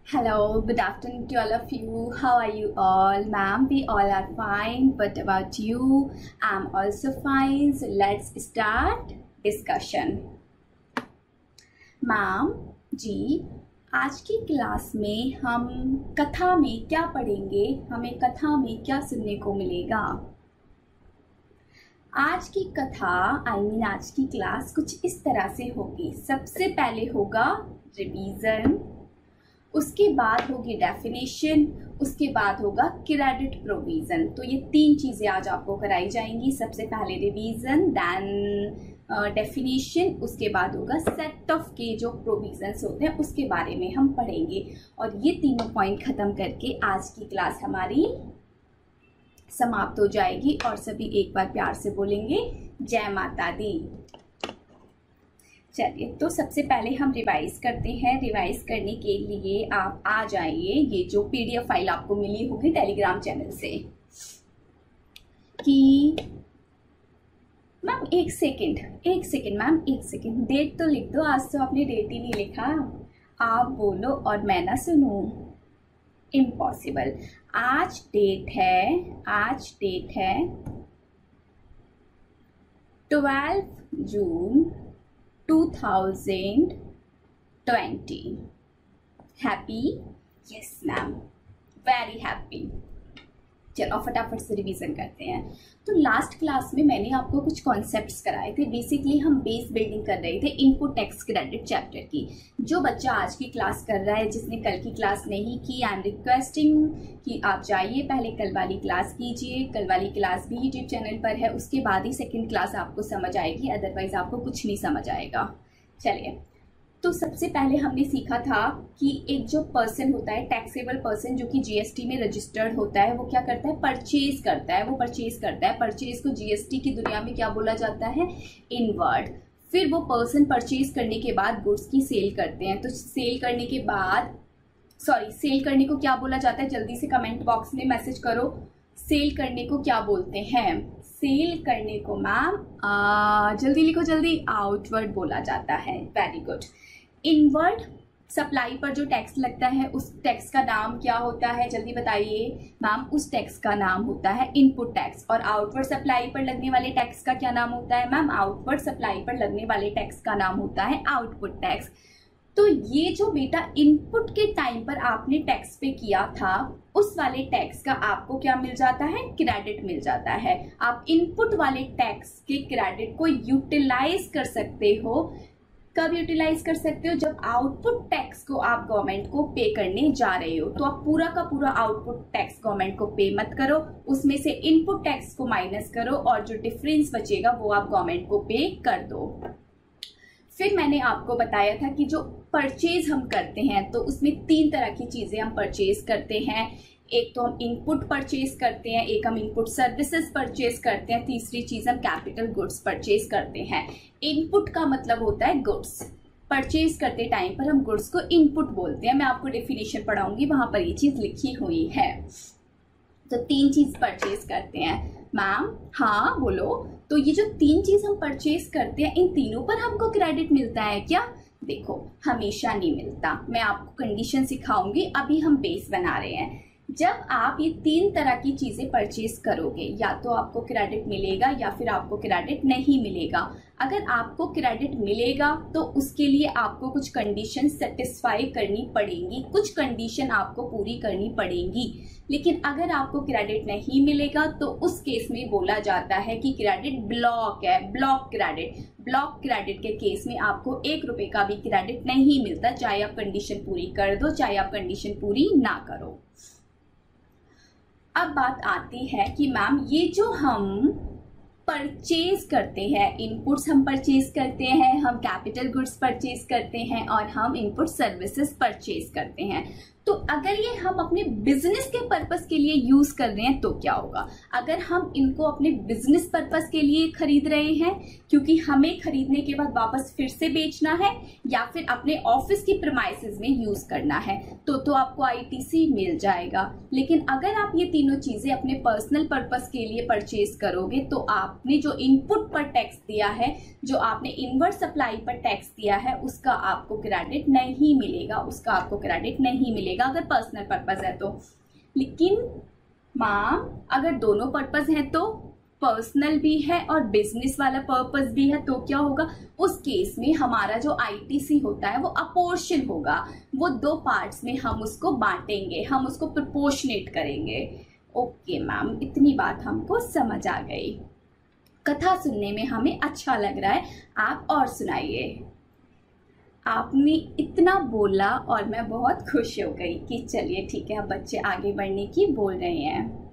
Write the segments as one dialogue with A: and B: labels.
A: Hello, good afternoon to all of you. How are you all? Ma'am, we all are fine. What about you? I'm also fine. So let's start discussion. Ma'am ji, आज की class में हम कथा में क्या पढ़ेंगे? हमें कथा में क्या सुनने को मिलेगा? आज की कथा आज की क्लास कुछ इस तरह से होगी। सबसे पहले होगा रिवीजन, उसके बाद होगी डेफिनेशन, उसके बाद होगा क्रेडिट प्रोविजन। तो ये तीन चीज़ें आज आपको कराई जाएंगी। सबसे पहले रिवीजन, देन डेफिनेशन, उसके बाद होगा सेट ऑफ के जो प्रोविजंस होते हैं उसके बारे में हम पढ़ेंगे। और ये तीनों पॉइंट ख़त्म करके आज की क्लास हमारी समाप्त हो जाएगी। और सभी एक बार प्यार से बोलेंगे जय माता दी। चलिए, तो सबसे पहले हम रिवाइज करते हैं। रिवाइज करने के लिए आप आ जाइए, ये जो पीडीएफ फाइल आपको मिली होगी टेलीग्राम चैनल से। कि मैम एक सेकंड मैम, एक सेकंड, डेट तो लिख दो। आज तो आपने डेट ही नहीं लिखा। आप बोलो और मैं ना सुनूं, इम्पॉसिबल। आज डेट है 12 जून 2020। Happy? Yes ma'am, very happy. चलो फटाफट से रिवीजन करते हैं। तो लास्ट क्लास में मैंने आपको कुछ कॉन्सेप्ट्स कराए थे। बेसिकली हम बेस बिल्डिंग कर रहे थे इनपुट टैक्स क्रेडिट चैप्टर की। जो बच्चा आज की क्लास कर रहा है, जिसने कल की क्लास नहीं की, आई एम रिक्वेस्टिंग कि आप जाइए पहले कल वाली क्लास कीजिए। कल वाली क्लास भी यूट्यूब चैनल पर है, उसके बाद ही सेकेंड क्लास आपको समझ आएगी, अदरवाइज आपको कुछ नहीं समझ आएगा। चलिए, तो सबसे पहले हमने सीखा था कि एक जो पर्सन होता है, टैक्सेबल पर्सन, जो कि जीएसटी में रजिस्टर्ड होता है, वो क्या करता है? परचेज करता है। वो परचेज करता है। परचेज को जीएसटी की दुनिया में क्या बोला जाता है? इनवर्ड। फिर वो पर्सन परचेज करने के बाद गुड्स की सेल करते हैं। तो सेल करने के बाद, सेल करने को क्या बोला जाता है? जल्दी से कमेंट बॉक्स में मैसेज करो, सेल करने को क्या बोलते हैं? सेल करने को मैम जल्दी लिखो, जल्दी, आउटवर्ड बोला जाता है। Very good. इनवर्ड सप्लाई पर जो टैक्स लगता है उस टैक्स का नाम क्या होता है? जल्दी बताइए मैम। उस टैक्स का नाम होता है इनपुट टैक्स। और आउटवर्ड सप्लाई पर लगने वाले टैक्स का क्या नाम होता है मैम? आउटवर्ड सप्लाई पर लगने वाले टैक्स का नाम होता है आउटपुट टैक्स। तो ये जो बेटा इनपुट के टाइम पर आपने टैक्स पे किया था, उस वाले टैक्स का आपको क्या मिल जाता है? क्रेडिट मिल जाता है। आप इनपुट वाले टैक्स के क्रेडिट को यूटिलाइज कर सकते हो। कब यूटिलाइज कर सकते हो? जब आउटपुट टैक्स को आप गवर्नमेंट को पे करने जा रहे हो। तो आप पूरा का पूरा आउटपुट टैक्स गवर्नमेंट को पे मत करो, उसमें से इनपुट टैक्स को माइनस करो और जो डिफरेंस बचेगा वो आप गवर्नमेंट को पे कर दो। फिर मैंने आपको बताया था कि जो परचेज हम करते हैं, तो उसमें तीन तरह की चीजें हम परचेज करते हैं। एक तो हम इनपुट परचेज करते हैं, एक हम इनपुट सर्विसेज परचेज करते हैं, तीसरी चीज हम कैपिटल गुड्स परचेज करते हैं। इनपुट का मतलब होता है गुड्स। परचेज करते टाइम पर हम गुड्स को इनपुट बोलते हैं। मैं आपको डेफिनेशन पढ़ाऊंगी, वहां पर ये चीज लिखी हुई है। तो तीन चीज परचेज करते हैं मैम। हाँ बोलो। तो ये जो तीन चीज हम परचेज करते हैं, इन तीनों पर हमको क्रेडिट मिलता है क्या? देखो, हमेशा नहीं मिलता। मैं आपको कंडीशन सिखाऊंगी, अभी हम बेस बना रहे हैं। जब आप ये तीन तरह की चीजें परचेज करोगे, या तो आपको क्रेडिट मिलेगा या फिर आपको क्रेडिट नहीं मिलेगा। अगर आपको क्रेडिट मिलेगा तो उसके लिए आपको कुछ कंडीशन सेटिस्फाई करनी पड़ेंगी, कुछ कंडीशन आपको पूरी करनी पड़ेंगी। लेकिन अगर आपको क्रेडिट नहीं मिलेगा तो उस केस में बोला जाता है कि क्रेडिट ब्लॉक है, ब्लॉक क्रेडिट। ब्लॉक क्रेडिट के केस में आपको 1 रुपए का भी क्रेडिट नहीं मिलता, चाहे आप कंडीशन पूरी कर दो, चाहे आप कंडीशन पूरी ना करो। अब बात आती है कि मैम ये जो हम परचेज करते हैं, इनपुट्स हम परचेज करते हैं, हम कैपिटल गुड्स परचेज करते हैं और हम इनपुट सर्विसेज परचेज करते हैं। तो अगर ये हम अपने बिजनेस के पर्पस के लिए यूज कर रहे हैं तो क्या होगा? अगर हम इनको अपने बिजनेस पर्पस के लिए खरीद रहे हैं, क्योंकि हमें खरीदने के बाद वापस फिर से बेचना है या फिर अपने ऑफिस की प्रीमाइसेस में यूज करना है, तो आपको आईटीसी मिल जाएगा। लेकिन अगर आप ये तीनों चीजें अपने पर्सनल पर्पस के लिए परचेज करोगे तो आपने जो इनपुट पर टैक्स दिया है, जो आपने इनवर्ड सप्लाई पर टैक्स दिया है, उसका आपको क्रेडिट नहीं मिलेगा, मिलेगा अगर पर्सनल पर्पस है तो। लेकिन मैम अगर दोनों पर्पस है तो, पर्सनल भी है और बिजनेस वाला पर्पस भी है, तो क्या होगा उस केस में हमारा जो आईटीसी होता है वो अपोर्शन होगा, वो 2 पार्ट्स में हम उसको बांटेंगे, हम उसको प्रोपोर्शनेट करेंगे। ओके मैम, इतनी बात हमको समझ आ गई, कथा सुनने में हमें अच्छा लग रहा है, आप और सुनाइए। आपने इतना बोला और मैं बहुत खुश हो गई कि चलिए ठीक है, अब बच्चे आगे बढ़ने की बोल रहे हैं।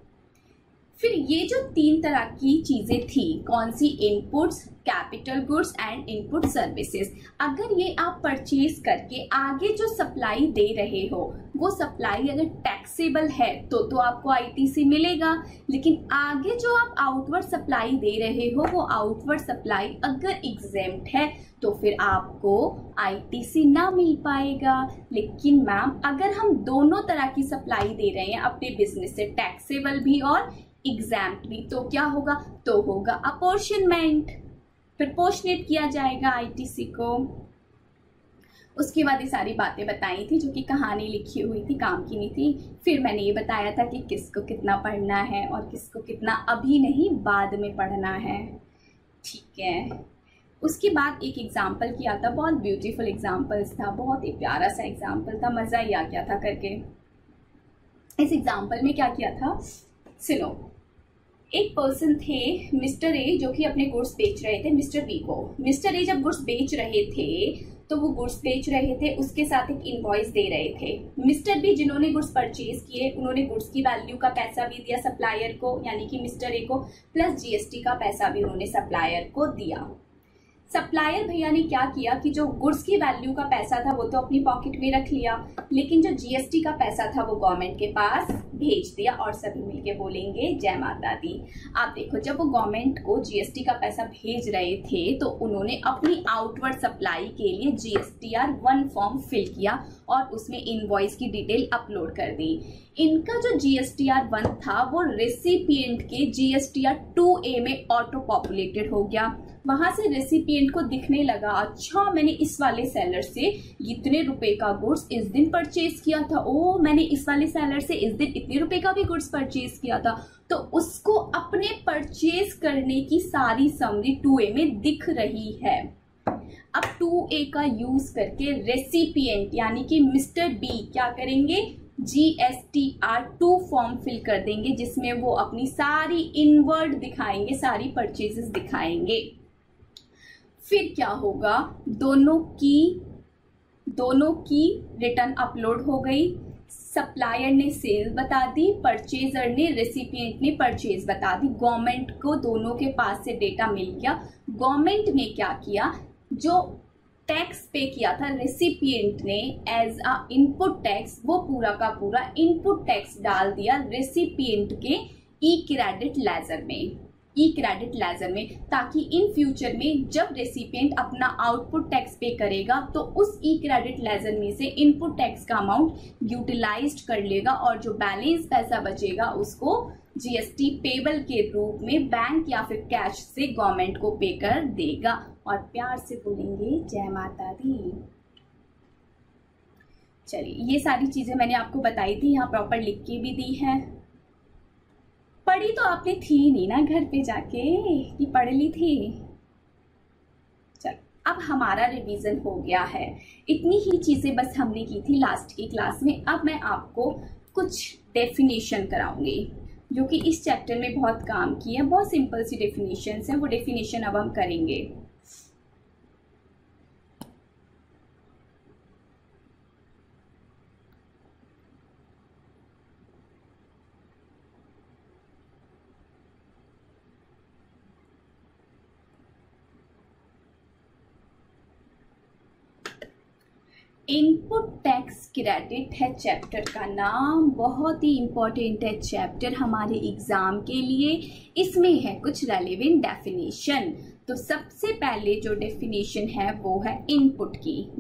A: फिर ये जो 3 तरह की चीजें थी, कौन सी, inputs, capital goods and input services, अगर ये आप परचेज करके आगे जो सप्लाई दे रहे हो वो सप्लाई अगर टैक्सेबल है तो आपको आईटीसी मिलेगा। लेकिन आगे जो आप आउटवर्ड सप्लाई दे रहे हो वो आउटवर्ड सप्लाई अगर एग्जेम्प्ट है तो फिर आपको आईटीसी ना मिल पाएगा। लेकिन मैम अगर हम दोनों तरह की सप्लाई दे रहे हैं अपने बिजनेस से, टैक्सेबल भी और एग्जैम्प्ट भी, तो क्या होगा, तो होगा अपोर्शनमेंट, प्रोपोर्शनेट किया जाएगा आईटीसी को। उसके बाद ये सारी बातें बताई थी जो कि कहानी लिखी हुई थी, काम की नहीं थी। फिर मैंने ये बताया था कि किसको कितना पढ़ना है और किसको कितना अभी नहीं बाद में पढ़ना है, ठीक है। उसके बाद एक एग्जाम्पल किया था, बहुत ब्यूटीफुल एग्जाम्पल्स था, बहुत ही प्यारा सा एग्जाम्पल था, मज़ा ही आ गया था करके। इस एग्जाम्पल में क्या किया था सुनो, एक पर्सन थे मिस्टर ए जो कि अपने गुड्स बेच रहे थे मिस्टर बी को। मिस्टर ए जब गुड्स बेच रहे थे तो वो गुड्स बेच रहे थे, उसके साथ एक इनवॉइस दे रहे थे। मिस्टर बी जिन्होंने गुड्स परचेज किए उन्होंने गुड्स की वैल्यू का पैसा भी दिया सप्लायर को, यानी कि मिस्टर ए को, प्लस जीएसटी का पैसा भी उन्होंने सप्लायर को दिया। सप्लायर भैया ने क्या किया कि जो गुड्स की वैल्यू का पैसा था वो तो अपनी पॉकेट में रख लिया, लेकिन जो जीएसटी का पैसा था वो गवर्नमेंट के पास भेज दिया। और सभी मिलके बोलेंगे जय माता दी। आप देखो, जब वो गवर्नमेंट को जीएसटी का पैसा भेज रहे थे तो उन्होंने अपनी आउटवर्ड सप्लाई के लिए जीएसटीआर 1 फॉर्म फिल किया और उसमें इनवॉइस की डिटेल अपलोड कर दी। इनका जो जीएसटीआर 1 था वो रेसिपिएंट के जीएसटीआर 2A में ऑटो पॉपुलेटेड हो गया। वहां से रेसिपिएंट को दिखने लगा, अच्छा मैंने इस वाले सेलर से इतने रुपए का गुड्स इस दिन परचेज किया था, ओ मैंने इस वाले सेलर से इस दिन इतने रुपए का भी गुड्स परचेज किया था। तो उसको अपने परचेज करने की सारी समरी 2A में दिख रही है। अब 2A का यूज करके रेसिपिएंट यानी कि मिस्टर बी क्या करेंगे, GSTR 2 फॉर्म फिल कर देंगे जिसमें वो अपनी सारी इनवर्ड दिखाएंगे, सारी परचेजेस दिखाएंगे। फिर क्या होगा, दोनों की रिटर्न अपलोड हो गई। सप्लायर ने सेल बता दी, परचेजर ने, रेसिपिएंट ने परचेज बता दी। गवर्नमेंट को दोनों के पास से डेटा मिल गया। गवर्नमेंट ने क्या किया, जो टैक्स पे किया था रेसिपिएंट ने एज अ इनपुट टैक्स, वो पूरा का पूरा इनपुट टैक्स डाल दिया रेसिपिएंट के ई क्रेडिट लेजर में, ताकि इन फ्यूचर में जब रेसिपिएंट अपना आउटपुट टैक्स पे करेगा तो उस ई क्रेडिट लेजर में से इनपुट टैक्स का अमाउंट यूटिलाइज्ड कर लेगा और जो बैलेंस पैसा बचेगा उसको जीएसटी पेबल के रूप में बैंक या फिर कैश से गवर्नमेंट को पे कर देगा। और प्यार से बोलेंगे जय माता दी। चलिए, ये सारी चीजें मैंने आपको बताई थी, यहाँ प्रॉपर लिख के भी दी है। पढ़ी तो आपने थी नहीं ना घर पे जाके, कि पढ़ ली थी। चलो, अब हमारा रिवीजन हो गया है। इतनी ही चीजें बस हमने की थी लास्ट की क्लास में। अब मैं आपको कुछ डेफिनेशन कराऊंगी जो कि इस चैप्टर में बहुत काम की है। बहुत सिंपल सी डेफिनेशन है, वो डेफिनेशन अब हम करेंगे। इनपुट टैक्स क्रेडिट है चैप्टर का नाम, बहुत ही इंपॉर्टेंट है चैप्टर हमारे एग्जाम के लिए। इसमें है कुछ रेलेवेंट डेफिनेशन। तो सबसे पहले जो डेफिनेशन है वो है इनपुट की,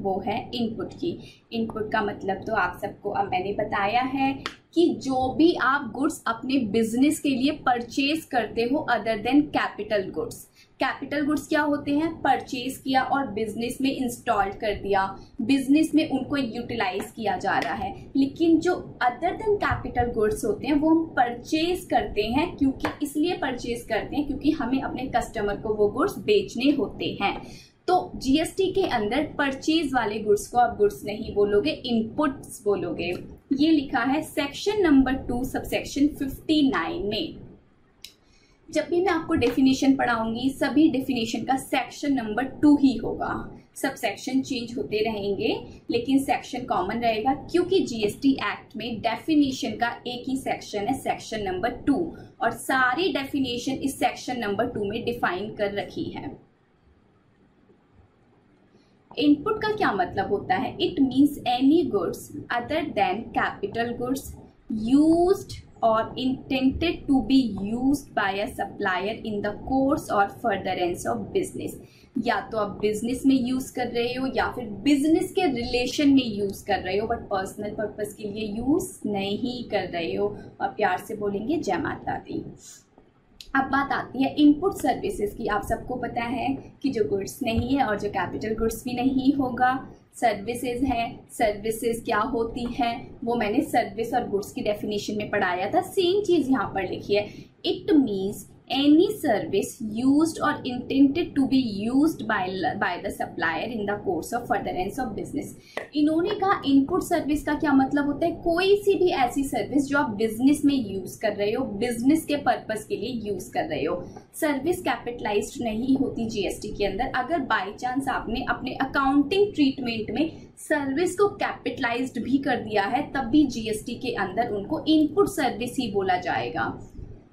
A: इनपुट का मतलब तो आप सबको अब मैंने बताया है कि जो भी आप गुड्स अपने बिजनेस के लिए परचेज करते हो other than capital goods, capital goods क्या होते हैं? परचेज किया और बिजनेस में इंस्टॉल कर दिया, बिजनेस में उनको यूटिलाइज किया जा रहा है। लेकिन जो अदर देन कैपिटल गुड्स होते हैं वो हम परचेज करते हैं, क्योंकि इसलिए परचेज करते हैं क्योंकि हमें अपने कस्टमर को वो गुड्स बेचने होते हैं। तो जीएसटी के अंदर परचेज वाले गुड्स को आप गुड्स नहीं बोलोगे, इनपुट्स बोलोगे। ये लिखा है सेक्शन नंबर 2 सबसेक्शन 59 में। जब भी मैं आपको डेफिनेशन पढ़ाऊंगी सभी डेफिनेशन का सेक्शन नंबर 2 ही होगा। सब सेक्शन चेंज होते रहेंगे लेकिन सेक्शन कॉमन रहेगा, क्योंकि जीएसटी एक्ट में डेफिनेशन का एक ही सेक्शन है, सेक्शन नंबर 2, और सारी डेफिनेशन इस सेक्शन नंबर 2 में डिफाइन कर रखी है। इनपुट का क्या मतलब होता है? It means any goods other than capital goods used or intended to be used by a supplier in the course or furtherance of business. या तो आप बिजनेस में यूज कर रहे हो या फिर बिजनेस के रिलेशन में यूज कर रहे हो, बट पर्सनल पर्पस के लिए यूज नहीं कर रहे हो। और प्यार से बोलेंगे जय माता दी। अब बात आती है इनपुट सर्विसेज की। आप सबको पता है कि जो गुड्स नहीं है और जो कैपिटल गुड्स भी नहीं होगा, सर्विसेज है। सर्विसेज क्या होती है वो मैंने सर्विस और गुड्स की डेफिनेशन में पढ़ाया था, सेम चीज यहाँ पर लिखी है। It means any service used or intended to be used by the supplier in the course of furtherance of business। इन्होंने कहा इनपुट सर्विस का क्या मतलब होता है? कोई सी भी ऐसी सर्विस जो आप बिजनेस में यूज कर रहे हो, बिजनेस के पर्पस के लिए यूज कर रहे हो। सर्विस कैपिटलाइज्ड नहीं होती जीएसटी के अंदर। अगर बाय चांस आपने अपने अकाउंटिंग ट्रीटमेंट में सर्विस को कैपिटलाइज्ड भी कर दिया है तब भी जीएसटी के अंदर उनको इनपुट सर्विस ही बोला जाएगा।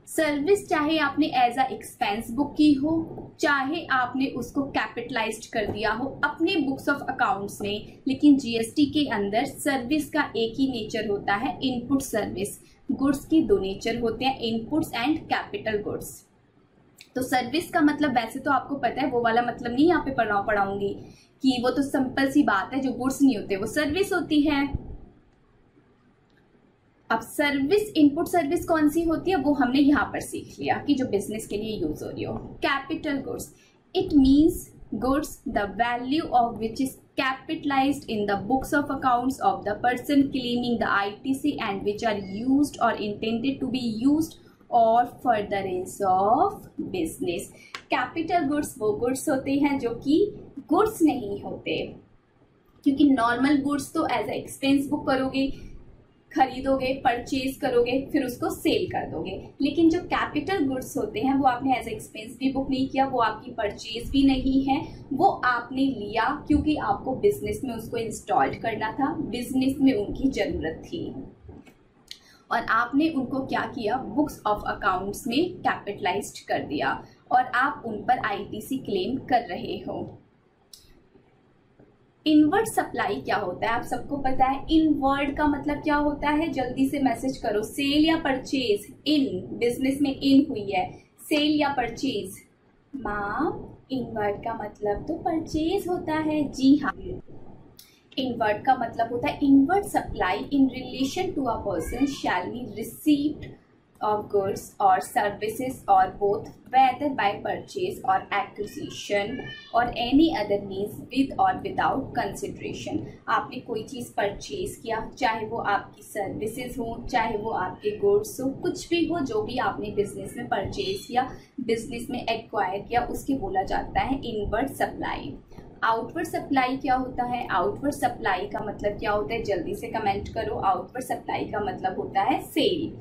A: सर्विस चाहे आपने एज अ एक्सपेंस बुक की हो, चाहे आपने उसको कैपिटलाइज्ड कर दिया हो अपने बुक्स ऑफ अकाउंट्स में, लेकिन जीएसटी के अंदर सर्विस का एक ही नेचर होता है, इनपुट सर्विस। गुड्स की दो नेचर होते हैं, इनपुट्स एंड कैपिटल गुड्स। तो सर्विस का मतलब वैसे तो आपको पता है, वो वाला मतलब नहीं यहाँ पे पढ़ाऊंगी कि वो तो सिंपल सी बात है, जो गुड्स नहीं होते वो सर्विस होती है। अब सर्विस, इनपुट सर्विस कौन सी होती है वो हमने यहाँ पर सीख लिया कि जो बिजनेस के लिए यूज हो रही हो। Capital goods, it means goods the value of which is capitalized in the books of accounts of the person claiming the ITC and which are used or intended to be used or furtherance of business। Capital goods वो goods होते हैं जो कि goods नहीं होते, क्योंकि normal goods तो as a expense book करोगे, खरीदोगे, परचेज करोगे, फिर उसको सेल कर दोगे। लेकिन जो कैपिटल गुड्स होते हैं वो आपने एज एक्सपेंस भी बुक नहीं किया, वो आपकी परचेज भी नहीं है, वो आपने लिया क्योंकि आपको बिजनेस में उसको इंस्टॉल करना था, बिजनेस में उनकी जरूरत थी, और आपने उनको क्या किया, बुक्स ऑफ अकाउंट्स में कैपिटलाइज्ड कर दिया और आप उन पर आईटीसी क्लेम कर रहे हो। इनवर्ड सप्लाई क्या होता है आप सबको पता है। इनवर्ड का मतलब क्या होता है, जल्दी से मैसेज करो। सेल या परचेज, इन बिजनेस में इन हुई है, सेल या परचेज। मैम इनवर्ड का मतलब तो परचेज होता है। जी हाँ, इनवर्ड का मतलब होता है inward supply in relation to a person shall be received of goods or services or both, whether by purchase or acquisition or any other means with or without consideration। आपने कोई चीज़ purchase किया, चाहे वो आपकी सर्विसेज हो, चाहे वो आपके गुड्स हो, कुछ भी हो, जो भी आपने बिजनेस में परचेज किया, बिजनेस में एक्वायर किया, उसके बोला जाता है इनवर्ड सप्लाई। आउटवर्ड सप्लाई क्या होता है? आउटवर्ड सप्लाई का मतलब क्या होता है, जल्दी से कमेंट करो। आउटवर्ड सप्लाई का मतलब होता है cell.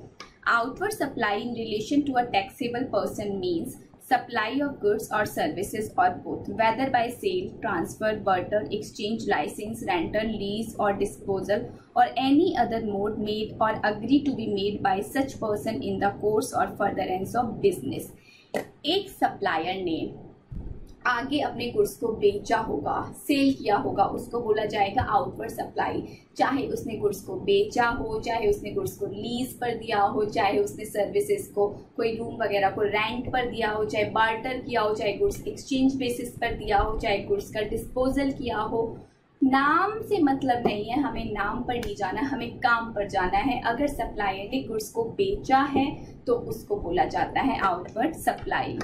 A: Outward supply in relation to a taxable person means supply of goods or services or both, whether by sale, transfer, barter, exchange, license, rental, lease or disposal or any other mode made or agree to be made by such person in the course or furtherance of business। एक supplier ने आगे अपने goods को बेचा होगा, cell किया होगा, उसको बोला जाएगा आउटवर्ड सप्लाई। चाहे उसने गुड्स को बेचा हो, चाहे उसने गुड्स को लीज पर दिया हो, चाहे उसने सर्विसेज को, कोई रूम वगैरह को रेंट पर दिया हो, चाहे बार्टर किया हो, चाहे गुड्स एक्सचेंज बेसिस पर दिया हो, चाहे गुड्स का डिस्पोजल किया हो। नाम से मतलब नहीं है, हमें नाम पर नहीं जाना, हमें काम पर जाना है। अगर सप्लायर ने गुड्स को बेचा है तो उसको बोला जाता है आउटवर्ड सप्लाई।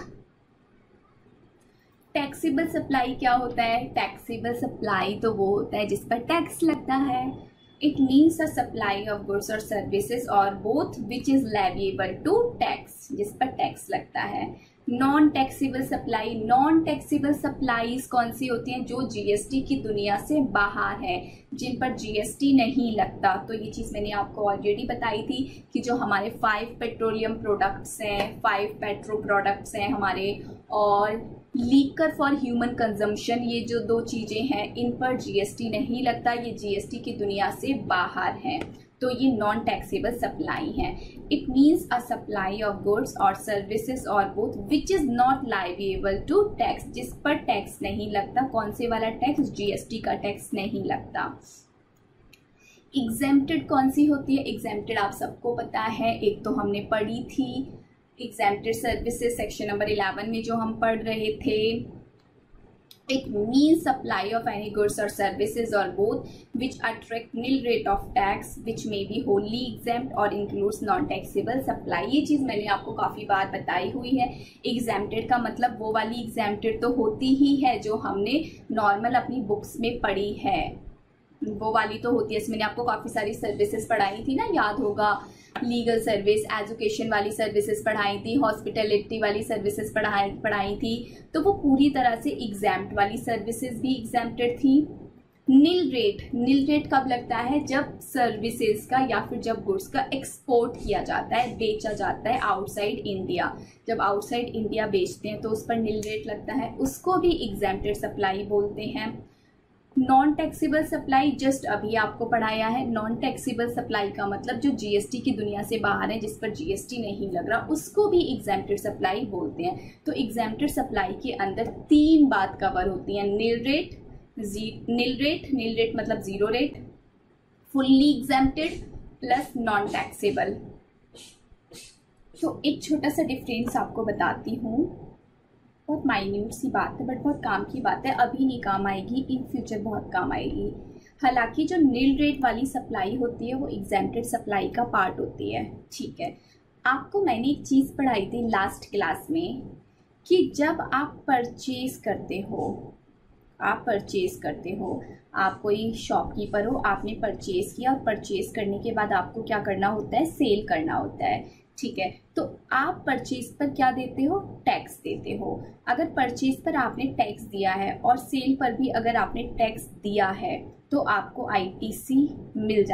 A: टैक्सेबल सप्लाई क्या होता है? टैक्सेबल सप्लाई तो वो होता है जिस पर टैक्स लगता है। It means a supply of goods और सर्विसेज और both which is leviable to tax, जिस पर टैक्स लगता है। Non taxable supply, non taxable supplies कौन सी होती हैं? जो जीएसटी की दुनिया से बाहर है, जिन पर जीएसटी नहीं लगता। तो ये चीज़ मैंने आपको ऑलरेडी बताई थी कि जो हमारे 5 पेट्रोलियम प्रोडक्ट्स हैं, 5 पेट्रो प्रोडक्ट्स हैं हमारे, और लीकर फॉर ह्यूमन कंजम्पशन, ये जो 2 चीज़ें हैं इन पर जीएसटी नहीं लगता, ये जीएसटी की दुनिया से बाहर हैं, तो ये नॉन टैक्सेबल सप्लाई है। It means a supply of goods और सर्विसेज और both which is not liable to tax, जिस पर टैक्स नहीं लगता। कौन से वाला टैक्स? जीएसटी का टैक्स नहीं लगता। एग्जेम्प्टेड कौन सी होती है? एग्जेम्प्टेड आप सबको पता है, एक तो हमने पढ़ी थी एग्जेम्प्टेड सर्विसेज सेक्शन नंबर 11 में जो हम पढ़ रहे थे। It means supply of any goods or services or both which attract nil rate of tax, which may be wholly exempt or includes non-taxable supply। ये चीज़ मैंने आपको काफ़ी बार बताई हुई है। exempted का मतलब वो वाली exempted तो होती ही है जो हमने नॉर्मल अपनी बुक्स में पढ़ी है, वो वाली तो होती है। इसमें मैंने आपको काफ़ी सारी सर्विसेज पढ़ाई थी ना, याद होगा। लीगल सर्विस, एजुकेशन वाली सर्विसेज पढ़ाई थी, हॉस्पिटलिटी वाली सर्विसेज पढ़ाई थी, तो वो पूरी तरह से एग्जैम्प्ट वाली सर्विसेज भी एग्जैम्प्टेड थी। नील रेट, नील रेट कब लगता है? जब सर्विसेज का या फिर जब गुड्स का एक्सपोर्ट किया जाता है, बेचा जाता है आउटसाइड इंडिया। जब आउटसाइड इंडिया बेचते हैं तो उस पर नील रेट लगता है, उसको भी एग्जैम्प्टेड सप्लाई बोलते हैं। नॉन टैक्सेबल सप्लाई जस्ट अभी आपको पढ़ाया है। नॉन टैक्सेबल सप्लाई का मतलब जो जीएसटी की दुनिया से बाहर है, जिस पर जीएसटी नहीं लग रहा, उसको भी एग्जैम्प्टेड सप्लाई बोलते हैं। तो एग्जैम्प्टेड सप्लाई के अंदर 3 बात कवर होती हैं। नील रेट, नील रेट मतलब zero rate, fully exempted plus non taxable. तो एक छोटा सा डिफरेंस आपको बताती हूँ, बहुत माइन्यूट सी बात है बट बहुत काम की बात है। अभी नहीं काम आएगी, इन फ्यूचर बहुत काम आएगी। हालांकि जो नील रेट वाली सप्लाई होती है वो एग्जैम्प्टेड सप्लाई का पार्ट होती है, ठीक है। आपको मैंने एक चीज़ पढ़ाई थी लास्ट क्लास में कि जब आप परचेज करते हो, आप कोई शॉपकीपर हो, आपने परचेज किया और परचेज करने के बाद आपको क्या करना होता है? सेल करना होता है, ठीक है। तो आप परचेज पर क्या देते हो? टैक्स देते हो। अगर परचेज पर आपने टैक्स दिया है और सेल पर भी अगर आपने टैक्स दिया है तो आपको आईटीसी मिल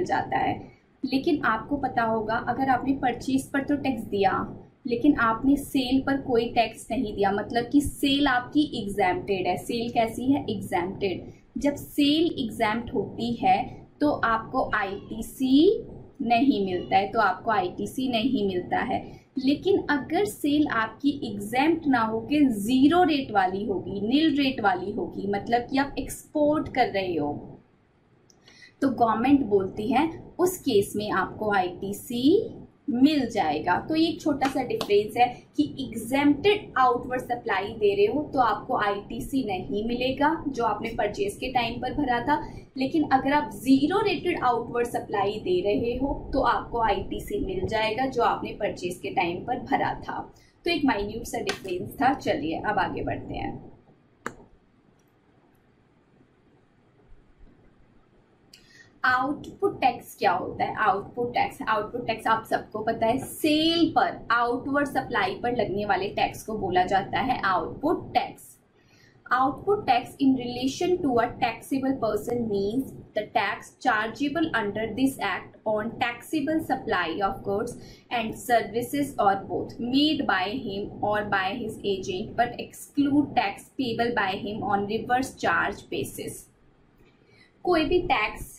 A: जाता है, लेकिन आपको पता होगा अगर आपने परचेज पर तो टैक्स दिया लेकिन आपने सेल पर कोई टैक्स नहीं दिया, मतलब कि सेल आपकी एग्जैम्प्टेड है। सेल कैसी है? एग्जैम्प्टेड। जब सेल एग्जैम्प्ट होती है तो आपको आईटीसी नहीं मिलता है, लेकिन अगर सेल आपकी एग्जैम्प्ट ना होके जीरो रेट वाली होगी, नील रेट वाली होगी, मतलब कि आप एक्सपोर्ट कर रहे हो, तो गवर्नमेंट बोलती है उस केस में आपको आईटीसी मिल जाएगा। तो ये एक छोटा सा डिफरेंस है कि एग्जेम्प्टेड आउटवर्ड सप्लाई दे रहे हो तो आपको आईटीसी नहीं मिलेगा जो आपने परचेज के टाइम पर भरा था, लेकिन अगर आप जीरो रेटेड आउटवर्ड सप्लाई दे रहे हो तो आपको आईटीसी मिल जाएगा जो आपने परचेज के टाइम पर भरा था। तो एक माइन्यूट सा डिफरेंस था। चलिए अब आगे बढ़ते हैं। आउटपुट टैक्स क्या होता है? आउटपुट टैक्स आप सबको पता है, सेल पर आउटवर्ड सप्लाई पर लगने वाले टैक्स को बोला जाता है output tax. Output tax in relation to a taxable person means the tax chargeable under this act on taxable supply of goods and services or both made by him or by his agent but exclude tax payable by him on reverse charge basis। कोई भी tax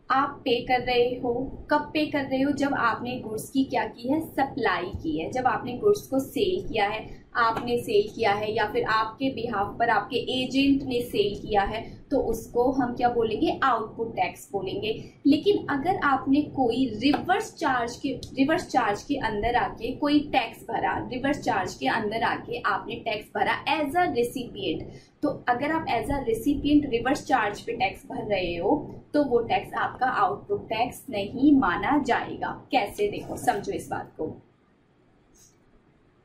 A: आप पे कर रहे हो, कब पे कर रहे हो? जब आपने गुड्स की क्या की है? सप्लाई की है। जब आपने गुड्स को सेल किया है, आपने सेल किया है या फिर आपके बिहाफ पर आपके एजेंट ने सेल किया है, तो उसको हम क्या बोलेंगे? आउटपुट टैक्स बोलेंगे। लेकिन अगर आपने कोई रिवर्स चार्ज के अंदर आके कोई टैक्स भरा, रिवर्स चार्ज के अंदर आके आपने टैक्स भरा एज अ रेसिपिएंट, तो अगर आप as a recipient reverse charge पे टैक्स भर रहे हो तो वो टैक्स आपका आउटपुट टैक्स नहीं माना जाएगा। कैसे? देखो, समझो इस बात को।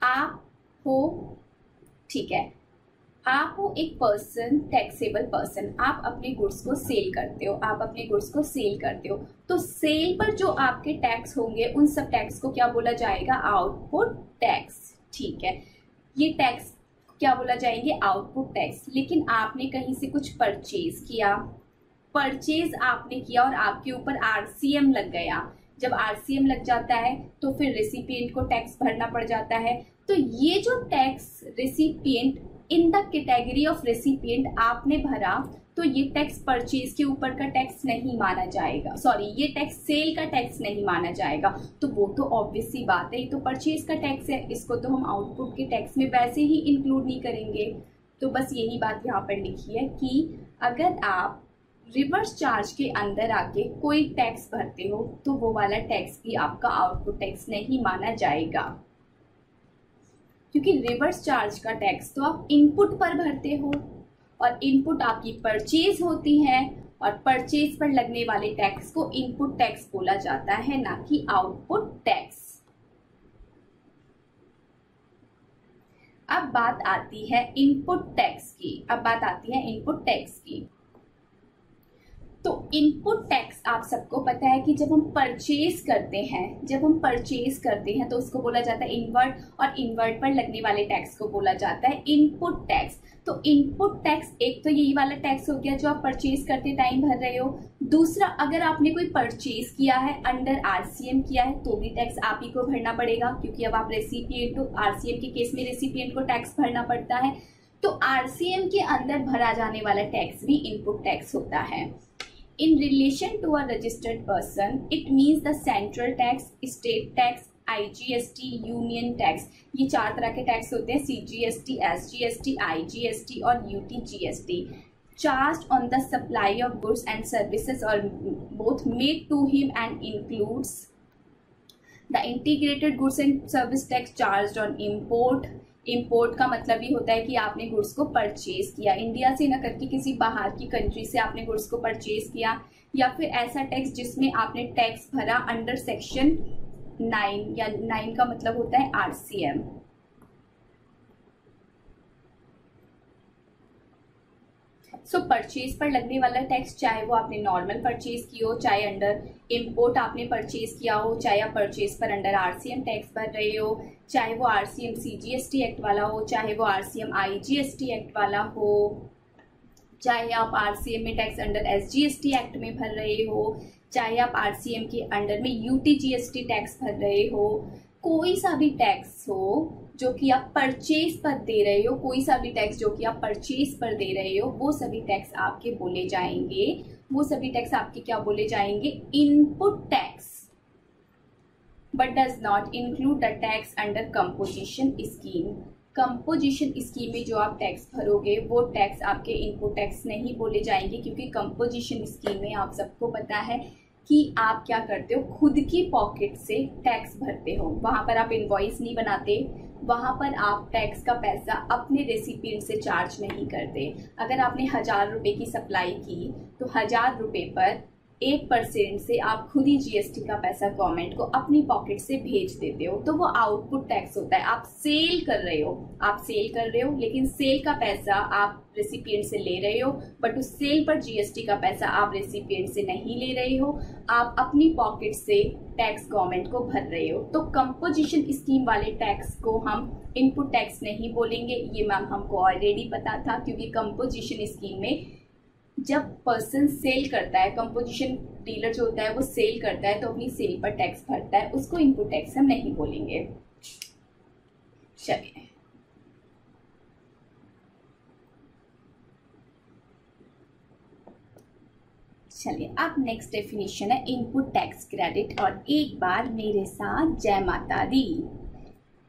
A: आप हो ठीक है, आप हो एक पर्सन, टैक्सेबल पर्सन, आप अपने गुड्स को सेल करते हो, आप अपने गुड्स को सेल करते हो, तो सेल पर जो आपके टैक्स होंगे उन सब टैक्स को क्या बोला जाएगा? Output tax. ठीक है, ये टैक्स क्या बोला जाएंगे? Output tax. लेकिन आपने कहीं से कुछ परचेज किया, परचेज आपने किया और आपके ऊपर आरसीएम लग गया। जब आरसीएम लग जाता है तो फिर रेसिपिएंट को टैक्स भरना पड़ जाता है। तो ये जो tax recipient, in the category of recipient आपने भरा, तो ये टैक्स परचेज के ऊपर का टैक्स नहीं माना जाएगा, सॉरी ये टैक्स सेल का टैक्स नहीं माना जाएगा। तो वो तो ऑब्वियस सी बात है, ये तो परचेज का टैक्स है, इसको तो हम आउटपुट के टैक्स में वैसे ही इंक्लूड नहीं करेंगे। तो बस यही बात यहाँ पर लिखी है कि अगर आप रिवर्स चार्ज के अंदर आके कोई टैक्स भरते हो तो वो वाला टैक्स भी आपका आउटपुट टैक्स नहीं माना जाएगा, क्योंकि रिवर्स चार्ज का टैक्स तो आप इनपुट पर भरते हो और इनपुट आपकी परचेज होती है, और परचेज पर लगने वाले टैक्स को इनपुट टैक्स बोला जाता है, ना कि आउटपुट टैक्स। अब बात आती है इनपुट टैक्स की, तो इनपुट टैक्स आप सबको पता है कि जब हम परचेज करते हैं तो उसको बोला जाता है इनवर्ट, और इनवर्ट पर लगने वाले टैक्स को बोला जाता है इनपुट टैक्स। तो इनपुट टैक्स एक तो यही वाला टैक्स हो गया जो आप परचेज करते टाइम भर रहे हो। दूसरा, अगर आपने कोई परचेज किया है, अंडर आरसीएम किया है, तो भी टैक्स आप ही को भरना पड़ेगा, क्योंकि अब आप रेसिपिएंट हो। आरसीएम के केस में रेसिपिएंट को टैक्स भरना पड़ता है। तो आरसीएम के अंदर भरा जाने वाला टैक्स भी इनपुट टैक्स होता है। In relation to a registered person, it means the central tax, state tax, IGST, union tax। ये 4 तरह के टैक्स होते हैं, CGST, SGST, IGST और UTGST। Charged on the supply of goods and services or both made to him and includes the integrated goods and service tax charged on import। Import का मतलब ये होता है कि आपने गुड्स को परचेज किया, इंडिया से न करके किसी बाहर की कंट्री से आपने गुड्स को परचेज किया, या फिर ऐसा टैक्स जिसमें आपने टैक्स भरा अंडर सेक्शन 9, या 9 का मतलब होता है आरसीएम। सो परचेज पर लगने वाला टैक्स, चाहे वो आपने नॉर्मल परचेज की हो, चाहे अंडर इम्पोर्ट आपने परचेज किया हो, चाहे आप परचेज पर अंडर आरसीएम टैक्स भर रहे हो, चाहे वो आरसीएम सीजीएसटी एक्ट वाला हो, चाहे वो आरसीएम आईजीएसटी एक्ट वाला हो, चाहे आप आरसीएम में टैक्स अंडर एसजीएसटी एक्ट में भर रहे हो, चाहे आप आरसीएम के अंडर में यूटीजीएसटी टैक्स भर रहे हो, कोई सा भी टैक्स हो जो कि आप परचेज पर दे रहे हो, कोई सा भी टैक्स जो कि आप परचेज पर दे रहे हो, वो सभी टैक्स आपके बोले जाएंगे, वो सभी टैक्स आपके क्या बोले जाएंगे? Input tax. But does not include the tax under composition scheme. Composition scheme में जो आप टैक्स भरोगे वो टैक्स आपके इनपुट टैक्स नहीं बोले जाएंगे, क्योंकि कंपोजिशन स्कीम में आप सबको पता है कि आप क्या करते हो, खुद की पॉकेट से टैक्स भरते हो। वहाँ पर आप इनवॉइस नहीं बनाते, वहाँ पर आप टैक्स का पैसा अपने रेसिपिएंट से चार्ज नहीं करते। अगर आपने 1000 रुपये की सप्लाई की तो 1000 रुपये पर 1% से आप खुद ही जीएसटी का पैसा गवर्नमेंट को अपनी पॉकेट से भेज देते हो, तो वो आउटपुट टैक्स होता है। आप सेल कर रहे हो, लेकिन सेल का पैसा आप रेसिपिएंट से ले रहे हो, बट उस सेल पर जीएसटी का पैसा आप रेसिपिएंट से नहीं ले रहे हो, आप अपनी पॉकेट से टैक्स गवर्नमेंट को भर रहे हो। तो कंपोजिशन स्कीम वाले टैक्स को हम इनपुट टैक्स नहीं बोलेंगे। ये मैम हमको ऑलरेडी पता था, क्योंकि कंपोजिशन स्कीम में जब पर्सन सेल करता है, कंपोजिशन डीलर जो होता है वो सेल करता है, तो अपनी सेल पर टैक्स भरता है, उसको इनपुट टैक्स हम नहीं बोलेंगे। चलिए अब नेक्स्ट डेफिनेशन है इनपुट टैक्स क्रेडिट, और एक बार मेरे साथ जय माता दी।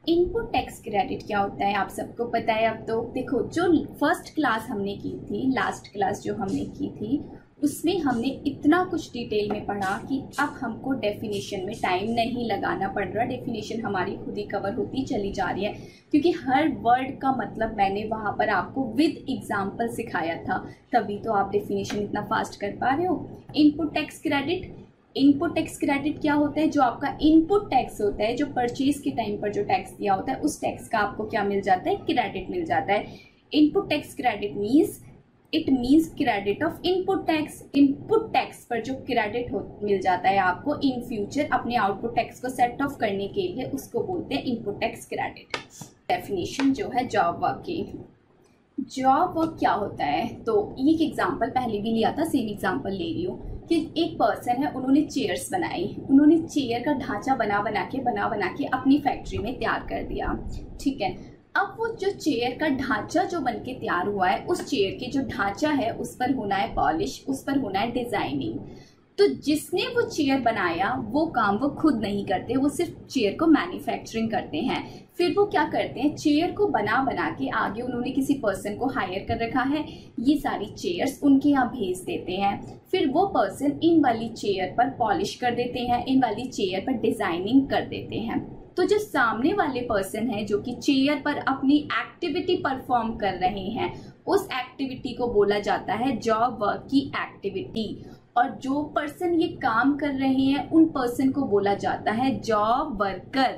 A: इनपुट टैक्स क्रेडिट क्या होता है आप सबको पता है। अब तो देखो, जो फर्स्ट क्लास हमने की थी, लास्ट क्लास जो हमने की थी, उसमें हमने इतना कुछ डिटेल में पढ़ा कि अब हमको डेफिनेशन में टाइम नहीं लगाना पड़ रहा, डेफिनेशन हमारी खुद ही कवर होती चली जा रही है, क्योंकि हर वर्ड का मतलब मैंने वहाँ पर आपको विद एग्जाम्पल सिखाया था, तभी तो आप डेफिनेशन इतना फास्ट कर पा रहे हो। Input tax credit input tax credit क्या होता है, जो आपका इनपुट टैक्स होता है, जो परचेज के टाइम पर जो टैक्स दिया होता है उस टैक्स का आपको क्या मिल जाता है, क्रेडिट मिल जाता है। Input tax credit means it means credit of input tax. Input tax पर जो क्रेडिट मिल जाता है आपको इन फ्यूचर अपने आउटपुट टैक्स को सेट ऑफ करने के लिए, उसको बोलते हैं इनपुट टैक्स क्रेडिट। डेफिनेशन जो है जॉब वर्क की, जॉब वर्क क्या होता है, तो एक एग्जांपल पहले भी लिया था, सेम एग्जांपल ले रही हूँ कि एक पर्सन है, उन्होंने चेयर्स बनाई, उन्होंने चेयर का ढांचा बना बना के अपनी फैक्ट्री में तैयार कर दिया, ठीक है। अब वो जो चेयर का ढांचा जो बनके तैयार हुआ है, उस चेयर के जो ढांचा है उस पर होना है पॉलिश, उस पर होना है डिजाइनिंग। तो जिसने वो चेयर बनाया वो काम वो खुद नहीं करते, वो सिर्फ चेयर को मैन्युफैक्चरिंग करते हैं। फिर वो क्या करते हैं, चेयर को बना बना के आगे उन्होंने किसी पर्सन को हायर कर रखा है, ये सारी चेयर्स उनके यहाँ भेज देते हैं। फिर वो पर्सन इन वाली चेयर पर पॉलिश कर देते हैं, इन वाली चेयर पर डिजाइनिंग कर देते हैं। तो जो सामने वाले पर्सन है जो कि चेयर पर अपनी एक्टिविटी परफॉर्म कर रहे हैं, उस एक्टिविटी को बोला जाता है जॉब वर्क की एक्टिविटी, और जो पर्सन ये काम कर रहे हैं उन पर्सन को बोला जाता है जॉब वर्कर।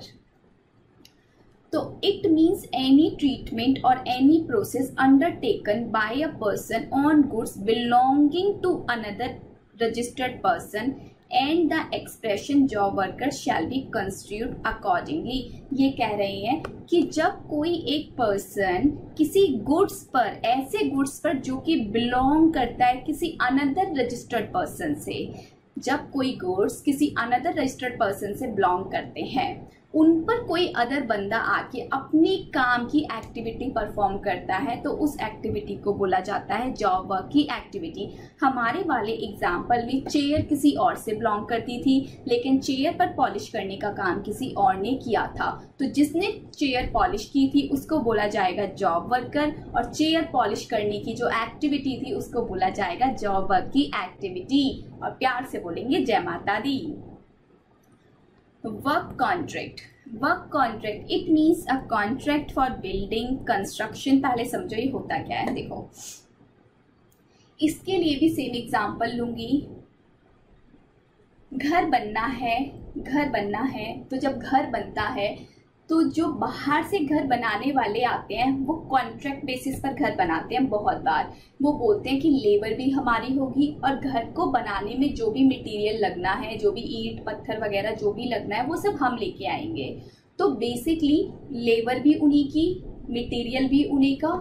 A: तो इट मीन्स एनी ट्रीटमेंट और any process undertaken by a person on goods belonging to another registered person and the expression job worker shall be construed accordingly. ये कह रहे हैं कि जब कोई एक पर्सन किसी गुड्स पर, ऐसे गुड्स पर जो कि बिलोंग करता है किसी अनदर रजिस्टर्ड पर्सन से, जब कोई गुड्स किसी अनदर रजिस्टर्ड पर्सन से बिलोंग करते हैं, उन पर कोई अदर बंदा आके अपनी काम की एक्टिविटी परफॉर्म करता है, तो उस एक्टिविटी को बोला जाता है जॉब वर्क की एक्टिविटी। हमारे वाले एग्जाम्पल में चेयर किसी और से बिलोंग करती थी, लेकिन चेयर पर पॉलिश करने का काम किसी और ने किया था, तो जिसने चेयर पॉलिश की थी उसको बोला जाएगा जॉब वर्कर, और चेयर पॉलिश करने की जो एक्टिविटी थी उसको बोला जाएगा जॉब वर्क की एक्टिविटी। और प्यार से बोलेंगे जय माता दी। Work contract, work contract it means a contract for building construction. पहले समझो ये होता क्या है, देखो इसके लिए भी सेम एग्जांपल लूंगी। घर बनना है, तो जब घर बनता है तो जो बाहर से घर बनाने वाले आते हैं वो कॉन्ट्रैक्ट बेसिस पर घर बनाते हैं। बहुत बार वो बोलते हैं कि लेबर भी हमारी होगी और घर को बनाने में जो भी मटेरियल लगना है, जो भी ईंट पत्थर वगैरह जो भी लगना है वो सब हम लेके आएंगे। तो बेसिकली लेबर भी उन्हीं की, मटेरियल भी उन्हीं का,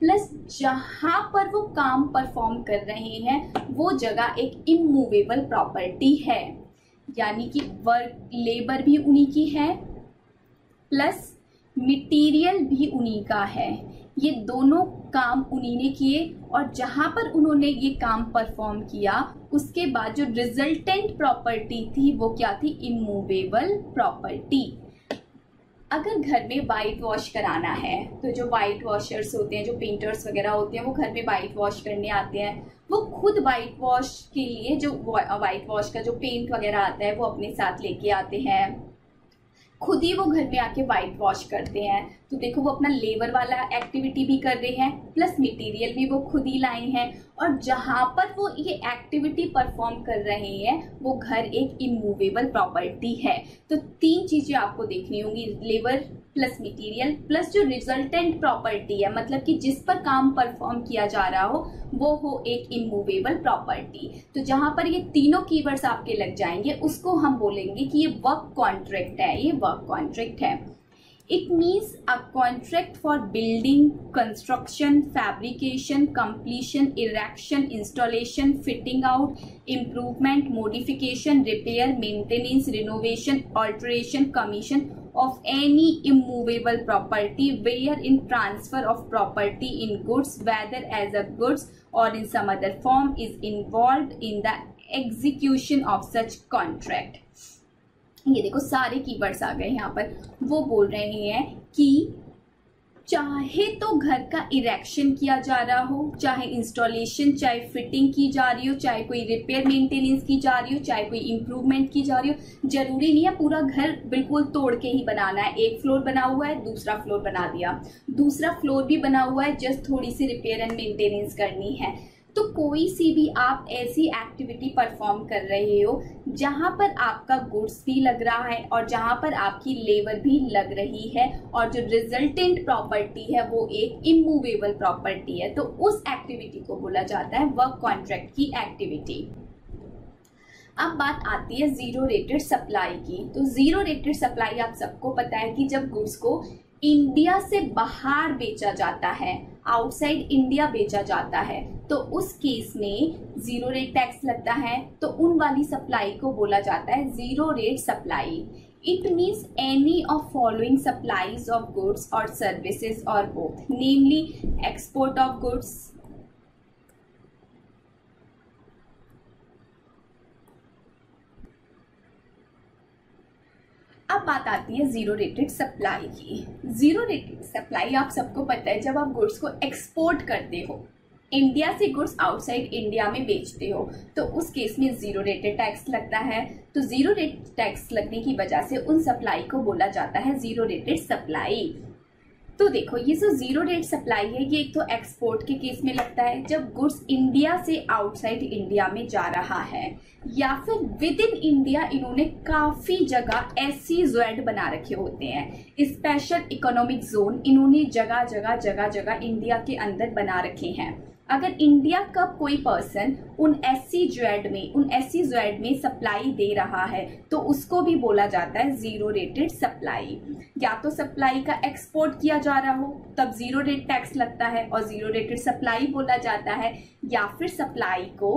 A: प्लस जहाँ पर वो काम परफॉर्म कर रहे हैं वो जगह एक इमूवेबल प्रॉपर्टी है, यानी कि वर्क लेबर भी उन्हीं की है प्लस मटेरियल भी उन्हीं का है। ये दोनों काम उन्हीं ने किए, और जहां पर उन्होंने ये काम परफॉर्म किया उसके बाद जो रिजल्टेंट प्रॉपर्टी थी वो क्या थी, इमूवेबल प्रॉपर्टी। अगर घर में वाइट वॉश कराना है तो जो वाइट वॉशर्स होते हैं, जो पेंटर्स वगैरह होते हैं, वो घर में वाइट वॉश करने आते हैं, वो खुद वाइट वॉश के लिए जो वाइट वॉश का जो पेंट वगैरह आता है वो अपने साथ लेके आते हैं, खुद ही वो घर में आके वाइट वॉश करते हैं। तो देखो वो अपना लेबर वाला एक्टिविटी भी कर रहे हैं प्लस मटेरियल भी वो खुद ही लाए हैं, और जहां पर वो ये एक्टिविटी परफॉर्म कर रहे हैं वो घर एक इमूवेबल प्रॉपर्टी है। तो तीन चीजें आपको देखनी होंगी, लेबर प्लस मटेरियल प्लस जो रिजल्टेंट प्रॉपर्टी है, मतलब कि जिस पर काम परफॉर्म किया जा रहा हो वो हो एक इमूवेबल प्रॉपर्टी। तो जहां पर ये तीनों कीवर्ड्स आपके लग जाएंगे उसको हम बोलेंगे कि ये वर्क कॉन्ट्रैक्ट है, ये वर्क कॉन्ट्रैक्ट है। It means a contract for building, construction, fabrication, completion, erection, installation, fitting out, improvement, modification, repair, maintenance, renovation, alteration, commission of any immovable property wherein transfer of property in goods, whether as a goods or in some other form, is involved in the execution of such contract. ये देखो सारे keywords आ गए यहाँ पर। वो बोल रहे हैं कि चाहे तो घर का इरेक्शन किया जा रहा हो, चाहे इंस्टॉलेशन, चाहे फिटिंग की जा रही हो, चाहे कोई रिपेयर मेंटेनेंस की जा रही हो, चाहे कोई इम्प्रूवमेंट की जा रही हो, जरूरी नहीं है पूरा घर बिल्कुल तोड़ के ही बनाना है। एक फ्लोर बना हुआ है, दूसरा फ्लोर बना दिया, दूसरा फ्लोर भी बना हुआ है, जस्ट थोड़ी सी रिपेयर एंड मेंटेनेंस करनी है। तो कोई सी भी आप ऐसी एक्टिविटी परफॉर्म कर रहे हो जहां पर आपका गुड्स भी लग रहा है और जहां पर आपकी लेबर भी लग रही है और जो रिजल्टेंट प्रॉपर्टी है वो एक इमूवेबल प्रॉपर्टी है, तो उस एक्टिविटी को बोला जाता है वर्क कॉन्ट्रैक्ट की एक्टिविटी। अब बात आती है जीरो रेटेड सप्लाई की। तो जीरो रेटेड सप्लाई आप सबको पता है कि जब गुड्स को इंडिया से बाहर बेचा जाता है, आउटसाइड इंडिया बेचा जाता है, तो उस केस में जीरो रेट टैक्स लगता है। तो उन वाली सप्लाई को बोला जाता है zero rate supply. It means any of following supplies of goods और सर्विसेज और both, namely export of goods, अब बात आती है जीरो रेटेड सप्लाई की। जीरो रेटेड सप्लाई आप सबको पता है, जब आप गुड्स को एक्सपोर्ट करते हो, इंडिया से गुड्स आउटसाइड इंडिया में बेचते हो, तो उस केस में जीरो रेटेड टैक्स लगता है। तो जीरो रेट टैक्स लगने की वजह से उन सप्लाई को बोला जाता है जीरो रेटेड सप्लाई। तो देखो, ये जो जीरो रेट सप्लाई है ये एक तो एक्सपोर्ट के केस में लगता है जब गुड्स इंडिया से आउटसाइड इंडिया में जा रहा है, या फिर विद इन इंडिया इन्होंने काफी जगह SEZ बना रखे होते हैं, स्पेशल इकोनॉमिक जोन इन्होंने जगह जगह इंडिया के अंदर बना रखे हैं। अगर इंडिया का कोई पर्सन उन SEZ में सप्लाई दे रहा है तो उसको भी बोला जाता है जीरो रेटेड सप्लाई। या तो सप्लाई का एक्सपोर्ट किया जा रहा हो तब जीरो रेट टैक्स लगता है और जीरो रेटेड सप्लाई बोला जाता है, या फिर सप्लाई को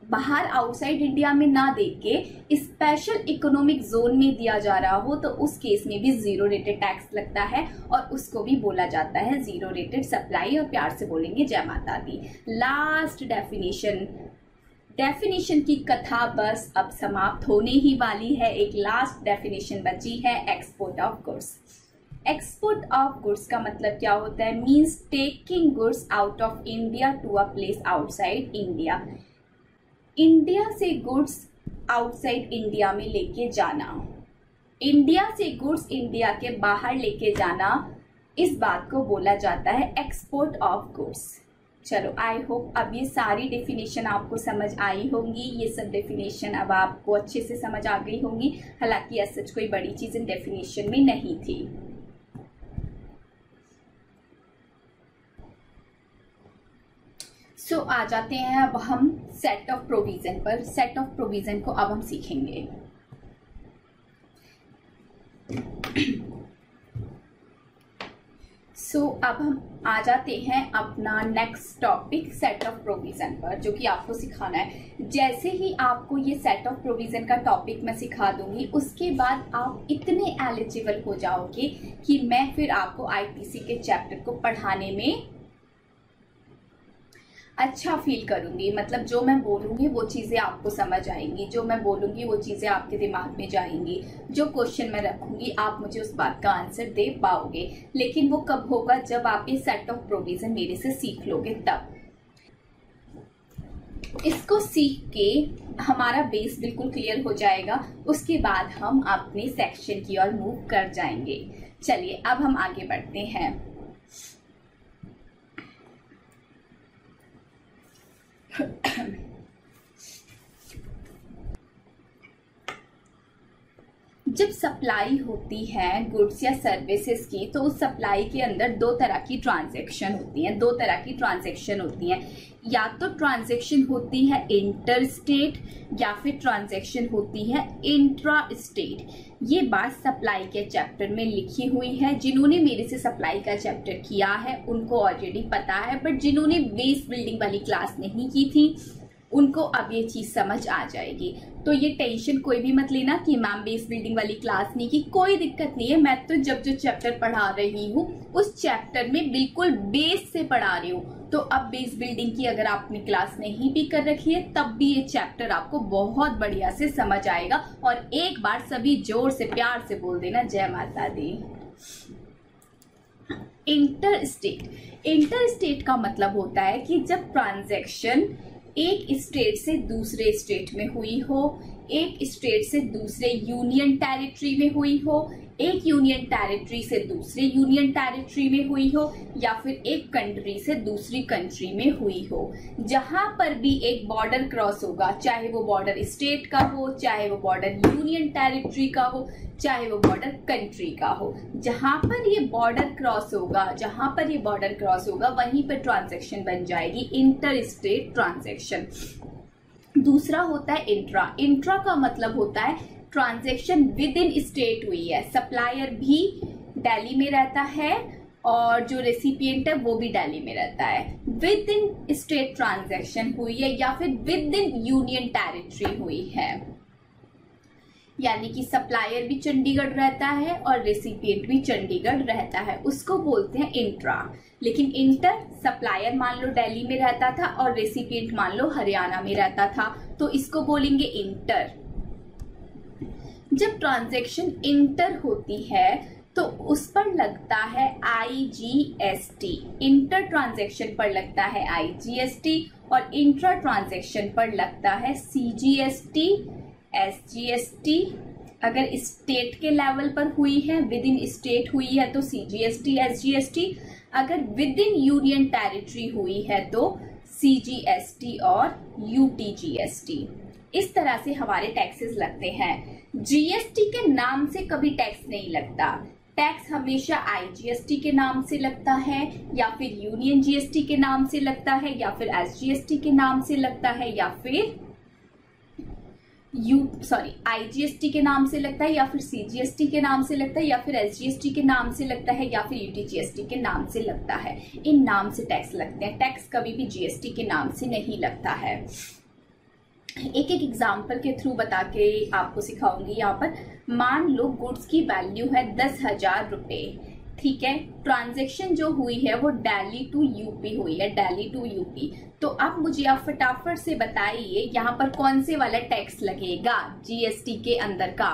A: बाहर आउटसाइड इंडिया में ना दे के स्पेशल इकोनॉमिक जोन में दिया जा रहा हो तो उस केस में भी जीरो रेटेड टैक्स लगता है और उसको भी बोला जाता है जीरो रेटेड सप्लाई। और प्यार से बोलेंगे जय माता दी। लास्ट डेफिनेशन की कथा बस अब समाप्त होने ही वाली है। एक लास्ट डेफिनेशन बची है, export of goods. Export of goods का मतलब क्या होता है? Means taking goods out of India to a place outside India. India से गुड्स आउटसाइड इंडिया में लेके जाना, इंडिया से गुड्स इंडिया के बाहर लेके जाना, इस बात को बोला जाता है एक्सपोर्ट ऑफ गुड्स। चलो, आई होप अब ये सारी डेफिनेशन आपको समझ आई होंगी। ये सब डेफिनेशन अब आपको अच्छे से समझ आ गई होंगी। हालांकि ऐसा कोई बड़ी चीज इन डेफिनेशन में नहीं थी। सो आ जाते हैं अब हम सेट ऑफ प्रोविजन पर। सेट ऑफ प्रोविजन को अब हम सीखेंगे। अब हम आ जाते हैं अपना next topic set of provision पर, जो कि आपको सिखाना है। जैसे ही आपको ये सेट ऑफ प्रोविजन का टॉपिक मैं सिखा दूंगी, उसके बाद आप इतने एलिजिबल हो जाओगे कि मैं फिर आपको ITC के चैप्टर को पढ़ाने में अच्छा फील करूंगी। मतलब जो मैं बोलूंगी वो चीज़ें आपको समझ आएंगी, जो मैं बोलूंगी वो चीज़ें आपके दिमाग में जाएंगी, जो क्वेश्चन मैं रखूंगी आप मुझे उस बात का आंसर दे पाओगे। लेकिन वो कब होगा? जब आप ये सेट ऑफ प्रोविजन मेरे से सीख लोगे तब। इसको सीख के हमारा बेस बिल्कुल क्लियर हो जाएगा। उसके बाद हम अपने सेक्शन की ओर मूव कर जाएंगे। चलिए अब हम आगे बढ़ते हैं। जब सप्लाई होती है गुड्स या सर्विसेज की, तो उस सप्लाई के अंदर दो तरह की ट्रांजैक्शन होती हैं। या तो ट्रांजैक्शन होती है इंटर स्टेट या फिर ट्रांजैक्शन होती है इंट्रा स्टेट। ये बात सप्लाई के चैप्टर में लिखी हुई है। जिन्होंने मेरे से सप्लाई का चैप्टर किया है उनको ऑलरेडी पता है, बट जिन्होंने बेस बिल्डिंग वाली क्लास नहीं की थी उनको अब ये चीज समझ आ जाएगी। तो ये टेंशन कोई भी मत लेना कि मैम बेस बिल्डिंग वाली क्लास नहीं की, कोई दिक्कत नहीं है। मैं तो जब जो चैप्टर पढ़ा रही हूँ उस चैप्टर में बिल्कुल बेस से पढ़ा रही हूँ। तो अब बेस बिल्डिंग की अगर आपने क्लास नहीं भी कर रखी है तब भी ये चैप्टर आपको बहुत बढ़िया से समझ आएगा। और एक बार सभी जोर से प्यार से बोल देना जय माता दी। इंटर स्टेट का मतलब होता है कि जब ट्रांजैक्शन एक स्टेट से दूसरे स्टेट में हुई हो, एक स्टेट से दूसरे यूनियन टेरिटरी में हुई हो, एक यूनियन टेरिटरी से दूसरे यूनियन टेरिटरी में हुई हो, या फिर एक कंट्री से दूसरी कंट्री में हुई हो। जहां पर भी एक बॉर्डर क्रॉस होगा, चाहे वो बॉर्डर स्टेट का हो, चाहे वो बॉर्डर यूनियन टेरिटरी का हो, चाहे वो बॉर्डर कंट्री का हो, जहां पर ये बॉर्डर क्रॉस होगा, जहां पर ये बॉर्डर क्रॉस होगा वहीं पर ट्रांजैक्शन बन जाएगी इंटर स्टेट ट्रांजैक्शन। दूसरा होता है इंट्रा। इंट्रा का मतलब होता है ट्रांजैक्शन विद इन स्टेट हुई है, सप्लायर भी दिल्ली में रहता है और जो रेसिपिएंट है वो भी दिल्ली में रहता है। विद इन स्टेट ट्रांजैक्शन हुई है या फिर विद इन यूनियन टेरिटरी हुई है, यानी कि सप्लायर भी चंडीगढ़ रहता है और रेसिपिएंट भी चंडीगढ़ रहता है, उसको बोलते हैं इंट्रा। लेकिन इंटर, सप्लायर मान लो दिल्ली में रहता था और रेसिपिएंट मान लो हरियाणा में रहता था, तो इसको बोलेंगे इंटर। जब ट्रांजैक्शन इंटर होती है तो उस पर लगता है IGST, इंटर ट्रांजैक्शन पर लगता है IGST और इंट्रा ट्रांजैक्शन पर लगता है CGST, SGST। अगर स्टेट के लेवल पर हुई है, विद इन स्टेट हुई है तो CGST, SGST। अगर विद इन यूनियन टेरिटरी हुई है तो CGST और UTGST। इस तरह से हमारे टैक्सेस लगते हैं। GST के नाम से कभी टैक्स नहीं लगता, टैक्स हमेशा IGST के नाम से लगता है या फिर यूनियन GST के नाम से लगता है या फिर SGST के नाम से लगता है या फिर IGST के नाम से लगता है या फिर CGST के नाम से लगता है या फिर SGST के नाम से लगता है या फिर UTGST के नाम से लगता है। इन नाम से टैक्स लगते हैं, टैक्स कभी भी GST के नाम से नहीं लगता है। एक एक एग्जाम्पल के थ्रू बता के आपको सिखाऊंगी। यहाँ पर मान लो गुड्स की वैल्यू है 10,000 रुपए, ठीक है। ट्रांजैक्शन जो हुई है वो दिल्ली टू यूपी हुई है, दिल्ली टू यूपी। तो अब मुझे आप फटाफट से बताइए यहाँ पर कौन से वाला टैक्स लगेगा GST के अंदर का?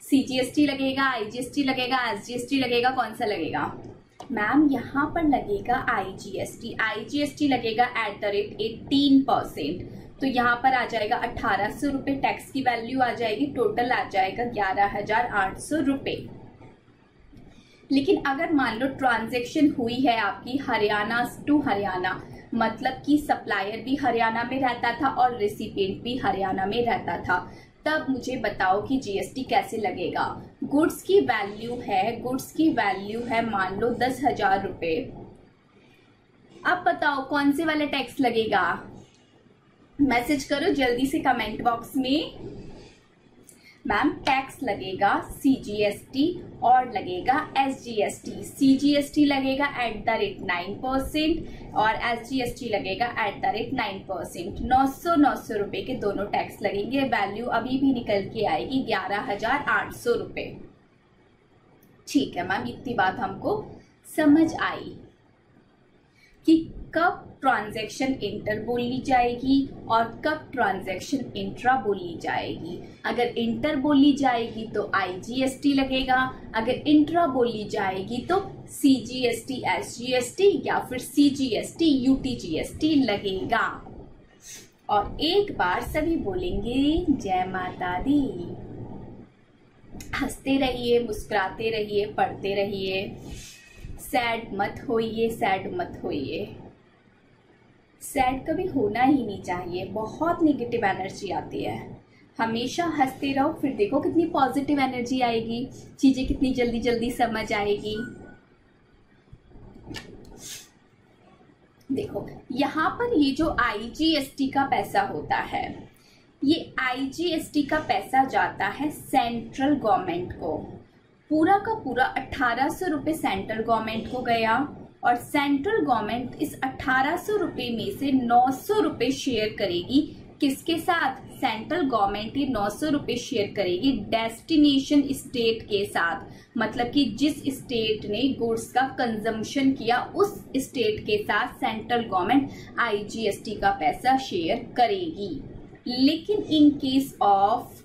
A: CGST लगेगा, IGST लगेगा, SGST लगेगा, कौन सा लगेगा? मैम यहाँ पर लगेगा IGST। IGST लगेगा @18%। तो यहाँ पर आ जाएगा 1800 रुपये टैक्स की वैल्यू आ जाएगी, टोटल आ जाएगा 11,800 रुपये। लेकिन अगर मान लो ट्रांजैक्शन हुई है आपकी हरियाणा टू हरियाणा, मतलब कि सप्लायर भी हरियाणा में रहता था और रेसिपिएंट भी हरियाणा में रहता था, तब मुझे बताओ कि GST कैसे लगेगा। गुड्स की वैल्यू है मान लो 10,000 रुपये। अब बताओ कौन से वाला टैक्स लगेगा? मैसेज करो जल्दी से कमेंट बॉक्स में। मैम टैक्स लगेगा CGST और लगेगा SGST। CGST लगेगा @9% और SGST लगेगा @9%। 900 रुपए के दोनों टैक्स लगेंगे। वैल्यू अभी भी निकल के आएगी 11,800 रुपए। ठीक है मैम, इतनी बात हमको समझ आई कि कब ट्रांजैक्शन इंटर बोली जाएगी और कब ट्रांजैक्शन इंट्रा बोली जाएगी। अगर इंटर बोली जाएगी तो IGST लगेगा, अगर इंट्रा बोली जाएगी तो CGST, SGST या फिर CGST, UTGST लगेगा। और एक बार सभी बोलेंगे जय माता दी। हंसते रहिए, मुस्कुराते रहिए, पढ़ते रहिए, सैड मत होइए, सैड मत होइए। सैड कभी होना ही नहीं चाहिए, बहुत नेगेटिव एनर्जी आती है। हमेशा हंसते रहो, फिर देखो कितनी पॉजिटिव एनर्जी आएगी, चीजें कितनी जल्दी जल्दी समझ आएगी। देखो यहाँ पर ये जो IGST का पैसा होता है, ये IGST का पैसा जाता है सेंट्रल गवर्नमेंट को। पूरा का पूरा 1800 रुपये सेंट्रल गवर्नमेंट को गया और सेंट्रल गवर्नमेंट इस 1800 रुपये में से 900 रुपये शेयर करेगी। किसके साथ? सेंट्रल गवर्नमेंट ही 900 रुपये शेयर करेगी डेस्टिनेशन स्टेट के साथ, मतलब कि जिस स्टेट ने गुड्स का कंजम्पशन किया उस स्टेट के साथ सेंट्रल गवर्नमेंट IGST का पैसा शेयर करेगी। लेकिन in case of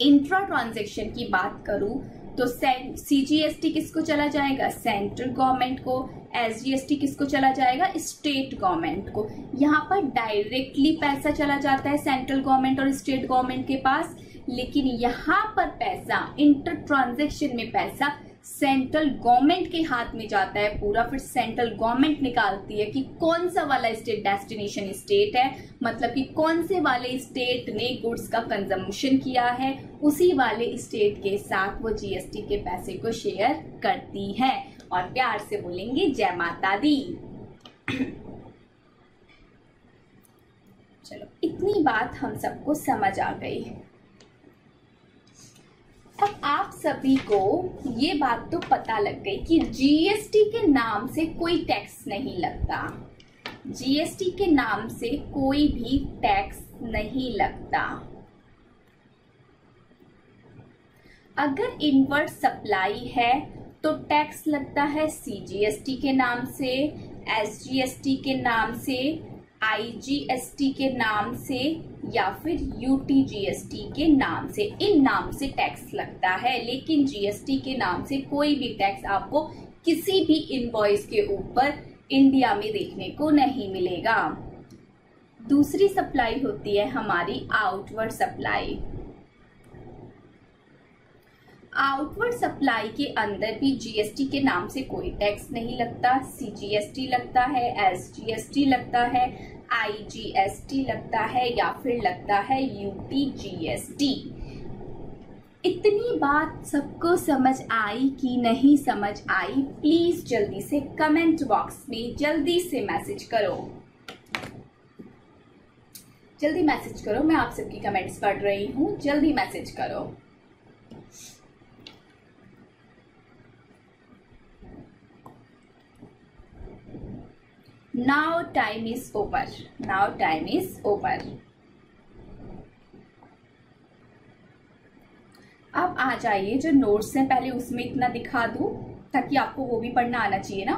A: intra transaction की बात करूं तो CGST किसको चला जाएगा? सेंट्रल गवर्नमेंट को। SGST किसको चला जाएगा? स्टेट गवर्नमेंट को। यहाँ पर डायरेक्टली पैसा चला जाता है सेंट्रल गवर्नमेंट और स्टेट गवर्नमेंट के पास, लेकिन यहाँ पर पैसा इंटर ट्रांजेक्शन में पैसा सेंट्रल गवर्नमेंट के हाथ में जाता है पूरा। फिर सेंट्रल गवर्नमेंट निकालती है कि कौन सा वाला स्टेट डेस्टिनेशन स्टेट है, मतलब कि कौन से वाले स्टेट ने गुड्स का कंजम्पशन किया है, उसी वाले स्टेट के साथ वो GST के पैसे को शेयर करती है। और प्यार से बोलेंगे जय माता दी। चलो, इतनी बात हम सबको समझ आ गई। अब आप सभी को ये बात तो पता लग गई कि GST के नाम से कोई टैक्स नहीं लगता। GST के नाम से कोई भी टैक्स नहीं लगता। अगर इनवर्ड सप्लाई है तो टैक्स लगता है CGST के नाम से, SGST के नाम से, IGST के नाम से या फिर UTGST के नाम से। इन नाम से टैक्स लगता है, लेकिन GST के नाम से कोई भी टैक्स आपको किसी भी इनवॉइस के ऊपर इंडिया में देखने को नहीं मिलेगा। दूसरी सप्लाई होती है हमारी आउटवर्ड सप्लाई। आउटवर्ड सप्लाई के अंदर भी GST के नाम से कोई टैक्स नहीं लगता। CGST लगता है, SGST लगता है, IGST लगता है या फिर लगता है UTGST। इतनी बात सबको समझ आई कि नहीं समझ आई? प्लीज जल्दी से कमेंट बॉक्स में जल्दी से मैसेज करो। जल्दी मैसेज करो, मैं आप सबकी कमेंट्स पढ़ रही हूँ, जल्दी मैसेज करो। Now time is over. Now time is over. अब आ जाइए, जो नोट्स हैं पहले उसमें इतना दिखा दूं ताकि आपको वो भी पढ़ना आना चाहिए ना।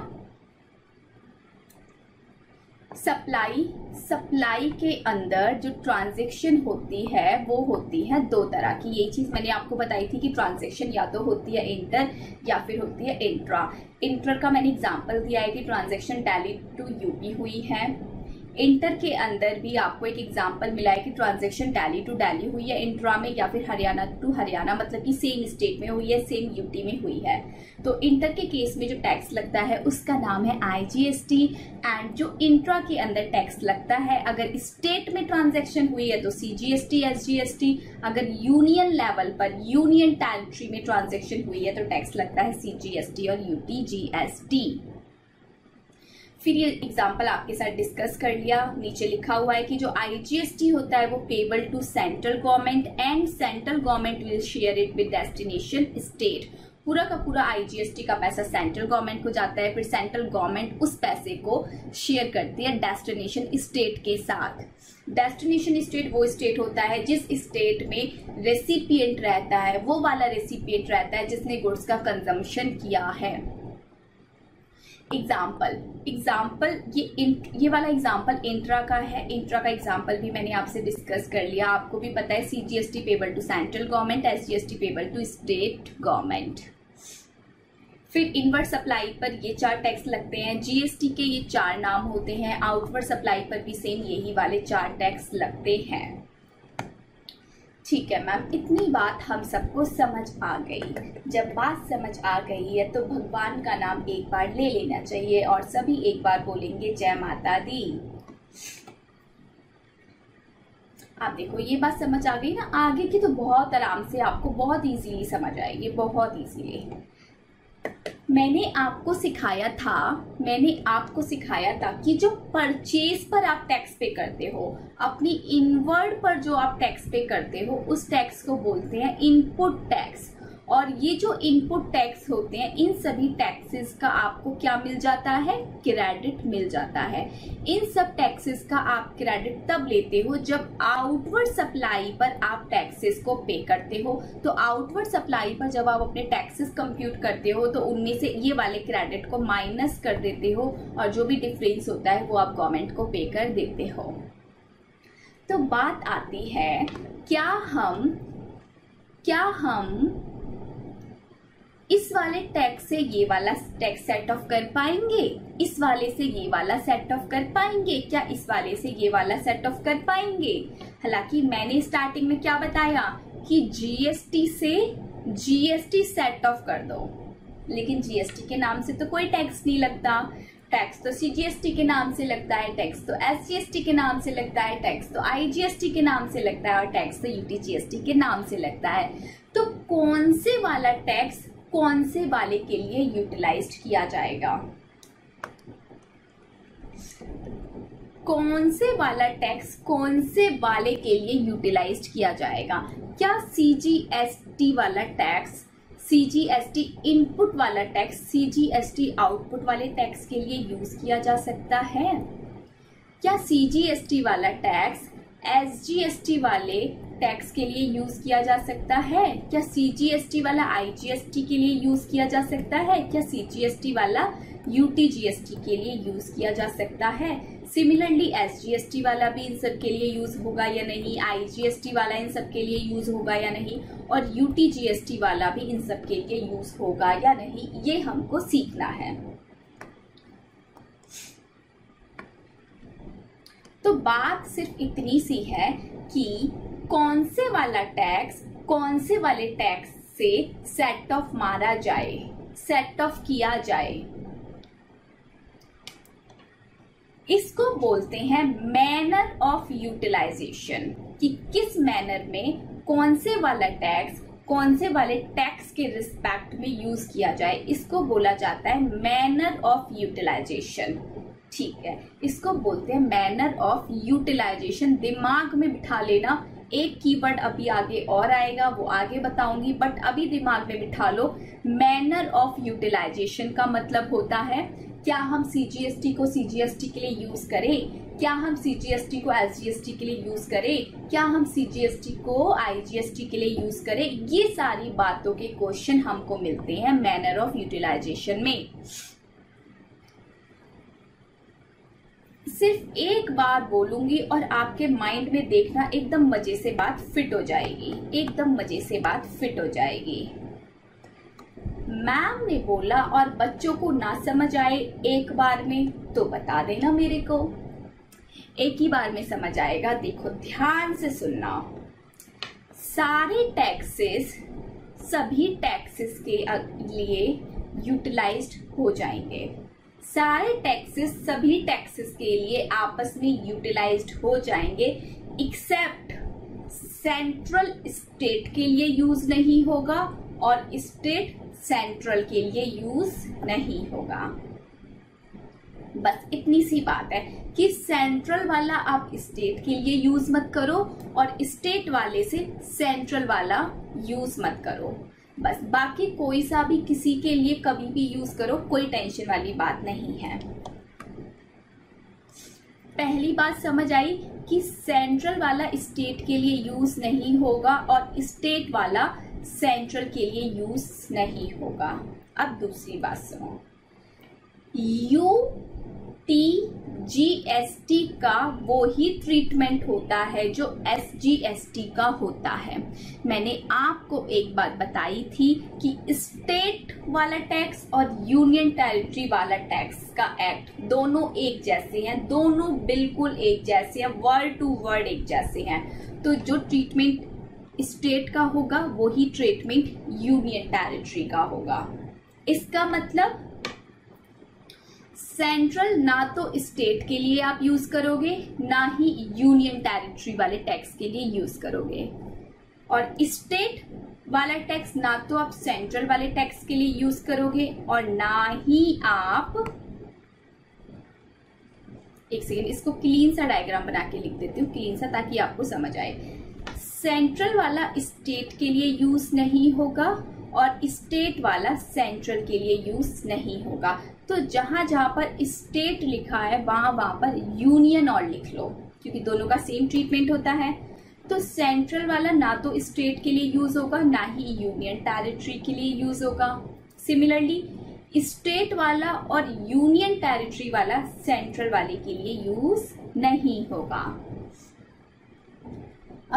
A: सप्लाई के अंदर जो ट्रांजैक्शन होती है वो होती है दो तरह की। ये चीज मैंने आपको बताई थी कि ट्रांजैक्शन या तो होती है इंटर या फिर होती है इंट्रा। इंटर का मैंने एग्जांपल दिया है कि ट्रांजैक्शन दिल्ली टू यूपी हुई है। इंटर के अंदर भी आपको एक एग्जांपल मिला है कि ट्रांजैक्शन दिल्ली टू दिल्ली हुई है इंट्रा में, या फिर हरियाणा टू हरियाणा, मतलब कि सेम स्टेट में हुई है, सेम यूटी में हुई है। तो इंटर के केस में जो टैक्स लगता है उसका नाम है IGST, एंड जो इंट्रा के अंदर टैक्स लगता है अगर स्टेट में ट्रांजैक्शन हुई है तो CGST, SGST। अगर यूनियन लेवल पर, यूनियन टेरिटरी में ट्रांजैक्शन हुई है तो टैक्स लगता है CGST और UTGST। फिर ये एग्जाम्पल आपके साथ डिस्कस कर लिया। नीचे लिखा हुआ है कि जो IGST होता है वो payable to central government and central government will share it with destination state. पूरा का पूरा IGST का पैसा सेंट्रल गवर्नमेंट को जाता है, फिर सेंट्रल गवर्नमेंट उस पैसे को शेयर करती है डेस्टिनेशन स्टेट के साथ। डेस्टिनेशन स्टेट वो स्टेट होता है जिस स्टेट में रेसिपिएंट रहता है, वो वाला रेसिपिएंट रहता है जिसने गुड्स का कंजम्पशन किया है। एग्जाम्पल ये वाला एग्जाम्पल इंट्रा का है। इंट्रा का एग्जाम्पल भी मैंने आपसे डिस्कस कर लिया। आपको भी पता है CGST payable to central government, SGST payable to state government. फिर इनवर्ड सप्लाई पर ये 4 टैक्स लगते हैं। GST के ये 4 नाम होते हैं। आउटवर्ड सप्लाई पर भी सेम यही वाले 4 टैक्स लगते हैं। ठीक है मैम, इतनी बात हम सबको समझ आ गई। जब बात समझ आ गई है तो भगवान का नाम एक बार ले लेना चाहिए और सभी एक बार बोलेंगे जय माता दी। आप देखो ये बात समझ आ गई ना, आगे की तो बहुत आराम से आपको बहुत इजीली समझ आएगी, बहुत इजीली। मैंने आपको सिखाया था कि जो परचेज पर आप टैक्स पे करते हो, अपनी इनवर्ड पर जो आप टैक्स पे करते हो उस टैक्स को बोलते हैं इनपुट टैक्स। और ये जो इनपुट टैक्स होते हैं इन सभी टैक्सेस का आपको क्या मिल जाता है? क्रेडिट मिल जाता है। इन सब टैक्सेस का आप क्रेडिट तब लेते हो जब आउटवर्ड सप्लाई पर आप टैक्सेस को पे करते हो। तो आउटवर्ड सप्लाई पर जब आप अपने टैक्सेस कंप्यूट करते हो तो उनमें से ये वाले क्रेडिट को माइनस कर देते हो और जो भी डिफरेंस होता है वो आप गवर्नमेंट को पे कर देते हो। तो बात आती है, क्या हम इस वाले टैक्स से ये वाला टैक्स सेट ऑफ कर पाएंगे, इस वाले से ये वाला सेट ऑफ कर पाएंगे, क्या इस वाले से ये वाला सेट ऑफ कर पाएंगे। हालांकि मैंने स्टार्टिंग में क्या बताया कि जीएसटी से जीएसटी सेट ऑफ कर दो, लेकिन जीएसटी के नाम से तो कोई टैक्स नहीं लगता, टैक्स तो सीजीएसटी के नाम से लगता है, टैक्स तो एसजीएसटी के नाम से लगता है, टैक्स तो आईजीएसटी के नाम से लगता है और टैक्स तो यूटीजीएसटी के नाम से लगता है। तो कौन से वाला टैक्स कौन से वाले के लिए यूटिलाइज्ड किया जाएगा, कौन से वाला टैक्स कौन से वाले के लिए यूटिलाइज्ड किया जाएगा। क्या सीजीएसटी वाला टैक्स, सीजीएसटी इनपुट वाला टैक्स सीजीएसटी आउटपुट वाले टैक्स के लिए यूज किया जा सकता है। क्या सीजीएसटी वाला टैक्स एसजीएसटी वाले टैक्स के लिए यूज किया जा सकता है। क्या सीजीएसटी वाला आईजीएसटी के लिए यूज किया जा सकता है। क्या सीजीएसटी वाला यूटीजीएसटी के लिए यूज किया जा सकता है। सिमिलरली एसजीएसटी वाला भी इन सब के लिए यूज होगा या नहीं, आईजीएसटी वाला इन सब के लिए यूज होगा या नहीं, और यूटीजीएसटी वाला भी इन सब के लिए यूज होगा या नहीं, ये हमको सीखना है। तो बात सिर्फ इतनी सी है कि कौन से वाला टैक्स कौन से वाले टैक्स से सेट ऑफ मारा जाए, सेट ऑफ किया जाए, इसको बोलते हैं मैनर ऑफ यूटिलाइजेशन, कि किस मैनर में कौन से वाला टैक्स कौन से वाले टैक्स के रिस्पेक्ट में यूज किया जाए, इसको बोला जाता है मैनर ऑफ यूटिलाइजेशन। ठीक है, इसको बोलते हैं मैनर ऑफ यूटिलाइजेशन। दिमाग में बिठा लेना, एक कीवर्ड अभी आगे और आएगा, वो आगे बताऊंगी, बट अभी दिमाग में बिठा लो। मैनर ऑफ यूटिलाइजेशन का मतलब होता है क्या हम सीजीएसटी को सीजीएसटी के लिए यूज करें, क्या हम सीजीएसटी को एसजीएसटी के लिए यूज करें, क्या हम सीजीएसटी को आईजीएसटी के लिए यूज करें। ये सारी बातों के क्वेश्चन हमको मिलते हैं मैनर ऑफ यूटिलाइजेशन में। सिर्फ एक बार बोलूंगी और आपके माइंड में देखना एकदम मजे से बात फिट हो जाएगी, एकदम मजे से बात फिट हो जाएगी। मैम ने बोला और बच्चों को ना समझ आए एक बार में तो बता देना मेरे को, एक ही बार में समझ आएगा। देखो ध्यान से सुनना, सारे टैक्सेस सभी टैक्सेस के लिए यूटिलाइज्ड हो जाएंगे, सारे टैक्सेस सभी टैक्सेस के लिए आपस में यूटिलाइज्ड हो जाएंगे, एक्सेप्ट सेंट्रल स्टेट के लिए यूज नहीं होगा और स्टेट सेंट्रल के लिए यूज नहीं होगा। बस इतनी सी बात है कि सेंट्रल वाला आप स्टेट के लिए यूज मत करो और स्टेट वाले से सेंट्रल वाला यूज मत करो। बस बाकी कोई सा भी किसी के लिए कभी भी यूज करो, कोई टेंशन वाली बात नहीं है। पहली बात समझ आई कि सेंट्रल वाला स्टेट के लिए यूज नहीं होगा और स्टेट वाला सेंट्रल के लिए यूज नहीं होगा। अब दूसरी बात सुनो, यूटीजीएसटी का वो ही ट्रीटमेंट होता है जो एसजीएसटी का होता है। मैंने आपको एक बात बताई थी कि स्टेट वाला टैक्स और यूनियन टेरिटरी वाला टैक्स का एक्ट दोनों एक जैसे हैं, दोनों बिल्कुल एक जैसे हैं, वर्ड टू वर्ड एक जैसे हैं। तो जो ट्रीटमेंट स्टेट का होगा वही ट्रीटमेंट यूनियन टेरिटरी का होगा। इसका मतलब सेंट्रल ना तो स्टेट के लिए आप यूज करोगे ना ही यूनियन टेरिटरी वाले टैक्स के लिए यूज करोगे, और स्टेट वाला टैक्स ना तो आप सेंट्रल वाले टैक्स के लिए यूज करोगे और ना ही आप, एक सेकेंड इसको क्लीन सा डायग्राम बना के लिख देती हूँ, क्लीन सा, ताकि आपको समझ आए। सेंट्रल वाला स्टेट के लिए यूज नहीं होगा और स्टेट वाला सेंट्रल के लिए यूज नहीं होगा। तो जहां जहां पर स्टेट लिखा है वहां पर यूनियन और लिख लो, क्योंकि दोनों का सेम ट्रीटमेंट होता है। तो सेंट्रल वाला ना तो स्टेट के लिए यूज होगा ना ही यूनियन टेरिटरी के लिए यूज होगा। सिमिलरली स्टेट वाला और यूनियन टेरिटरी वाला सेंट्रल वाले के लिए यूज नहीं होगा।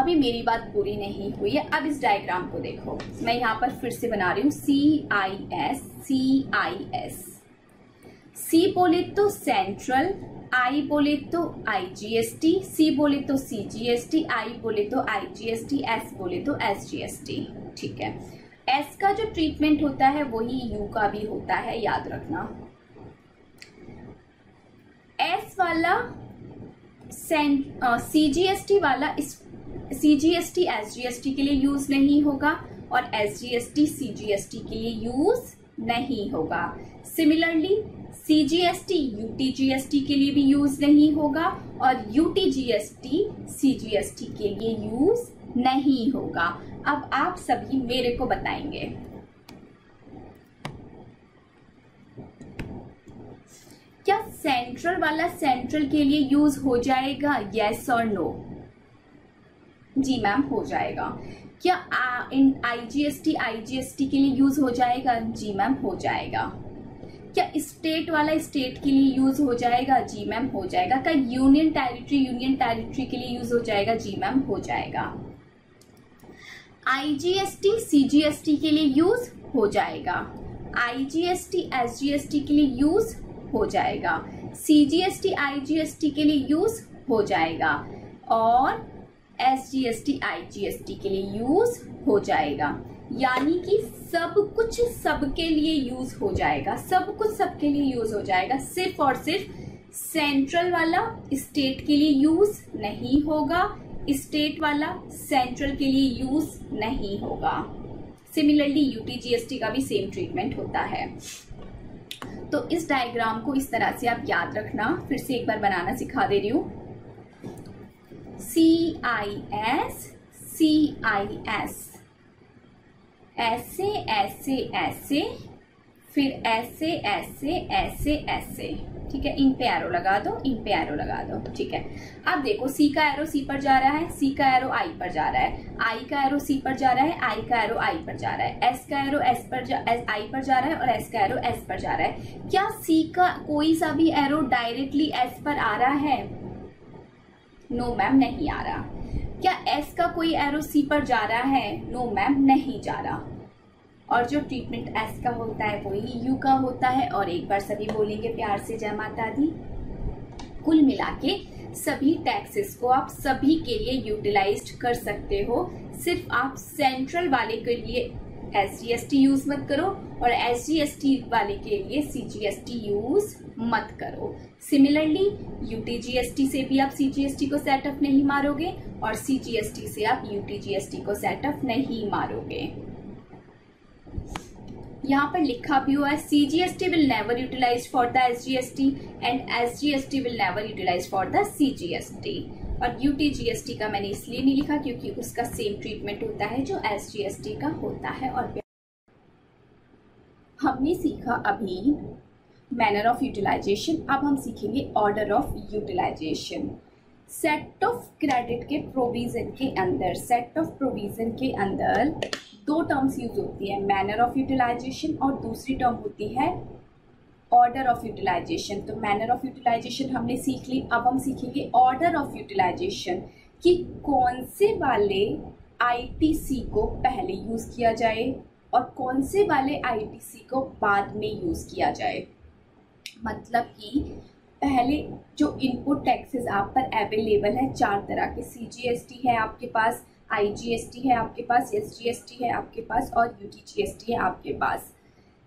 A: अभी मेरी बात पूरी नहीं हुई है। अब इस डायग्राम को देखो, मैं यहाँ पर फिर से बना रही हूँ CIS CIS। C बोले तो सेंट्रल, I बोले तो IGST, C बोले तो CGST, I बोले तो IGST, S बोले तो SGST। ठीक है, S का जो ट्रीटमेंट होता है वही U का भी होता है, याद रखना। S वाला CGST वाला CGST SGST के लिए यूज नहीं होगा और SGST CGST के लिए यूज नहीं होगा। सिमिलरली CGST UTGST के लिए भी यूज नहीं होगा और UTGST CGST के लिए यूज नहीं होगा। अब आप सभी मेरे को बताएंगे, क्या सेंट्रल वाला सेंट्रल के लिए यूज हो जाएगा? यस और नो? जी मैम हो जाएगा। क्या IGST IGST के लिए यूज हो जाएगा? जी मैम हो जाएगा। क्या स्टेट वाला स्टेट के लिए यूज हो जाएगा? जी मैम हो जाएगा। क्या यूनियन टेरिटरी के लिए यूज हो जाएगा? जी मैम हो जाएगा। IGST CGST के लिए यूज हो जाएगा। IGST SGST के लिए यूज हो जाएगा। CGST IGST के लिए यूज हो जाएगा और SGST IGST के लिए यूज हो जाएगा। यानी कि सब कुछ सबके लिए यूज हो जाएगा, सब कुछ सबके लिए यूज हो जाएगा। सिर्फ और सिर्फ सेंट्रल वाला स्टेट के लिए यूज नहीं होगा, स्टेट वाला सेंट्रल के लिए यूज नहीं होगा। सिमिलरली UTGST का भी सेम ट्रीटमेंट होता है। तो इस डायग्राम को इस तरह से आप याद रखना। फिर से एक बार बनाना सिखा दे रही हूँ। CIS CIS, ऐसे ऐसे ऐसे, फिर ऐसे ऐसे ऐसे ऐसे। ठीक है, इन पे एरो लगा दो, इन पे एरो लगा दो। ठीक है, अब देखो C का एरो C पर जा रहा है, C का एरो I पर जा रहा है, I का एरो C पर जा रहा है, I का एरो I पर जा रहा है, S का एरो I पर जा रहा है और S का एरो S पर जा रहा है। क्या C का कोई सा भी एरो डायरेक्टली S पर आ रहा है? नो मैम नहीं आ रहा। क्या S का कोई एरो C पर जा रहा है? नो मैम नहीं जा रहा। और जो ट्रीटमेंट S का होता है वही U का होता है। और एक बार सभी बोलेंगे प्यार से जय माता दी। कुल मिला के सभी टैक्सेस को आप सभी के लिए यूटिलाइज कर सकते हो। सिर्फ आप सेंट्रल वाले के लिए SGST यूज मत करो और SGST वाले के लिए CGST यूज मत करो। सिमिलरली UTGST से भी आप CGST को सेटअप नहीं मारोगे और CGST से आप UTGST को सेटअप नहीं मारोगे। यहाँ पर लिखा भी हुआ है CGST will never utilize for the SGST and SGST will never utilize for the CGST। और UTGST का मैंने इसलिए नहीं लिखा क्योंकि उसका सेम ट्रीटमेंट होता है जो SGST का होता है। और हमने सीखा अभी मैनर ऑफ यूटिलाइजेशन, अब हम सीखेंगे order of utilisation. Set off credit के प्रोविजन के अंदर, सेट ऑफ प्रोविजन के अंदर दो टर्म्स यूज होती है, मैनर ऑफ यूटिलाइजेशन और दूसरी टर्म होती है ऑर्डर ऑफ यूटिलाइजेशन। तो मैनर ऑफ यूटिलाइजेशन हमने सीख ली, अब हम सीखेंगे ऑर्डर ऑफ यूटिलाइजेशन कि कौन से वाले ITC को पहले यूज किया जाए और कौन से वाले ITC को बाद में यूज किया जाए। मतलब कि पहले जो इनपुट टैक्सेस आप पर अवेलेबल है 4 तरह के, CGST है आपके पास, IGST है आपके पास, SGST है आपके पास और UTGST है आपके पास।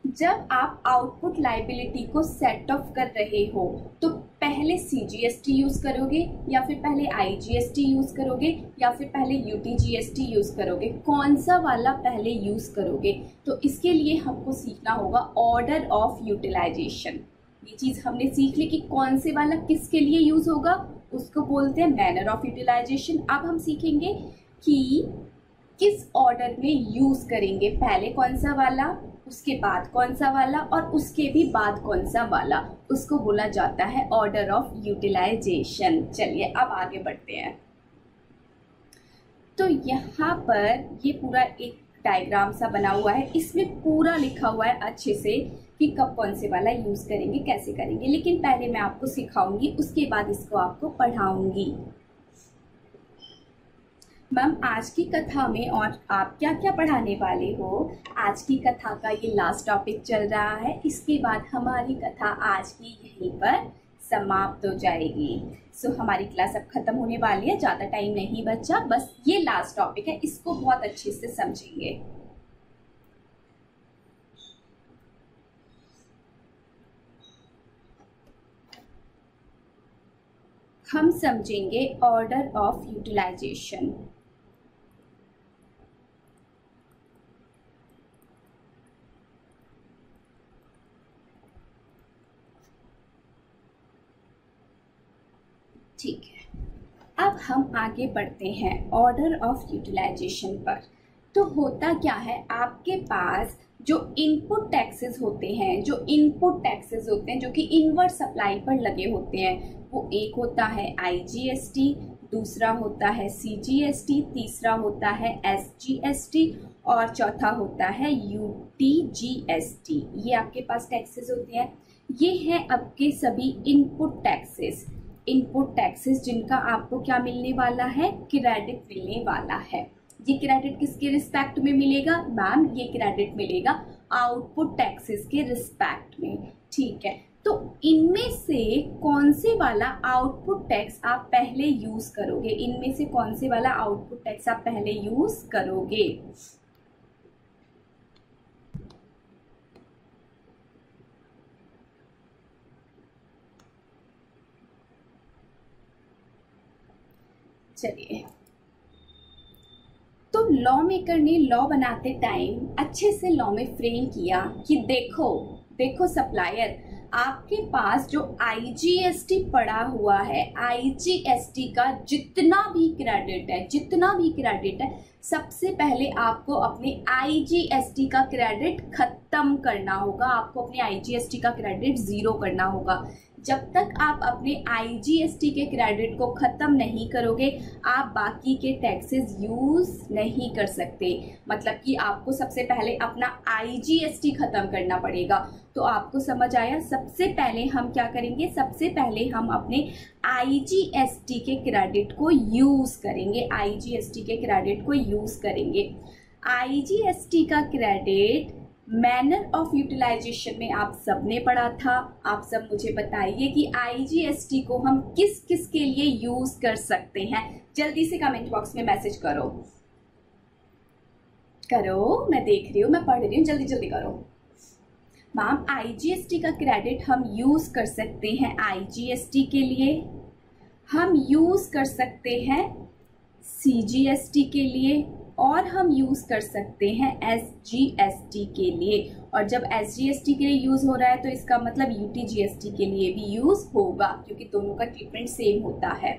A: जब आप आउटपुट लायबिलिटी को सेट ऑफ कर रहे हो तो पहले CGST यूज करोगे या फिर पहले IGST यूज करोगे या फिर पहले UTGST यूज करोगे, कौन सा वाला पहले यूज करोगे? तो इसके लिए हमको सीखना होगा ऑर्डर ऑफ यूटिलाइजेशन। ये चीज हमने सीख ली कि कौन से वाला किसके लिए यूज होगा, उसको बोलते हैं मैनर ऑफ यूटिलाइजेशन। अब हम सीखेंगे कि किस ऑर्डर में यूज करेंगे, पहले कौन सा वाला, उसके बाद कौन सा वाला और उसके भी बाद कौन सा वाला, उसको बोला जाता है ऑर्डर ऑफ यूटिलाइजेशन। चलिए अब आगे बढ़ते हैं। तो यहाँ पर ये पूरा एक डायग्राम सा बना हुआ है, इसमें पूरा लिखा हुआ है अच्छे से कि कब कौन से वाला यूज करेंगे, कैसे करेंगे। लेकिन पहले मैं आपको सिखाऊंगी, उसके बाद इसको आपको पढ़ाऊंगी। मैम आज की कथा में और आप क्या क्या पढ़ाने वाले हो? आज की कथा का ये लास्ट टॉपिक चल रहा है, इसके बाद हमारी कथा आज की यहीं पर समाप्त हो जाएगी। हमारी क्लास अब खत्म होने वाली है, ज़्यादा टाइम नहीं बचा, बस ये लास्ट टॉपिक है, इसको बहुत अच्छे से समझेंगे। हम समझेंगे ऑर्डर ऑफ यूटिलाइजेशन। ठीक है, अब हम आगे बढ़ते हैं ऑर्डर ऑफ यूटिलाइजेशन पर। तो होता क्या है, आपके पास जो इनपुट टैक्सेस होते हैं, जो कि इनवर्ट सप्लाई पर लगे होते हैं, वो एक होता है IGST, दूसरा होता है CGST, तीसरा होता है SGST और चौथा होता है UTGST। ये आपके पास टैक्सेस होते हैं। ये हैं आपके सभी इनपुट टैक्सेस जिनका आपको क्या मिलने वाला है, क्रेडिट मिलने वाला है। ये क्रेडिट किसके रिस्पेक्ट में मिलेगा मैम? ये क्रेडिट मिलेगा आउटपुट टैक्सेस के रिस्पेक्ट में। ठीक है, तो इनमें से कौन से वाला आउटपुट टैक्स आप पहले यूज करोगे? इनमें से कौन से वाला आउटपुट टैक्स आप पहले यूज करोगे? चलिए, तो लॉ मेकर ने लॉ बनाते टाइम अच्छे से लॉ में फ्रेम किया कि देखो सप्लायर, आपके पास जो IGST पड़ा हुआ है, IGST का जितना भी क्रेडिट है, सबसे पहले आपको अपने IGST का क्रेडिट खत्म करना होगा। आपको अपने IGST का क्रेडिट 0 करना होगा। जब तक आप अपने IGST के क्रेडिट को खत्म नहीं करोगे, आप बाकी के टैक्सेस यूज नहीं कर सकते। मतलब कि आपको सबसे पहले अपना IGST खत्म करना पड़ेगा। तो आपको समझ आया? सबसे पहले हम क्या करेंगे? सबसे पहले हम अपने IGST के क्रेडिट को यूज करेंगे। IGST का क्रेडिट मैनर ऑफ यूटिलाइजेशन में आप सबने पढ़ा था। आप सब मुझे बताइए कि IGST को हम किस किस के लिए यूज कर सकते हैं। जल्दी से कमेंट बॉक्स में मैसेज करो, मैं देख रही हूँ, मैं पढ़ रही हूँ, जल्दी जल्दी करो। मैम IGST का क्रेडिट हम यूज कर सकते हैं IGST के लिए, हम यूज कर सकते हैं CGST के लिए, और हम यूज कर सकते हैं SGST के लिए। और जब SGST के लिए यूज हो रहा है तो इसका मतलब UTGST के लिए भी यूज होगा, क्योंकि दोनों का ट्रीटमेंट सेम होता है।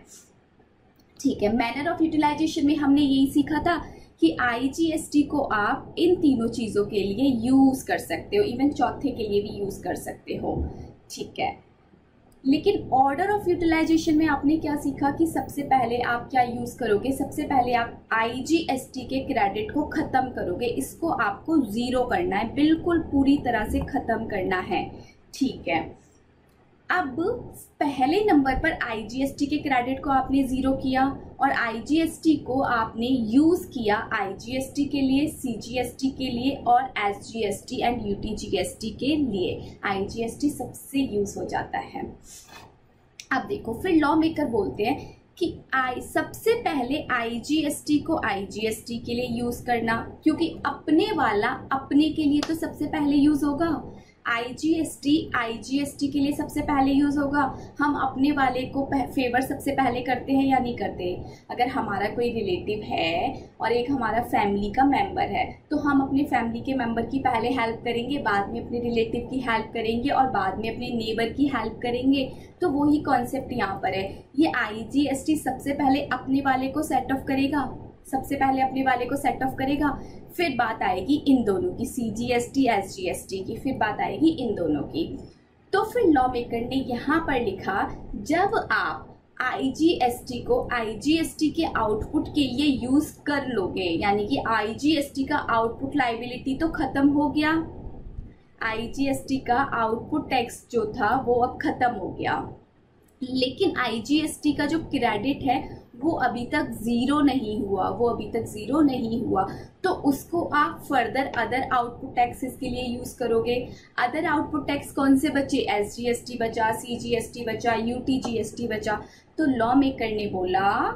A: ठीक है, मैनर ऑफ यूटिलाइजेशन में हमने यही सीखा था कि IGST को आप इन तीनों चीजों के लिए यूज कर सकते हो, इवन चौथे के लिए भी यूज कर सकते हो। ठीक है, लेकिन ऑर्डर ऑफ यूटिलाइजेशन में आपने क्या सीखा कि सबसे पहले आप क्या यूज करोगे? सबसे पहले आप IGST के क्रेडिट को खत्म करोगे। इसको आपको 0 करना है, बिल्कुल पूरी तरह से खत्म करना है। ठीक है, अब पहले नंबर पर IGST के क्रेडिट को आपने 0 किया और IGST को आपने यूज किया IGST के लिए, CGST के लिए और SGST एंड UTGST के लिए। IGST सबसे यूज हो जाता है। अब देखो, फिर लॉ मेकर बोलते हैं कि सबसे पहले IGST को IGST के लिए यूज करना, क्योंकि अपने वाला अपने के लिए तो सबसे पहले यूज होगा। IGST के लिए सबसे पहले यूज होगा। हम अपने वाले को फेवर सबसे पहले करते हैं या नहीं करते? अगर हमारा कोई रिलेटिव है और एक हमारा फैमिली का मेंबर है, तो हम अपने फैमिली के मेंबर की पहले हेल्प करेंगे, बाद में अपने रिलेटिव की हेल्प करेंगे और बाद में अपने नेबर की हेल्प करेंगे। तो वही कॉन्सेप्ट यहाँ पर है। ये IGST सबसे पहले अपने वाले को सेट ऑफ करेगा, फिर बात आएगी इन दोनों की, CGST SGST की, फिर बात आएगी इन दोनों की। तो फिर लॉ मेकर ने यहाँ पर लिखा, जब आप IGST को IGST के आउटपुट के लिए यूज कर लोगे, यानी कि IGST का आउटपुट लायबिलिटी तो खत्म हो गया, IGST का आउटपुट टैक्स जो था वो अब खत्म हो गया, लेकिन IGST का जो क्रेडिट है वो अभी तक ज़ीरो नहीं हुआ, वो अभी तक ज़ीरो नहीं हुआ, तो उसको आप फर्दर अदर आउटपुट टैक्सेस के लिए यूज़ करोगे। अदर आउटपुट टैक्स कौन से बचे? SGST बचा, CGST बचा, UTGST बचा। तो लॉ मेकर ने बोला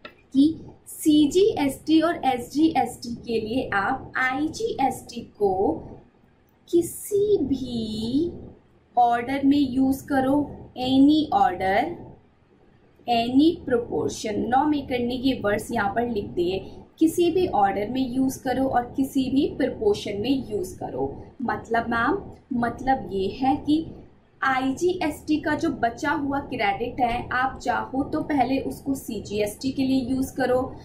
A: कि CGST और SGST के लिए आप IGST को किसी भी ऑर्डर में यूज़ करो, any order, any proportion. Law maker ने ये वर्ड्स यहाँ पर लिख दिए, किसी भी ऑर्डर में यूज़ करो और किसी भी प्रोपोर्शन में यूज़ करो। मतलब मैम, मतलब ये है कि IGST का जो बचा हुआ क्रेडिट है, आप चाहो तो पहले उसको CGST के लिए यूज़ करो,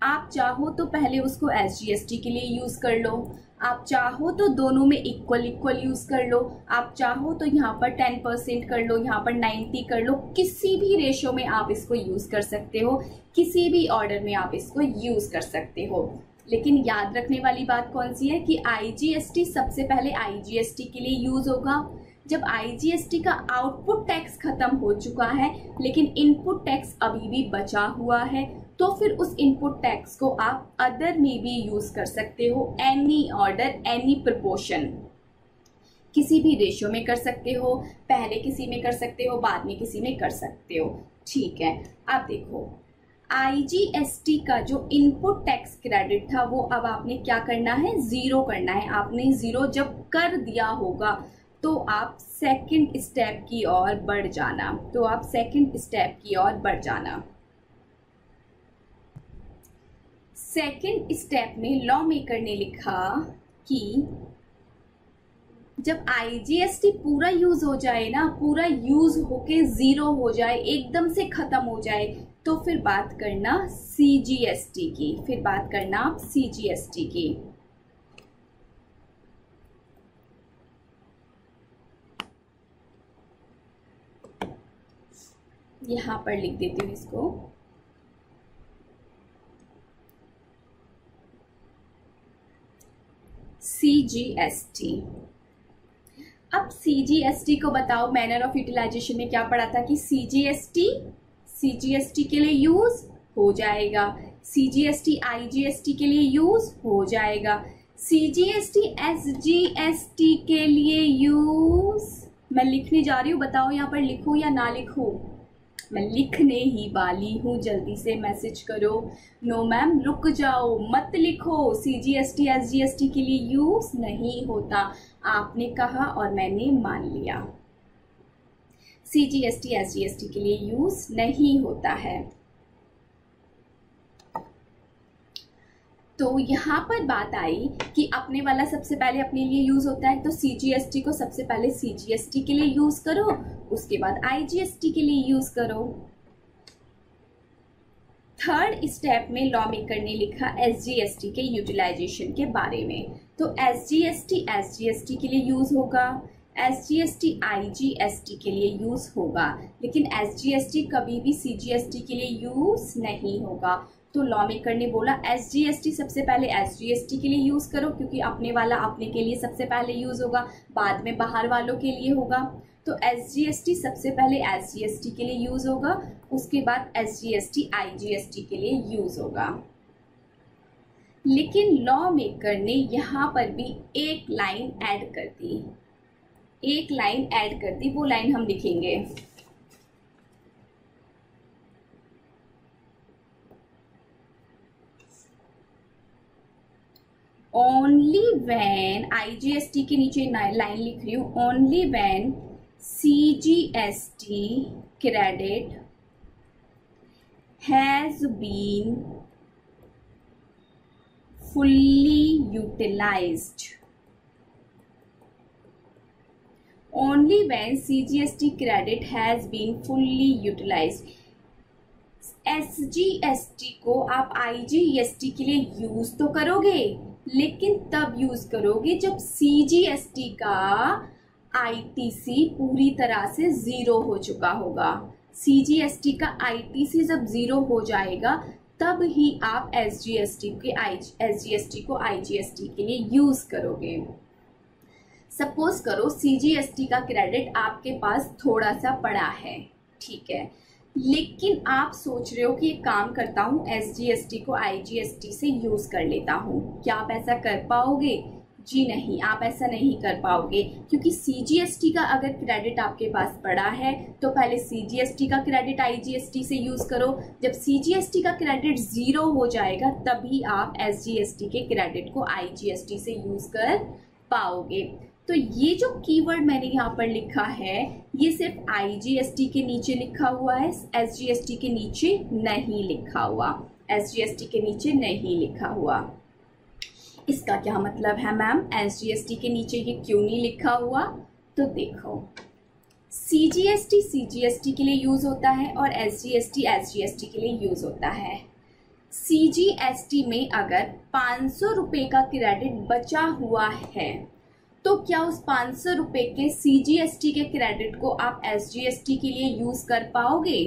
A: आप चाहो तो पहले उसको SGST के लिए यूज़ कर लो, आप चाहो तो दोनों में इक्वल इक्वल यूज़ कर लो, आप चाहो तो यहाँ पर 10% कर लो, यहाँ पर 90 कर लो, किसी भी रेशो में आप इसको यूज़ कर सकते हो, किसी भी ऑर्डर में आप इसको यूज़ कर सकते हो। लेकिन याद रखने वाली बात कौन सी है कि IGST सबसे पहले IGST के लिए यूज़ होगा। जब IGST का आउटपुट टैक्स खत्म हो चुका है लेकिन इनपुट टैक्स अभी भी बचा हुआ है, तो फिर उस इनपुट टैक्स को आप अदर में भी यूज़ कर सकते हो, एनी ऑर्डर, एनी प्रोपोर्शन, किसी भी रेशियो में कर सकते हो, पहले किसी में कर सकते हो, बाद में किसी में कर सकते हो। ठीक है, अब देखो IGST का जो इनपुट टैक्स क्रेडिट था वो अब आपने क्या करना है? ज़ीरो करना है। आपने ज़ीरो जब कर दिया होगा तो आप सेकंड स्टेप की ओर बढ़ जाना, तो आप सेकंड स्टेप की ओर बढ़ जाना। सेकंड स्टेप में लॉ मेकर ने लिखा कि जब IGST पूरा यूज हो जाए ना, पूरा यूज होके ज़ीरो हो जाए, एकदम से खत्म हो जाए, तो फिर बात करना CGST की, फिर बात करना आप CGST की। यहां पर लिख देती हूँ इसको। CGST। अब CGST को बताओ, मैनर ऑफ यूटिलाइजेशन में क्या पढ़ा था कि CGST के लिए यूज हो जाएगा, CGST IGST के लिए यूज हो जाएगा, CGST SGST के लिए यूज। मैं लिखने जा रही हूँ, बताओ यहाँ पर लिखूं या ना लिखूं? मैं लिखने ही वाली हूँ, जल्दी से मैसेज करो। नो मैम रुक जाओ, मत लिखो। CGST SGST के लिए यूज नहीं होता, आपने कहा और मैंने मान लिया। CGST SGST के लिए यूज नहीं होता है। तो यहाँ पर बात आई कि अपने वाला सबसे पहले अपने लिए यूज होता है, तो CGST को सबसे पहले CGST के लिए यूज करो, उसके बाद IGST के लिए यूज करो। थर्ड स्टेप में लॉ मेकर ने लिखा SGST के यूटिलाइजेशन के बारे में। तो SGST SGST के लिए यूज होगा, SGST IGST के लिए यूज होगा, लेकिन SGST कभी भी CGST के लिए यूज नहीं होगा। तो लॉ मेकर ने बोला SGST सबसे पहले SGST के लिए यूज करो, क्योंकि अपने वाला अपने के लिए सबसे पहले यूज होगा, बाद में बाहर वालों के लिए होगा। तो SGST सबसे पहले SGST के लिए यूज होगा, उसके बाद SGST IGST के लिए यूज होगा। लेकिन लॉ मेकर ने यहाँ पर भी एक लाइन ऐड कर दी, एक लाइन ऐड कर दी, वो लाइन हम लिखेंगे। ओनली व्हेन, IGST के नीचे लाइन लिख रही हूँ, only when CGST credit has been fully utilised, only when CGST credit has been fully utilised. SGST को आप IGST के लिए यूज तो करोगे, लेकिन तब यूज करोगे जब CGST का ITC पूरी तरह से ज़ीरो हो चुका होगा। CGST का ITC जब ज़ीरो हो जाएगा तब ही आप SGST को IGST के लिए यूज करोगे। सपोज करो CGST का क्रेडिट आपके पास थोड़ा सा पड़ा है, ठीक है, लेकिन आप सोच रहे हो कि एक काम करता हूँ, SGST को IGST से यूज कर लेता हूँ, क्या आप ऐसा कर पाओगे? जी नहीं, आप ऐसा नहीं कर पाओगे, क्योंकि CGST का अगर क्रेडिट आपके पास पड़ा है तो पहले CGST का क्रेडिट IGST से यूज करो। जब CGST का क्रेडिट 0 हो जाएगा तभी आप SGST के क्रेडिट को IGST से यूज कर पाओगे। तो ये जो कीवर्ड मैंने यहाँ पर लिखा है ये सिर्फ IGST के नीचे लिखा हुआ है, SGST के नीचे नहीं लिखा हुआ, SGST के नीचे नहीं लिखा हुआ। इसका क्या मतलब है मैम, SGST के नीचे ये क्यों नहीं लिखा हुआ? तो देखो, CGST CGST के लिए यूज होता है और SGST SGST के लिए यूज होता है। CGST में अगर 500 रुपये का क्रेडिट बचा हुआ है तो क्या उस 500 रुपये के CGST के क्रेडिट को आप SGST के लिए यूज कर पाओगे?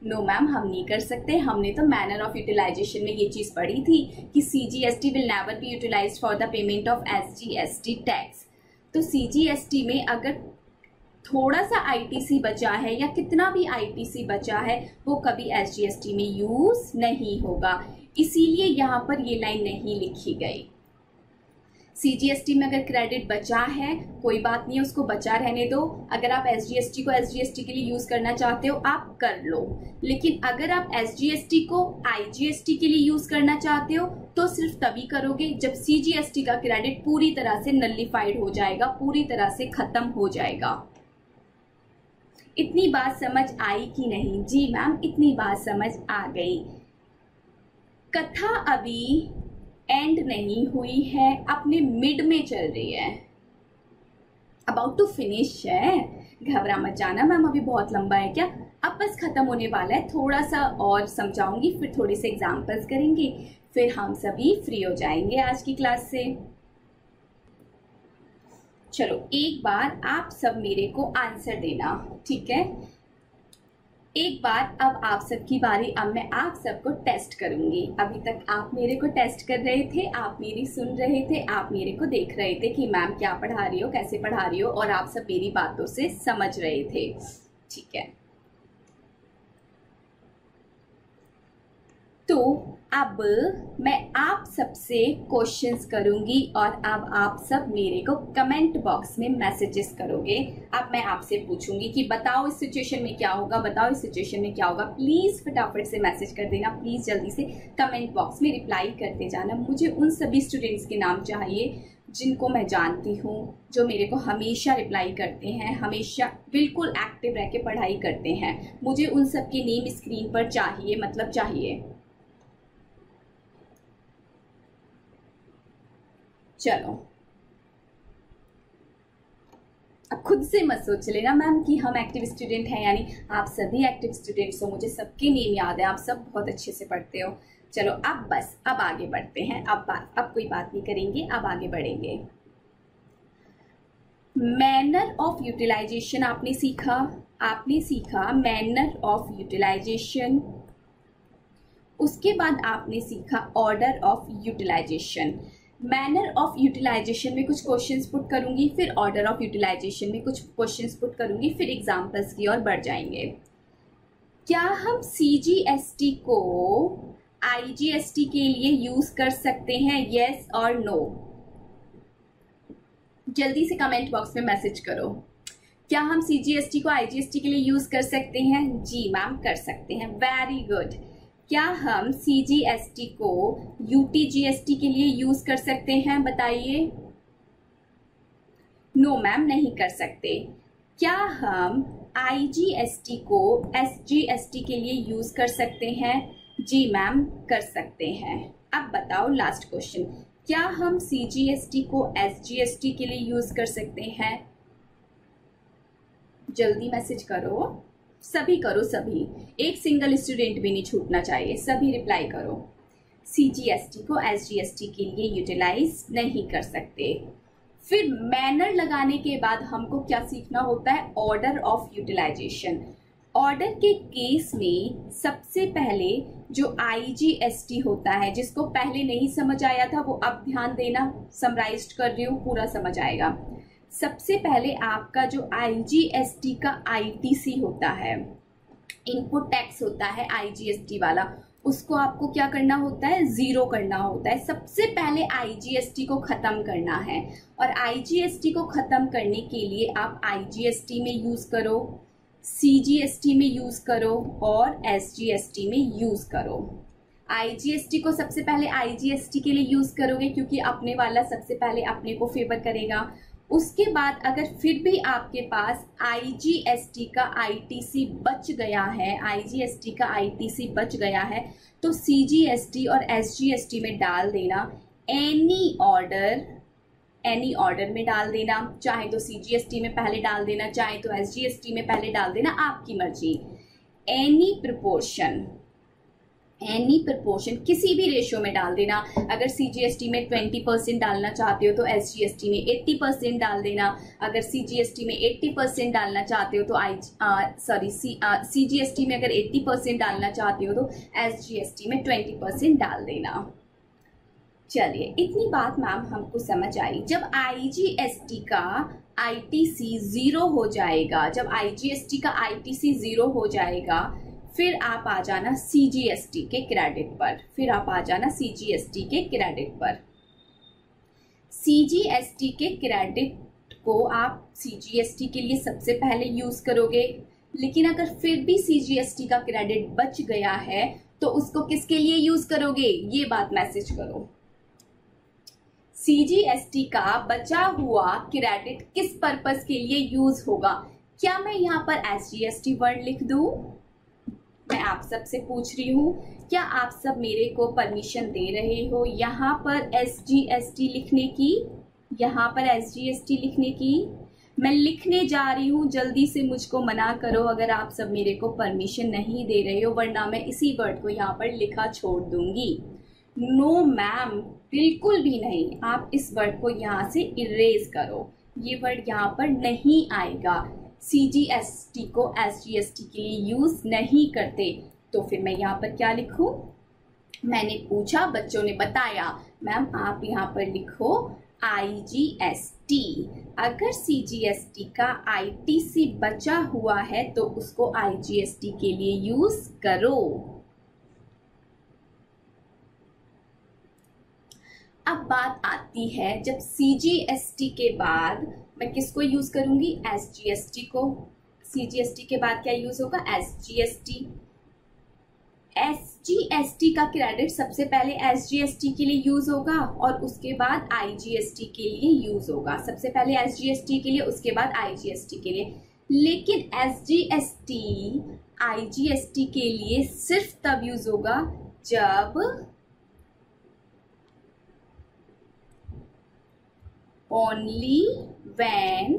A: नो मैम, हम नहीं कर सकते। हमने तो मैनर ऑफ यूटिलाइजेशन में ये चीज पढ़ी थी कि CGST will never be utilised for the payment of SGST tax. तो CGST में अगर थोड़ा सा ITC बचा है या कितना भी ITC बचा है वो कभी SGST में यूज नहीं होगा, इसीलिए यहाँ पर ये लाइन नहीं लिखी गई। CGST में अगर क्रेडिट बचा है कोई बात नहीं है, उसको बचा रहने दो। अगर आप SGST को SGST के लिए यूज करना चाहते हो आप कर लो, लेकिन अगर आप SGST को IGST के लिए यूज करना चाहते हो तो सिर्फ तभी करोगे जब CGST का क्रेडिट पूरी तरह से नलिफाइड हो जाएगा, पूरी तरह से खत्म हो जाएगा। इतनी बात समझ आई कि नहीं? जी मैम, इतनी बात समझ आ गई। कथा अभी एंड नहीं हुई है, अपने मिड में चल रही है, अबाउट टू फिनिश है। घबरा मत जाना मैम, अभी बहुत लंबा है क्या, अब बस खत्म होने वाला है। थोड़ा सा और समझाऊंगी, फिर थोड़े से एग्जाम्पल्स करेंगे, फिर हम सभी फ्री हो जाएंगे आज की क्लास से। चलो एक बार आप सब मेरे को आंसर देना, ठीक है? एक बार अब आप सबकी बारी, अब मैं आप सबको टेस्ट करूंगी। अभी तक आप मेरे को टेस्ट कर रहे थे, आप मेरी सुन रहे थे, आप मेरे को देख रहे थे कि मैम क्या पढ़ा रही हो, कैसे पढ़ा रही हो, और आप सब मेरी बातों से समझ रहे थे, ठीक है? तो अब मैं आप सबसे क्वेश्चंस करूंगी और अब आप सब मेरे को कमेंट बॉक्स में मैसेजेस करोगे। अब मैं आपसे पूछूंगी कि बताओ इस सिचुएशन में क्या होगा, बताओ इस सिचुएशन में क्या होगा। प्लीज फटाफट से मैसेज कर देना, प्लीज जल्दी से कमेंट बॉक्स में रिप्लाई करते जाना। मुझे उन सभी स्टूडेंट्स के नाम चाहिए जिनको मैं जानती हूँ, जो मेरे को हमेशा रिप्लाई करते हैं, हमेशा बिल्कुल एक्टिव रह के पढ़ाई करते हैं। मुझे उन सब के नेम स्क्रीन पर चाहिए, मतलब चाहिए। चलो अब खुद से मत सोच लेना मैम कि हम एक्टिव स्टूडेंट हैं, यानी आप सभी एक्टिव स्टूडेंट्स हो, मुझे सबके नेम याद है, आप सब बहुत अच्छे से पढ़ते हो। चलो अब बस, अब आगे बढ़ते हैं। अब कोई बात नहीं करेंगे, अब आगे बढ़ेंगे। मैनर ऑफ यूटिलाइजेशन आपने सीखा मैनर ऑफ यूटिलाइजेशन। उसके बाद आपने सीखा order of utilisation. Manner of utilisation में कुछ क्वेश्चंस पुट करूंगी, फिर ऑर्डर ऑफ यूटिलाइजेशन में कुछ क्वेश्चंस पुट करूंगी, फिर एग्जांपल्स की ओर बढ़ जाएंगे। क्या हम CGST को IGST के लिए यूज कर सकते हैं, येस और नो? जल्दी से कमेंट बॉक्स में मैसेज करो। क्या हम CGST को IGST के लिए यूज कर सकते हैं? जी मैम कर सकते हैं, वेरी गुड। क्या हम CGST को UTGST के लिए यूज कर सकते हैं, बताइए। नो मैम नहीं कर सकते। क्या हम IGST को SGST के लिए यूज कर सकते हैं? जी मैम कर सकते हैं। अब बताओ लास्ट क्वेश्चन, क्या हम CGST को SGST के लिए यूज कर सकते हैं? जल्दी मैसेज करो, सभी करो, सभी, एक सिंगल स्टूडेंट भी नहीं छूटना चाहिए, सभी रिप्लाई करो। CGST को SGST के लिए यूटिलाइज नहीं कर सकते। फिर मैनर लगाने के बाद हमको क्या सीखना होता है, ऑर्डर ऑफ यूटिलाइजेशन। ऑर्डर के केस में सबसे पहले जो IGST होता है, जिसको पहले नहीं समझ आया था वो अब ध्यान देना, समराइज्ड कर रही हूँ, पूरा समझ आएगा। सबसे पहले आपका जो IGST का ITC होता है, इनपुट टैक्स होता है आईजीएसटी वाला, उसको आपको क्या करना होता है, जीरो करना होता है। सबसे पहले आईजीएसटी को खत्म करना है, और आईजीएसटी को खत्म करने के लिए आप आईजीएसटी में यूज करो, सीजीएसटी में यूज करो और एसजीएसटी में यूज करो। आईजीएसटी को सबसे पहले आईजीएसटी के लिए यूज करोगे क्योंकि अपने वाला सबसे पहले अपने को फेवर करेगा। उसके बाद अगर फिर भी आपके पास आईजीएसटी का आईटीसी बच गया है, आईजीएसटी का आईटीसी बच गया है, तो सीजीएसटी और एसजीएसटी में डाल देना, एनी ऑर्डर में डाल देना, चाहे तो सीजीएसटी में पहले डाल देना, चाहे तो एसजीएसटी में पहले डाल देना, आपकी मर्जी। एनी प्रपोर्शन किसी भी रेशियो में डाल देना। अगर सीजीएसटी में 20% डालना चाहते हो तो एसजीएसटी में 80% डाल देना। अगर सीजीएसटी में 80% डालना चाहते हो तो सीजीएसटी में अगर 80% डालना चाहते हो तो एसजीएसटी में 20% डाल देना। चलिए, इतनी बात मैम हमको समझ आई। जब आईजीएसटी का आईटीसी जीरो हो जाएगा, जब आईजीएसटी का आईटीसी जीरो हो जाएगा, फिर आप आ जाना सीजीएसटी के क्रेडिट पर, सीजीएसटी के क्रेडिट को आप सीजीएसटी के लिए सबसे पहले यूज करोगे। लेकिन अगर फिर भी सीजीएसटी का क्रेडिट बच गया है तो उसको किसके लिए यूज करोगे, ये बात मैसेज करो। सीजीएसटी का बचा हुआ क्रेडिट किस पर्पस के लिए यूज होगा? क्या मैं यहाँ पर एसजीएसटी वर्ड लिख दूं? मैं आप सब से पूछ रही हूँ, क्या आप सब मेरे को परमिशन दे रहे हो यहाँ पर एसजीएसटी लिखने की, यहाँ पर एसजीएसटी लिखने की? मैं लिखने जा रही हूँ, जल्दी से मुझको मना करो अगर आप सब मेरे को परमिशन नहीं दे रहे हो, वरना मैं इसी वर्ड को यहाँ पर लिखा छोड़ दूंगी। नो मैम, बिल्कुल भी नहीं। आप इस वर्ड को यहाँ से इरेज करो, ये वर्ड यहाँ पर नहीं आएगा। सीजीएसटी को एसजीएसटी के लिए यूज नहीं करते, तो फिर मैं यहाँ पर क्या लिखूं? मैंने पूछा, बच्चों ने बताया, मैम आप यहाँ पर लिखो आईजीएसटी। अगर सीजीएसटी का आईटीसी बचा हुआ है तो उसको आईजीएसटी के लिए यूज करो। अब बात आती है, जब सीजीएसटी के बाद मैं किसको यूज करूंगी? एसजीएसटी को। सीजीएसटी के बाद क्या यूज होगा? एसजीएसटी। एसजीएसटी का क्रेडिट सबसे पहले एसजीएसटी के लिए यूज होगा और उसके बाद आईजीएसटी के लिए यूज होगा। सबसे पहले एसजीएसटी के लिए, उसके बाद आईजीएसटी के लिए। लेकिन एसजीएसटी आईजीएसटी के लिए सिर्फ तब यूज होगा जब only when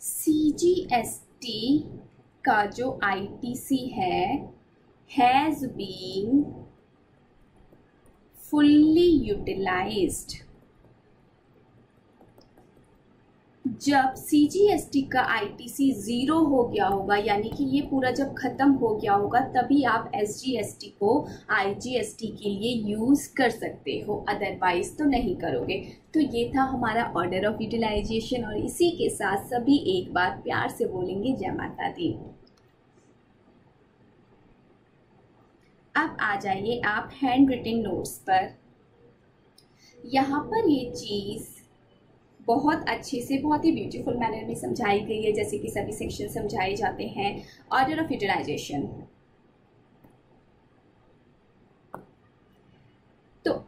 A: सीजीएसटी का जो आईटीसी है हैज बीन फुल्ली यूटिलाइज्ड। जब सीजीएसटी का आईटीसी जीरो हो गया होगा, यानी कि ये पूरा जब खत्म हो गया होगा, तभी आप एसजीएसटी को आईजीएसटी के लिए यूज कर सकते हो, अदरवाइज तो नहीं करोगे। तो ये था हमारा ऑर्डर ऑफ यूटिलाइजेशन, और इसी के साथ सभी एक बार प्यार से बोलेंगे जय माता दी। अब आ जाइए आप हैंड रिटन नोट्स पर। यहाँ पर ये चीज बहुत अच्छे से, बहुत ही ब्यूटीफुल मैनर में समझाई गई है, जैसे कि सभी सेक्शन समझाए जाते हैं। ऑर्डर ऑफ यूटिलाइजेशन, तो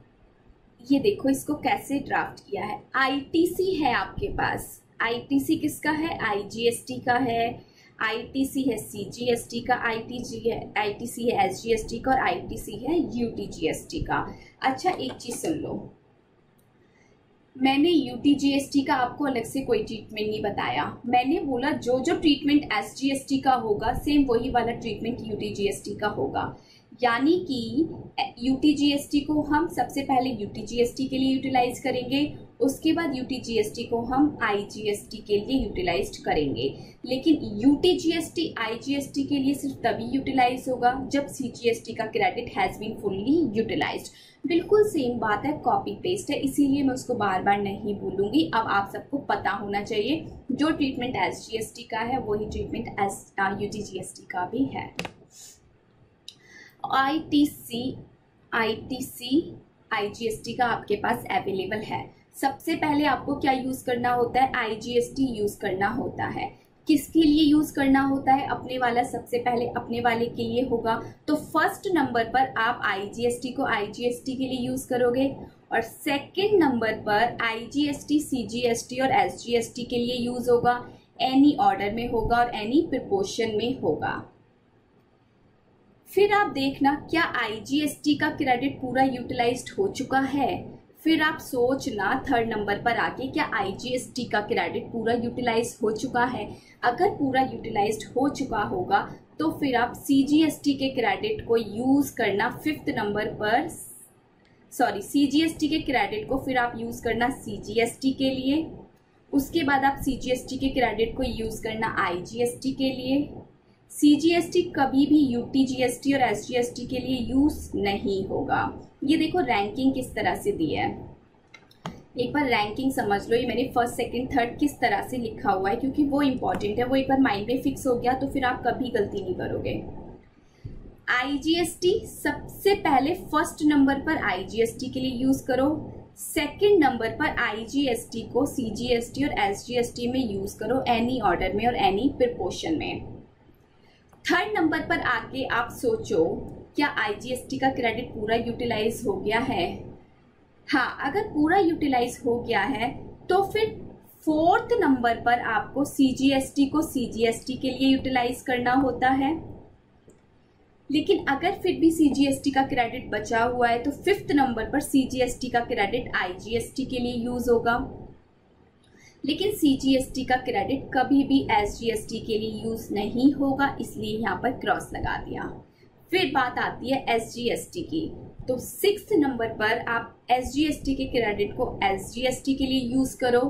A: ये देखो इसको कैसे ड्राफ्ट किया है। आईटीसी है आपके पास, आईटीसी किसका है? आईजीएसटी का है। आईटीसी है सीजीएसटी का, आईटीसी है एसजीएसटी का और आईटीसी है यूटीजीएसटी का। अच्छा, एक चीज सुन लो, मैंने यूटीजीएसटी का आपको अलग से कोई ट्रीटमेंट नहीं बताया। मैंने बोला जो जो ट्रीटमेंट एसजीएसटी का होगा सेम वही वाला ट्रीटमेंट यूटीजीएसटी का होगा। यानी कि यूटीजीएसटी को हम सबसे पहले यूटीजीएसटी के लिए यूटिलाइज करेंगे, उसके बाद यूटीजीएसटी को हम आईजीएसटी के लिए यूटिलाइज करेंगे। लेकिन यूटीजीएसटी आईजीएसटी के लिए सिर्फ तभी यूटिलाइज होगा जब सीजीएसटी का credit has been fully utilised. बिल्कुल सेम बात है, कॉपी पेस्ट है, इसीलिए मैं उसको बार बार नहीं बोलूंगी। अब आप सबको पता होना चाहिए जो ट्रीटमेंट एसजीएसटी का है वही ट्रीटमेंट यूटीजीएसटी का भी है। आईटीसी आईजीएसटी का आपके पास अवेलेबल है। सबसे पहले आपको क्या यूज करना होता है? आईजीएसटी यूज करना होता है। किसके लिए यूज करना होता है? अपने वाला सबसे पहले अपने वाले के लिए होगा। तो फर्स्ट नंबर पर आप आईजीएसटी को आईजीएसटी के लिए यूज करोगे और सेकंड नंबर पर आईजीएसटी सीजीएसटी और एसजीएसटी के लिए यूज होगा। एनी ऑर्डर में होगा और एनी प्रोपोर्शन में होगा। फिर आप देखना क्या आईजीएसटी का क्रेडिट पूरा यूटिलाइज्ड हो चुका है। फिर आप सोचना थर्ड नंबर पर आके क्या आईजीएसटी का क्रेडिट पूरा यूटिलाइज हो चुका है। अगर पूरा यूटिलाइज्ड हो चुका होगा तो फिर आप सीजीएसटी के क्रेडिट को यूज करना फिफ्थ नंबर पर, सीजीएसटी के क्रेडिट को फिर आप यूज करना सीजीएसटी के लिए। उसके बाद आप सीजीएसटी के क्रेडिट को यूज करना आईजीएसटी के लिए। सीजीएसटी कभी भी यूटीजीएसटी और एसजीएसटी के लिए यूज नहीं होगा। ये देखो रैंकिंग किस तरह से दी है, एक बार रैंकिंग समझ लो। ये मैंने फर्स्ट सेकंड थर्ड किस तरह से लिखा हुआ है क्योंकि वो इंपॉर्टेंट है। वो एक बार माइंड में फिक्स हो गया तो फिर आप कभी गलती नहीं करोगे। आईजीएसटी सबसे पहले फर्स्ट नंबर पर आईजीएसटी के लिए यूज करो। सेकंड नंबर पर आईजीएसटी को सीजीएसटी और एसजीएसटी में यूज करो, एनी ऑर्डर में और एनी प्रोपोर्शन में। थर्ड नंबर पर आके आप सोचो क्या आईजीएसटी का क्रेडिट पूरा यूटिलाइज हो गया है। हाँ, अगर पूरा यूटिलाइज हो गया है तो फिर फोर्थ नंबर पर आपको सीजीएसटी को सीजीएसटी के लिए यूटिलाइज करना होता है। लेकिन अगर फिर भी सीजीएसटी का क्रेडिट बचा हुआ है तो फिफ्थ नंबर पर सीजीएसटी का क्रेडिट आईजीएसटी के लिए यूज होगा। लेकिन सीजीएसटी का क्रेडिट कभी भी एसजीएसटी के लिए यूज नहीं होगा, इसलिए यहाँ पर क्रॉस लगा दिया। फिर बात आती है एसजीएसटी की। तो सिक्स्थ नंबर पर आप एसजीएसटी के क्रेडिट को एसजीएसटी के लिए यूज करो।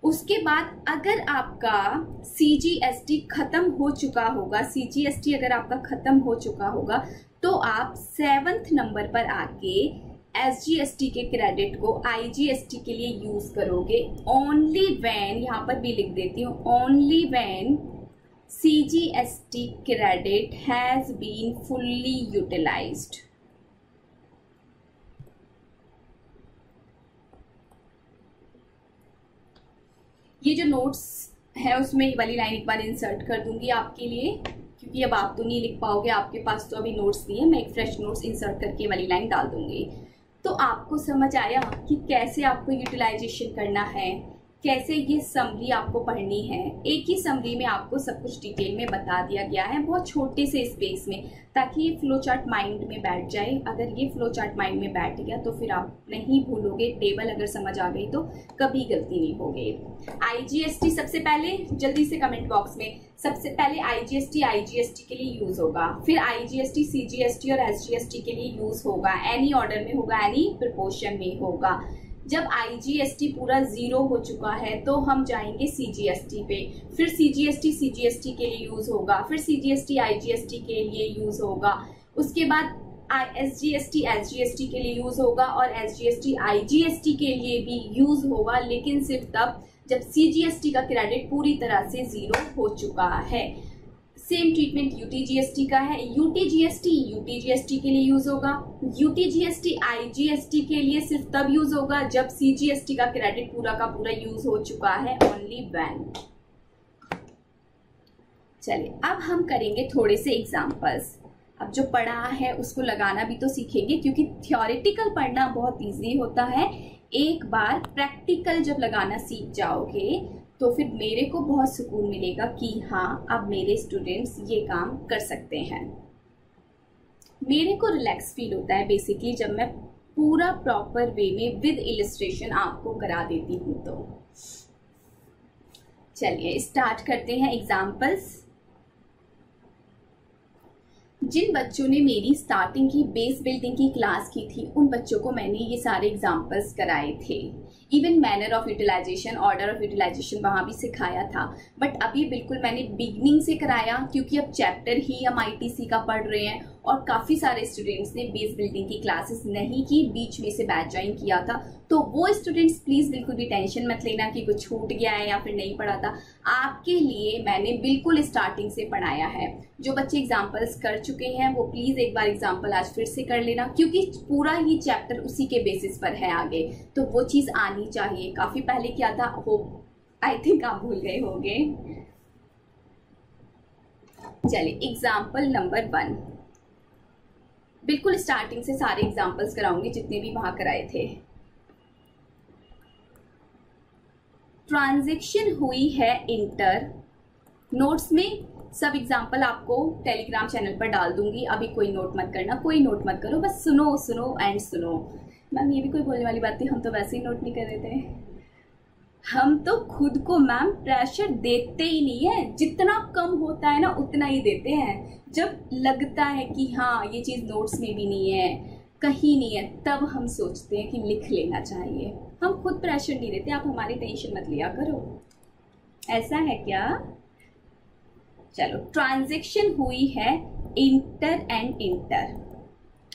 A: उसके बाद अगर आपका सीजीएसटी खत्म हो चुका होगा, सीजीएसटी अगर आपका खत्म हो चुका होगा तो आप सेवंथ नंबर पर आके एसजीएसटी के क्रेडिट को आईजीएसटी के लिए यूज करोगे। ओनली व्हेन, यहां पर भी लिख देती हूँ, only when CGST credit has been fully utilised. ये जो नोट्स है उसमें ये वाली लाइन एक बार इंसर्ट कर दूंगी आपके लिए क्योंकि अब आप तो नहीं लिख पाओगे, आपके पास तो अभी नोट्स नहीं है। मैं एक फ्रेश नोट्स इंसर्ट करके वाली लाइन डाल दूंगी। तो आपको समझ आया कि कैसे आपको यूटिलाइजेशन करना है, कैसे ये समरी आपको पढ़नी है। एक ही समरी में आपको सब कुछ डिटेल में बता दिया गया है, बहुत छोटे से स्पेस में, ताकि ये फ्लो चार्ट माइंड में बैठ जाए। अगर ये फ्लो चार्ट माइंड में बैठ गया तो फिर आप नहीं भूलोगे। टेबल अगर समझ आ गई तो कभी गलती नहीं होगी। आईजीएसटी सबसे पहले, जल्दी से कमेंट बॉक्स में, सबसे पहले आईजीएसटी के लिए यूज होगा, फिर आईजीएसटी सीजीएसटी और एसजीएसटी के लिए यूज होगा, एनी ऑर्डर में होगा, एनी प्रोपोर्शन में होगा। जब आईजीएसटी पूरा 0 हो चुका है तो हम जाएंगे सीजीएसटी पे, फिर सीजीएसटी सीजीएसटी के लिए यूज होगा, फिर सीजीएसटी आईजीएसटी के लिए यूज होगा, उसके बाद एसजीएसटी एसजीएसटी के लिए यूज होगा और एसजीएसटी आईजीएसटी के लिए भी यूज होगा, लेकिन सिर्फ तब जब सीजीएसटी का क्रेडिट पूरी तरह से 0 हो चुका है। सेम ट्रीटमेंट यूटीजीएसटी का है। यूटीजीएसटी के लिए यूज होगा, यूटीजीएसटी आईजीएसटी के लिए सिर्फ तब यूज होगा जब सीजीएसटी का क्रेडिट पूरा का पूरा यूज हो चुका है, ओनली व्हेन। चलिए अब हम करेंगे थोड़े से एग्जांपल्स। अब जो पढ़ा है उसको लगाना भी तो सीखेंगे, क्योंकि थ्योरेटिकल पढ़ना बहुत इजी होता है, एक बार प्रैक्टिकल जब लगाना सीख जाओगे तो फिर मेरे को बहुत सुकून मिलेगा कि हाँ अब मेरे स्टूडेंट्स ये काम कर सकते हैं। मेरे को रिलैक्स फील होता है बेसिकली जब मैं पूरा प्रॉपर वे में विद इलिस्ट्रेशन आपको करा देती हूँ। तो चलिए स्टार्ट करते हैं एग्जाम्पल्स। जिन बच्चों ने मेरी स्टार्टिंग की बेस बिल्डिंग की क्लास की थी उन बच्चों को मैंने ये सारे एग्जाम्पल्स कराए थे। Even manner of utilisation, order of utilisation वहाँ भी सिखाया था। बट अभी बिल्कुल मैंने बिगनिंग से कराया, क्योंकि अब चैप्टर ही हम ITC का पढ़ रहे हैं और काफ़ी सारे स्टूडेंट्स ने बेस बिल्डिंग की क्लासेस नहीं की, बीच में से बैच ज्वाइन किया था। तो वो स्टूडेंट्स प्लीज़ बिल्कुल भी टेंशन मत लेना कि कुछ छूट गया है या फिर नहीं पढ़ा था। आपके लिए मैंने बिल्कुल स्टार्टिंग से पढ़ाया है। जो बच्चे एग्जाम्पल्स कर चुके हैं वो प्लीज़ एक बार एग्जाम्पल आज फिर से कर लेना, क्योंकि पूरा ही चैप्टर उसी के बेसिस पर है आगे, तो वो चीज़ आनी चाहिए। काफ़ी पहले क्या था, होप आई थिंक आप भूल गए होंगे। चलिए एग्जाम्पल नंबर 1, बिल्कुल स्टार्टिंग से सारे एग्जाम्पल्स कराऊंगी जितने भी वहां कराए थे। ट्रांजैक्शन हुई है इंटर, नोट्स में सब एग्जाम्पल आपको टेलीग्राम चैनल पर डाल दूंगी, अभी कोई नोट मत करना, कोई नोट मत करो, बस सुनो सुनो एंड सुनो। मैम ये भी कोई बोलने वाली बात थी, हम तो वैसे ही नोट नहीं कर रहे थे। हम तो खुद को मैम प्रेशर देते ही नहीं है, जितना कम होता है ना उतना ही देते हैं। जब लगता है कि हाँ ये चीज़ नोट्स में भी नहीं है, कहीं नहीं है, तब हम सोचते हैं कि लिख लेना चाहिए। हम खुद प्रेशर नहीं देते, आप हमारी टेंशन मत लिया करो। ऐसा है क्या? चलो, ट्रांजैक्शन हुई है इंटर एंड इंटर,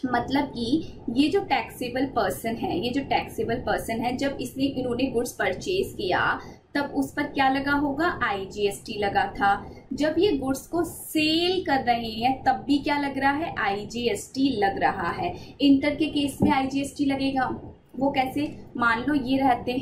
A: मतलब कि ये जो टैक्सेबल पर्सन है, ये जो टैक्सेबल पर्सन है, जब इन्होंने गुड्स परचेज किया तब उस पर क्या लगा होगा, IGST लगा था। जब ये गुड्स को सेल कर रहे हैं तब भी क्या लग रहा है, IGST लग रहा है। इंटर के केस में IGST लगेगा, वो कैसे, मान लो ये रहते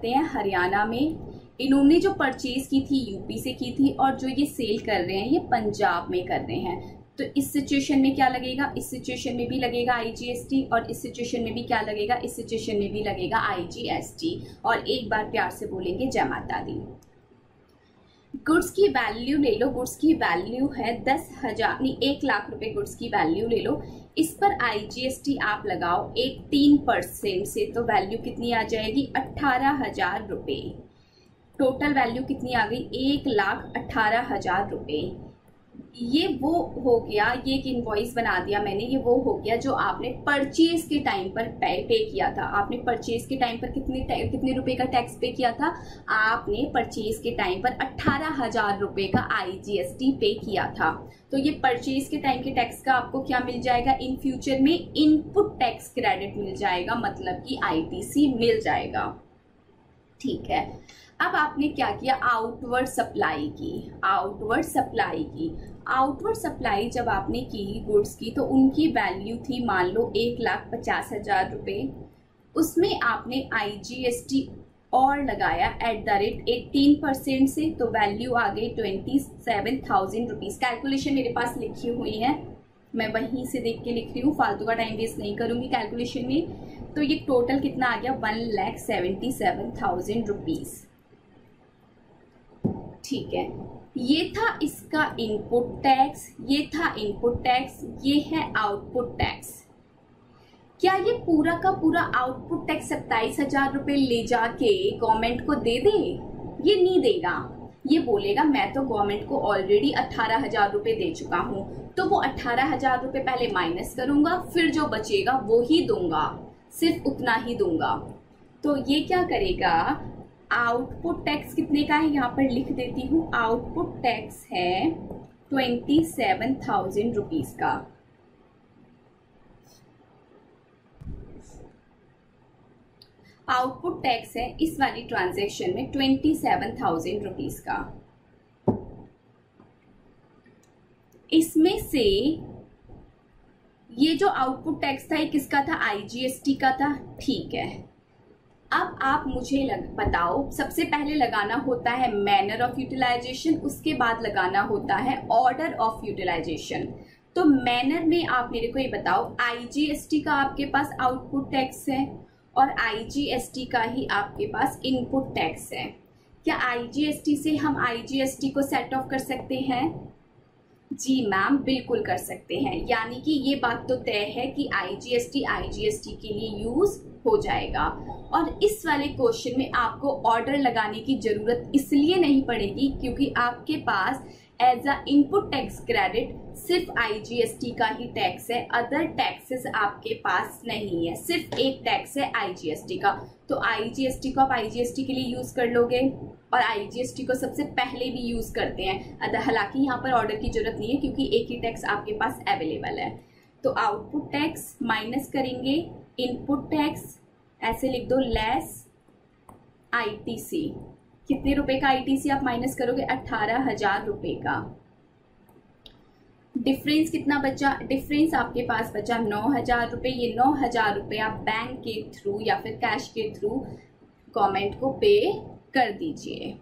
A: हैं हरियाणा में, इन्होंने जो परचेज की थी यूपी से की थी और जो ये सेल कर रहे हैं ये पंजाब में कर रहे हैं। तो इस सिचुएशन में क्या लगेगा, इस सिचुएशन में भी लगेगा IGST, और इस सिचुएशन में भी क्या लगेगा, इस सिचुएशन में भी लगेगा IGST। और एक बार प्यार से बोलेंगे जय माता दी। गुड्स की वैल्यू ले लो, गुड्स की वैल्यू है 10,000 नहीं 1 लाख रुपए गुड्स की वैल्यू ले लो, इस पर IGST आप लगाओ 18% से, तो वैल्यू कितनी आ जाएगी, 18,000 रुपये। टोटल वैल्यू कितनी आ गई, 1,18,000 रुपये। ये वो हो गया, ये एक इनवॉइस बना दिया मैंने, ये वो हो गया जो आपने परचेज के टाइम पर पे किया था। आपने परचेज के टाइम पर कितने रुपए का टैक्स पे किया था, आपने परचेज के टाइम पर 18,000 रुपए का IGST पे किया था। तो ये परचेज के टाइम के टैक्स का आपको क्या मिल जाएगा, इन फ्यूचर में इनपुट टैक्स क्रेडिट मिल जाएगा, मतलब कि ITC मिल जाएगा। ठीक है, अब आपने क्या किया, आउटवर्ड सप्लाई जब आपने की गुड्स की, तो उनकी वैल्यू थी मान लो 1,50,000 रुपये, उसमें आपने IGST और लगाया @18% से, तो वैल्यू आ गई 27,000 रुपीज़। कैलकुलेशन मेरे पास लिखी हुई है, मैं वहीं से देख के लिख रही हूँ, फालतू का टाइम वेस्ट नहीं करूँगी कैलकुलेशन में। तो ये टोटल कितना आ गया, 1,77,000 रुपीज़। ठीक है, ये था इसका इनपुट टैक्स, ये है आउटपुट टैक्स। क्या ये पूरा का पूरा आउटपुट टैक्स 27,000 रुपये ले जाके गवर्नमेंट को दे दे? ये नहीं देगा, ये बोलेगा मैं तो गवर्नमेंट को ऑलरेडी 18,000 रुपये दे चुका हूँ, तो वो 18,000 रुपये पहले माइनस करूंगा, फिर जो बचेगा वो ही दूंगा, सिर्फ उतना ही दूंगा। तो ये क्या करेगा, आउटपुट टैक्स कितने का है यहाँ पर लिख देती हूँ, आउटपुट टैक्स है 27,000 रुपीज का। आउटपुट टैक्स है इस वाली ट्रांजैक्शन में 27,000 रुपीज का। इसमें से ये जो आउटपुट टैक्स था ये किसका था, IGST का था। ठीक है, अब आप मुझे बताओ, सबसे पहले लगाना होता है मैनर ऑफ यूटिलाइजेशन, उसके बाद लगाना होता है ऑर्डर ऑफ यूटिलाइजेशन। तो मैनर में आप मेरे को ये बताओ, IGST का आपके पास आउटपुट टैक्स है और IGST का ही आपके पास इनपुट टैक्स है। क्या IGST से हम IGST को सेट ऑफ कर सकते हैं? जी मैम, बिल्कुल कर सकते हैं। यानी कि ये बात तो तय है कि IGST के लिए यूज हो जाएगा। और इस वाले क्वेश्चन में आपको ऑर्डर लगाने की जरूरत इसलिए नहीं पड़ेगी क्योंकि आपके पास as a input tax credit सिर्फ आईजीएसटी का ही टैक्स है, अदर टैक्सेस आपके पास नहीं है, सिर्फ एक टैक्स है आईजीएसटी का। तो आईजीएसटी को आप आईजीएसटी के लिए यूज कर लोगे और आईजीएसटी को सबसे पहले भी यूज करते हैं। हालांकि यहाँ पर ऑर्डर की जरूरत नहीं है क्योंकि एक ही टैक्स आपके पास अवेलेबल है। तो आउटपुट टैक्स माइनस करेंगे इनपुट टैक्स, ऐसे लिख दो लेस आईटीसी। कितने रुपए का आईटीसी आप माइनस करोगे? 18,000 रुपए का। डिफरेंस कितना बचा? डिफरेंस आपके पास बचा 9,000 रुपए। ये 9,000 रुपए आप बैंक के थ्रू या फिर कैश के थ्रू गवर्नमेंट को पे कर दीजिए।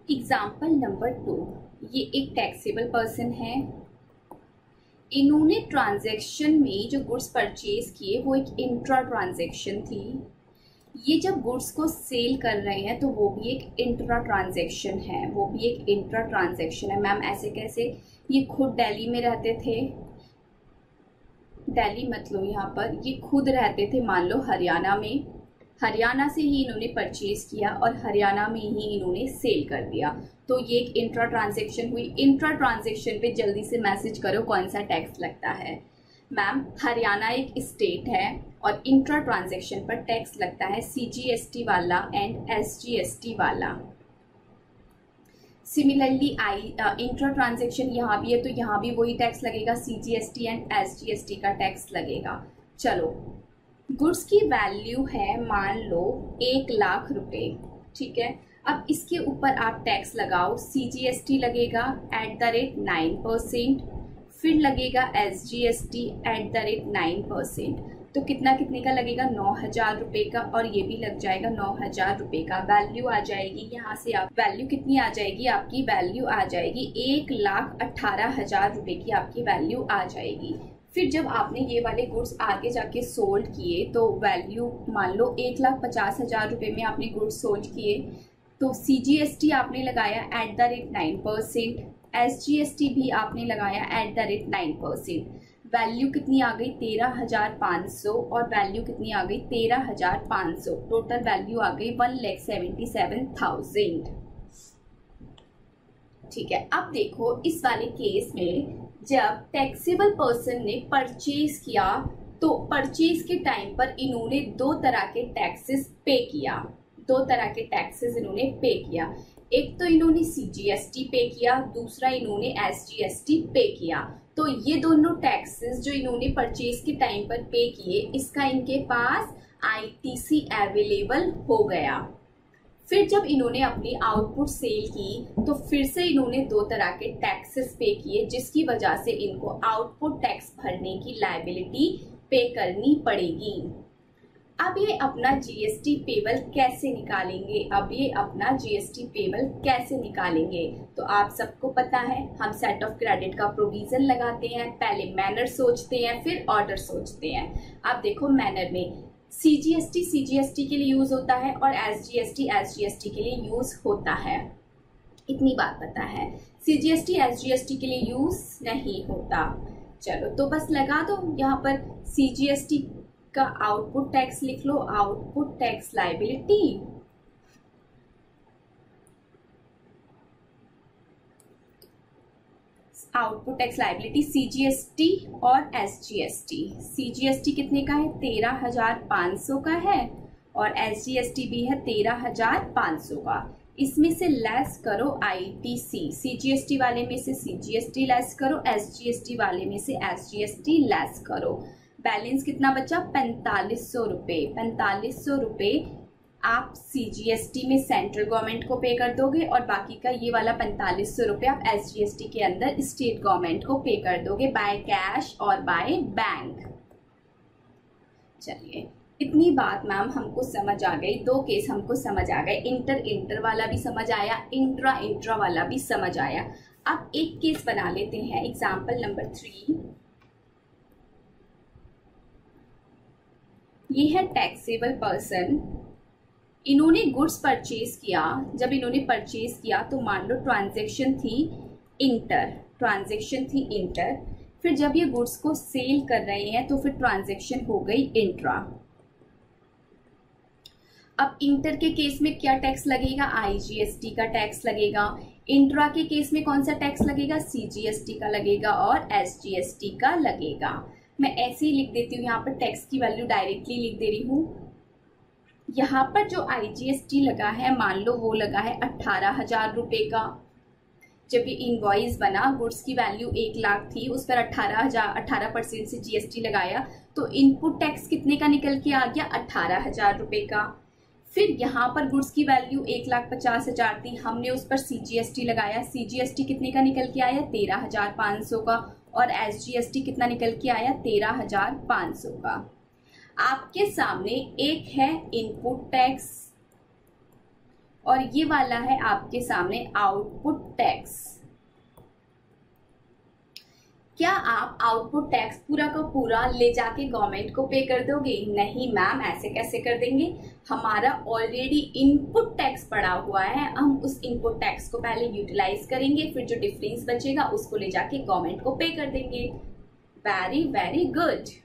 A: एग्जाम्पल नंबर 2, ये एक टैक्सेबल पर्सन है। इन्होंने ट्रांजैक्शन में जो गुड्स परचेज किए वो एक इंट्रा ट्रांजैक्शन थी। ये जब गुड्स को सेल कर रहे हैं तो वो भी एक इंट्रा ट्रांजैक्शन है, वो भी एक इंट्रा ट्रांजैक्शन है। मैम ऐसे कैसे? ये खुद दिल्ली में रहते थे, दिल्ली मत लो यहाँ पर, ये खुद रहते थे मान लो हरियाणा में, हरियाणा से ही इन्होंने परचेज किया और हरियाणा में ही इन्होंने सेल कर दिया। तो ये एक इंट्रा ट्रांजैक्शन हुई। इंट्रा ट्रांजैक्शन पे जल्दी से मैसेज करो कौन सा टैक्स लगता है। मैम हरियाणा एक स्टेट है और इंट्रा ट्रांजैक्शन पर टैक्स लगता है सीजीएसटी वाला एंड एसजीएसटी वाला। सिमिलरली इंट्रा ट्रांजैक्शन यहाँ भी है तो यहाँ भी वही टैक्स लगेगा, सीजीएसटी एंड एसजीएसटी का टैक्स लगेगा। चलो, गुड्स की वैल्यू है मान लो 1,00,000 रुपए, ठीक है। अब इसके ऊपर आप टैक्स लगाओ, सीजीएसटी लगेगा @9%, फिर लगेगा एसजीएसटी @9%। तो कितना कितने का लगेगा? 9,000 रुपए का, और ये भी लग जाएगा 9,000 रुपए का। वैल्यू आ जाएगी यहाँ से, आप वैल्यू कितनी आ जाएगी? आपकी वैल्यू आ जाएगी 1,18,000 रुपए की आपकी वैल्यू आ जाएगी। फिर जब आपने ये वाले गुड्स आगे जाके सोल्ड किए तो वैल्यू मान लो 1,50,000 रुपए में आपने गुड्स सोल्ड किए, तो सीजीएसटी आपने लगाया @9%, एसजीएसटी भी आपने लगाया @9%। वैल्यू कितनी आ गई? 13,500, और वैल्यू कितनी आ गई? 13,500। टोटल वैल्यू आ गई 1,77,000। ठीक है। अब देखो इस वाले केस में जब टैक्सेबल पर्सन ने परचेज किया तो परचेज के टाइम पर इन्होंने दो तरह के टैक्सेस पे किया, दो तरह के टैक्सेस इन्होंने पे किया। एक तो इन्होंने सीजीएसटी पे किया, दूसरा इन्होंने एसजीएसटी पे किया। तो ये दोनों टैक्सेस जो इन्होंने परचेज के टाइम पर पे किए, इसका इनके पास आईटीसी अवेलेबल हो गया। फिर जब इन्होंने अपनी आउटपुट सेल की तो फिर से इन्होंने दो तरह के टैक्सेस पे किए, जिसकी वजह से इनको आउटपुट टैक्स भरने की लायबिलिटी पे करनी पड़ेगी। अब ये अपना जीएसटी पेबल कैसे निकालेंगे? अब ये अपना जीएसटी पेबल कैसे निकालेंगे? तो आप सबको पता है, हम सेट ऑफ क्रेडिट का प्रोविजन लगाते हैं, पहले मैनर सोचते हैं, फिर ऑर्डर सोचते हैं। अब देखो मैनर में सीजीएसटी के लिए यूज होता है और एसजीएसटी के लिए यूज होता है, इतनी बात पता है। सीजीएसटी एसजीएसटी के लिए यूज नहीं होता। चलो तो बस लगा दो यहाँ पर सीजीएसटी का आउटपुट टैक्स लिख लो, आउटपुट टैक्स लायबिलिटी सीजीएसटी और एसजीएसटी। सीजीएसटी कितने का है? 13,500 का है और एसजीएसटी भी है 13,500 का। इसमें से लेस करो आईटीसी, सीजीएसटी वाले में से सीजीएसटी लेस करो, एसजीएसटी वाले में से एसजीएसटी लेस करो। बैलेंस कितना बचा? 4500 रुपये। 4500 रुपये आप सीजीएसटी में सेंट्रल गवर्नमेंट को पे कर दोगे और बाकी का ये वाला 4500 रुपये आप एसजीएसटी के अंदर स्टेट गवर्नमेंट को पे कर दोगे बाय कैश और बाय बैंक। चलिए इतनी बात मैम हमको समझ आ गई, दो केस हमको समझ आ गए, इंटर वाला भी समझ आया, इंट्रा वाला भी समझ आया। अब एक केस बना लेते हैं, एग्जाम्पल नंबर 3। ये है टैक्सेबल पर्सन, इन्होंने गुड्स परचेज किया। जब इन्होंने परचेज किया तो मान लो ट्रांजैक्शन थी इंटर, फिर जब ये गुड्स को सेल कर रहे हैं तो फिर ट्रांजैक्शन हो गई इंट्रा। अब इंटर के केस में क्या टैक्स लगेगा, आईजीएसटी का टैक्स लगेगा। इंट्रा के केस में कौन सा टैक्स लगेगा, सीजीएसटी का लगेगा और एसजीएसटी का लगेगा। मैं ऐसे ही लिख देती हूँ, यहाँ पर टैक्स की वैल्यू डायरेक्टली लिख दे रही हूँ। यहाँ पर जो आईजीएसटी लगा है, मान लो वो लगा है 18,000 रुपये का। जब ये इनवॉइस बना, गुड्स की वैल्यू 1 लाख थी, उस पर 18% से जीएसटी लगाया, तो इनपुट टैक्स कितने का निकल के आ गया, 18,000 रुपये का। फिर यहाँ पर गुड्स की वैल्यू 1,50,000 थी, हमने उस पर सीजीएसटी लगाया, सीजीएसटी कितने का निकल के आया, 13,500 का, और एसजीएसटी कितना निकल के आया, 13,500 का। आपके सामने एक है इनपुट टैक्स और ये वाला है आपके सामने आउटपुट टैक्स। क्या आप आउटपुट टैक्स पूरा का पूरा ले जाके गवर्नमेंट को पे कर दोगे? नहीं मैम, ऐसे कैसे कर देंगे। हमारा ऑलरेडी इनपुट टैक्स पड़ा हुआ है, हम उस इनपुट टैक्स को पहले यूटिलाइज करेंगे, फिर जो डिफरेंस बचेगा उसको ले जाके गवर्नमेंट को पे कर देंगे। Very very good.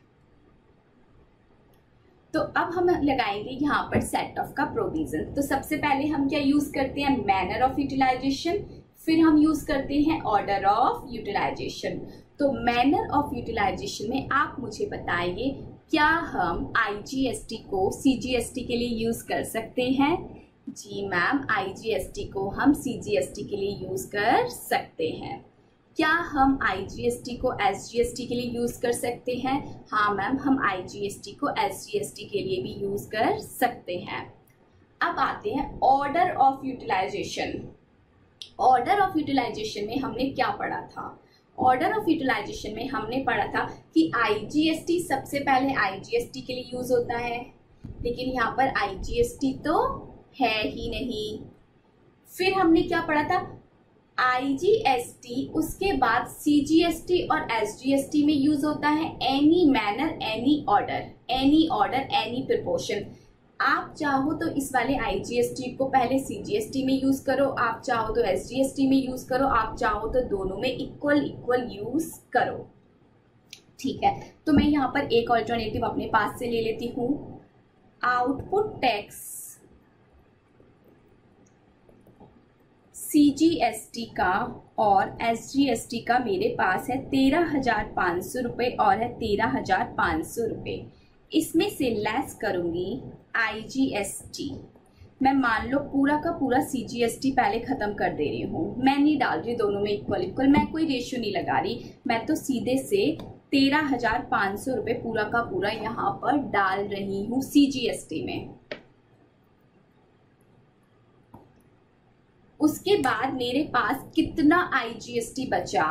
A: तो अब हम लगाएंगे यहाँ पर सेट ऑफ का प्रोविजन। तो सबसे पहले हम क्या यूज करते हैं, मैनर ऑफ यूटिलाइजेशन, फिर हम यूज करते हैं ऑर्डर ऑफ यूटिलाइजेशन। तो मैनर ऑफ यूटिलाइजेशन में आप मुझे बताइए, क्या हम आईजीएसटी को सीजीएसटी के लिए यूज कर सकते हैं? जी मैम, आईजीएसटी को हम सीजीएसटी के लिए यूज कर सकते हैं। क्या हम आईजीएसटी को एसजीएसटी के लिए यूज कर सकते हैं? हाँ मैम, हम आईजीएसटी को एसजीएसटी के लिए भी यूज कर सकते हैं। अब आते हैं order of utilisation. Order of utilisation में हमने क्या पढ़ा था? ऑर्डर ऑफ यूटिलाइजेशन में हमने पढ़ा था कि आईजीएसटी सबसे पहले आईजीएसटी के लिए यूज होता है, लेकिन यहाँ पर आईजीएसटी तो है ही नहीं। फिर हमने क्या पढ़ा था, आईजीएसटी उसके बाद सीजीएसटी और एसजीएसटी में यूज होता है any manner any order, any order any proportion. आप चाहो तो इस वाले आईजीएसटी को पहले सीजीएसटी में यूज करो, आप चाहो तो एसजीएसटी में यूज करो, आप चाहो तो दोनों में इक्वल इक्वल यूज करो। ठीक है, तो मैं यहाँ पर एक ऑल्टरनेटिव अपने पास से ले लेती हूँ। आउटपुट टैक्स सीजीएसटी का और एसजीएसटी का मेरे पास है 13,500 रुपये और है 13,500 रुपये। इसमें से लेस करूंगी आईजीएसटी। मैं मान लो पूरा का पूरा सीजीएसटी पहले खत्म कर दे रही हूँ, मैं नहीं डाल रही दोनों में इक्वल इक्वल, मैं कोई रेशियो नहीं लगा रही, मैं तो सीधे से 13,500 रुपये पूरा का पूरा यहाँ पर डाल रही हूँ सीजीएसटी में। उसके बाद मेरे पास कितना आईजीएसटी बचा,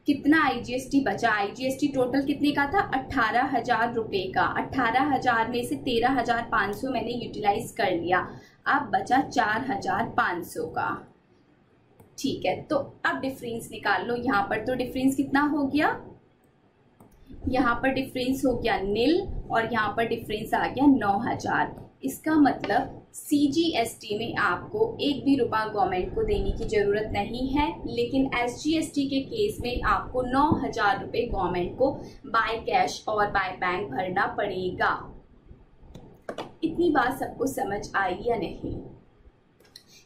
A: कितना आईजीएसटी बचा? आईजीएसटी टोटल कितने का था, 18,000 रुपये का। 18,000 में से 13,500 मैंने यूटिलाइज कर लिया, अब बचा 4,500 का। ठीक है, तो अब डिफरेंस निकाल लो। यहाँ पर तो डिफरेंस कितना हो गया, यहाँ पर डिफरेंस हो गया नील और यहाँ पर डिफरेंस आ गया 9,000। इसका मतलब सीजीएसटी में आपको एक भी रुपया गवर्नमेंट को देने की जरूरत नहीं है, लेकिन एसजीएसटी के केस में आपको 9,000 रुपये गवर्नमेंट को बाय कैश और बाय बैंक भरना पड़ेगा। इतनी बात सबको समझ आई या नहीं?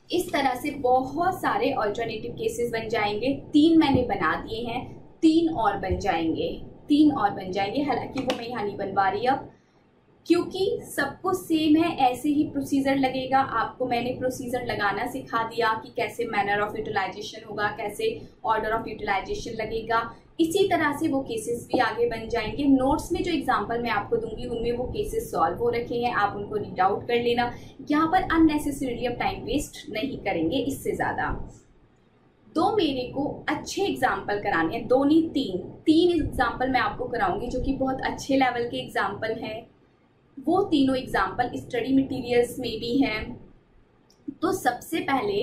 A: इस तरह से बहुत सारे ऑल्टरनेटिव केसेस बन जाएंगे। 3 मैंने बना दिए हैं, 3 और बन जाएंगे, 3 और बन जाएंगे। हालांकि वो मैं यहाँ नहीं बनवा रही अब, क्योंकि सबको सेम है, ऐसे ही प्रोसीजर लगेगा। आपको मैंने प्रोसीजर लगाना सिखा दिया कि कैसे मैनर ऑफ यूटिलाइजेशन होगा, कैसे ऑर्डर ऑफ यूटिलाइजेशन लगेगा। इसी तरह से वो केसेस भी आगे बन जाएंगे। नोट्स में जो एग्जांपल मैं आपको दूंगी उनमें वो केसेस सॉल्व हो रखे हैं, आप उनको रीड आउट कर लेना। यहाँ पर अननेसेसरीली अब टाइम वेस्ट नहीं करेंगे इससे ज़्यादा। 2 मेरे को अच्छे एग्जाम्पल कराने हैं, 2 नहीं 3 एग्जाम्पल मैं आपको कराऊंगी जो कि बहुत अच्छे लेवल के एग्जाम्पल हैं। वो तीनों एग्जाम्पल स्टडी मटेरियल्स में भी हैं। तो सबसे पहले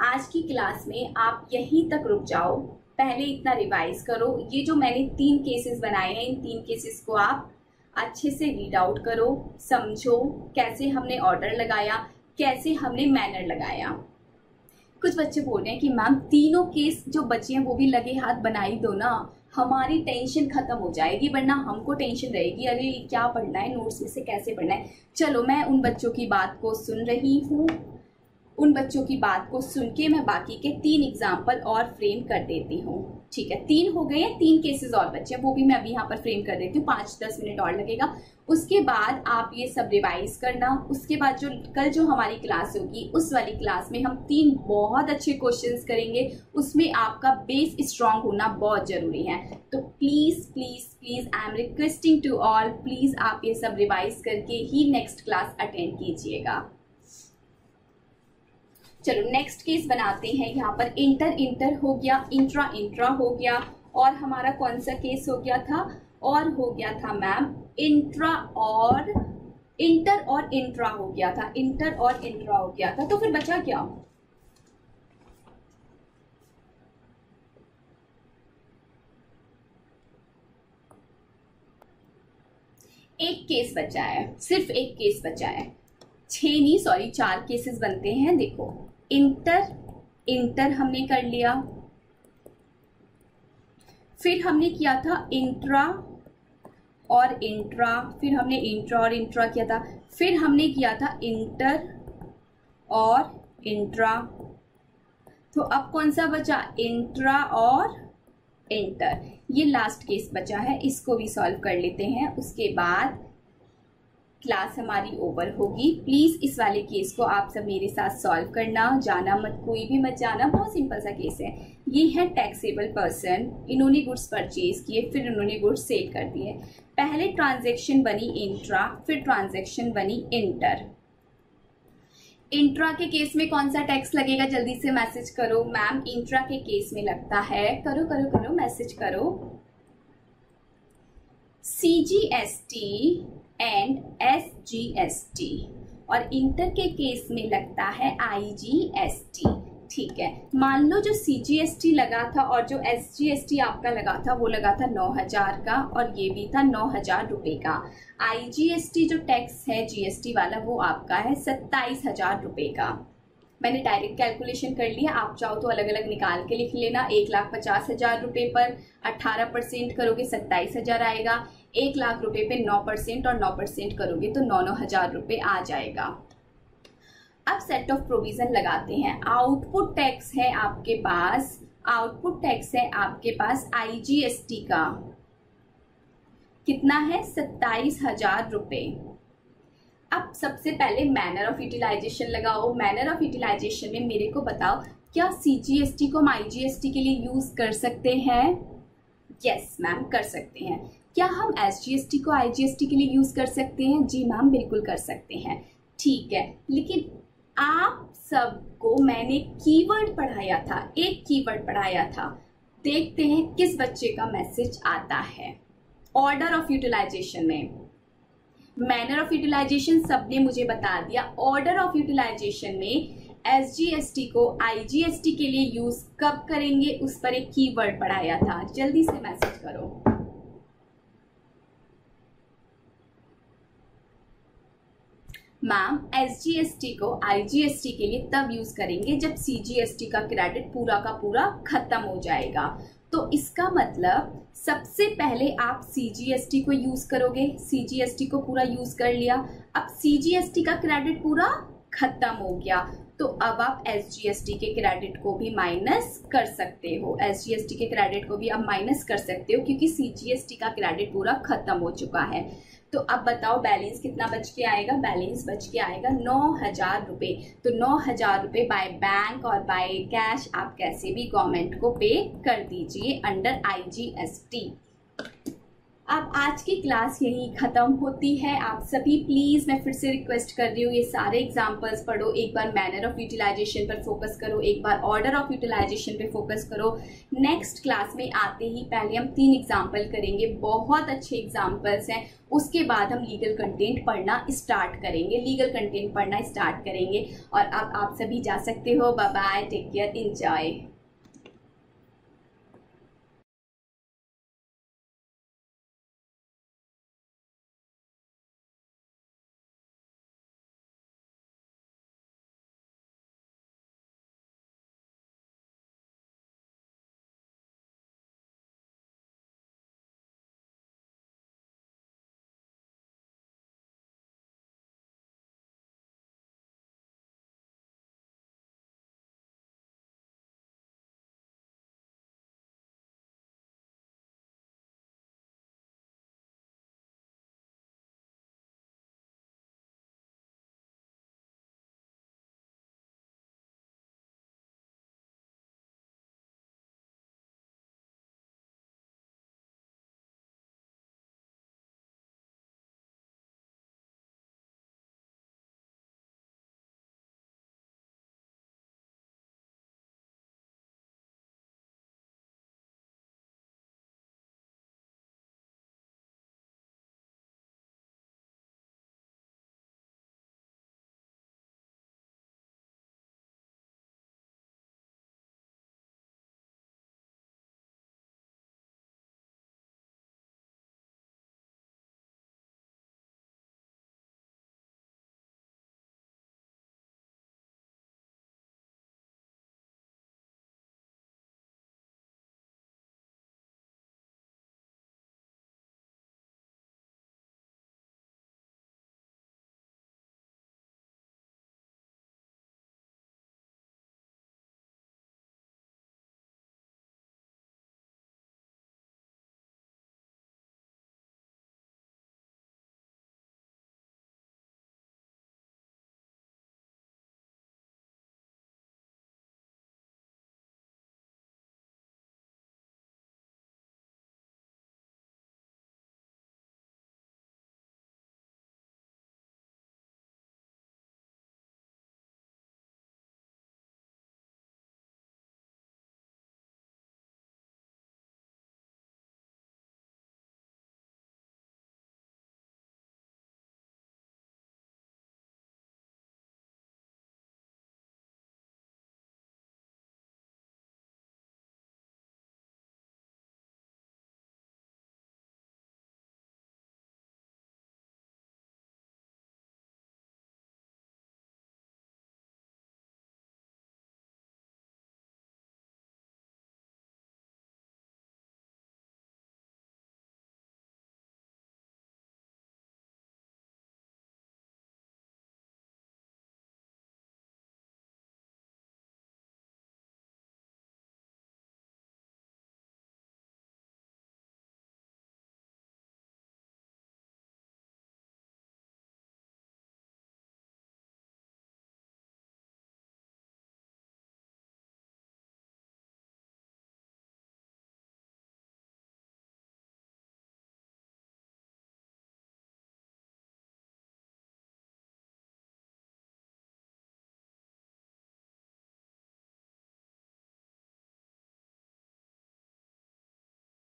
A: आज की क्लास में आप यहीं तक रुक जाओ, पहले इतना रिवाइज करो। ये जो मैंने 3 केसेस बनाए हैं, इन 3 केसेस को आप अच्छे से रीड आउट करो, समझो कैसे हमने ऑर्डर लगाया, कैसे हमने मैनर लगाया। कुछ बच्चे बोल रहे हैं कि मैम तीनों केस जो बचे हैं वो भी लगे हाथ बना ही दो ना। हमारी टेंशन खत्म हो जाएगी, वरना हमको टेंशन रहेगी, अरे क्या पढ़ना है, नोट्स में से कैसे पढ़ना है। चलो मैं उन बच्चों की बात को सुन रही हूँ, उन बच्चों की बात को सुन के मैं बाकी के 3 एग्जाम्पल और फ्रेम कर देती हूँ। ठीक है, 3 हो गए हैं, 3 केसेस और बचे हैं, वो भी मैं अभी यहाँ पर फ्रेम कर देती हूँ, 5-10 मिनट और लगेगा। उसके बाद आप ये सब रिवाइज करना। उसके बाद कल जो हमारी क्लास होगी उस वाली क्लास में हम 3 बहुत अच्छे क्वेश्चंस करेंगे, उसमें आपका बेस स्ट्रांग होना बहुत जरूरी है। तो please please please I am requesting to all, please आप ये सब रिवाइज करके ही नेक्स्ट क्लास अटेंड कीजिएगा। चलो नेक्स्ट केस बनाते हैं। यहाँ पर इंटर इंटर हो गया, इंट्रा इंट्रा हो गया, और हमारा कौन सा केस हो गया था, और हो गया था मैम इंट्रा और इंटर और इंट्रा हो गया था, इंटर और इंट्रा हो गया था। तो फिर बचा क्या, एक केस बचा है, सिर्फ एक केस बचा है। 4 केसेस बनते हैं। देखो इंटर इंटर हमने कर लिया, फिर हमने किया था इंट्रा और इंट्रा, फिर हमने इंट्रा और इंट्रा किया था, फिर हमने किया था इंटर और इंट्रा। तो अब कौन सा बचा, इंट्रा और इंटर। ये लास्ट केस बचा है, इसको भी सॉल्व कर लेते हैं, उसके बाद क्लास हमारी ओवर होगी। प्लीज इस वाले केस को आप सब मेरे साथ सॉल्व करना, जाना मत, कोई भी मत जाना, बहुत सिंपल सा केस है। ये है टैक्सेबल पर्सन, इन्होंने गुड्स परचेज किए, फिर इन्होंने गुड्स सेल कर दिए। पहले ट्रांजैक्शन बनी इंट्रा, फिर ट्रांजैक्शन बनी इंटर। इंट्रा के केस में कौन सा टैक्स लगेगा, जल्दी से मैसेज करो। मैम इंट्रा के केस में लगता है, करो करो करो मैसेज करो, CGST एंड SGST, और इंटर के केस में लगता है IGST। ठीक है, मान लो जो CGST लगा था और जो SGST आपका लगा था वो लगा था 9,000 का, और ये भी था 9,000 रुपए का। IGST जो टैक्स है GST वाला वो आपका है 27,000 रुपए का। मैंने डायरेक्ट कैलकुलेशन कर लिया, आप चाहो तो अलग अलग निकाल के लिख लेना। 1,50,000 रुपए पर 18% करोगे 27,000 आएगा, 1 लाख रुपए पे 9% और 9% करोगे तो 9,000 रुपए आ जाएगा। अब सेट ऑफ प्रोविजन लगाते हैं। आउटपुट टैक्स है आपके पास, आउटपुट टैक्स है आपके पास IGST का, कितना है 27,000 रुपए। अब सबसे पहले मैनर ऑफ यूटिलाइजेशन लगाओ। मैनर ऑफ यूटिलाइजेशन में मेरे को बताओ, क्या CGST को हम IGST के लिए यूज कर सकते हैं? यस मैम कर सकते हैं। क्या हम SGST को IGST के लिए यूज कर सकते हैं? जी मैम बिल्कुल कर सकते हैं। ठीक है, लेकिन आप सबको मैंने कीवर्ड पढ़ाया था, एक कीवर्ड पढ़ाया था, देखते हैं किस बच्चे का मैसेज आता है। ऑर्डर ऑफ यूटिलाइजेशन में मैनर ऑफ यूटिलाइजेशन सबने मुझे बता दिया। ऑर्डर ऑफ यूटिलाइजेशन में SGST को IGST के लिए यूज कब करेंगे उस पर एक कीवर्ड पढ़ाया था, जल्दी से मैसेज करो। मैम SGST को IGST के लिए तब यूज करेंगे जब CGST का क्रेडिट पूरा का पूरा खत्म हो जाएगा। तो इसका मतलब सबसे पहले आप CGST को यूज करोगे, CGST को पूरा यूज कर लिया, अब CGST का क्रेडिट पूरा खत्म हो गया, तो अब आप SGST के क्रेडिट को भी माइनस कर सकते हो। SGST के क्रेडिट को भी आप माइनस कर सकते हो क्योंकि CGST का क्रेडिट पूरा खत्म हो चुका है। तो अब बताओ बैलेंस कितना बच के आएगा? बैलेंस बच के आएगा 9,000 रुपए। तो 9,000 रुपए बाय बैंक और बाय कैश आप कैसे भी गवर्नमेंट को पे कर दीजिए अंडर IGST। अब आज की क्लास यही खत्म होती है। आप सभी प्लीज मैं फिर से रिक्वेस्ट कर रही हूँ, ये सारे एग्जांपल्स पढ़ो, एक बार मैनर ऑफ यूटिलाइजेशन पर फोकस करो, एक बार ऑर्डर ऑफ यूटिलाइजेशन पे फोकस करो। नेक्स्ट क्लास में आते ही पहले हम 3 एग्जांपल करेंगे, बहुत अच्छे एग्जांपल्स हैं। उसके बाद हम लीगल कंटेंट पढ़ना स्टार्ट करेंगे, लीगल कंटेंट पढ़ना स्टार्ट करेंगे। और अब आप सभी जा सकते हो। Bye bye, take care, enjoy.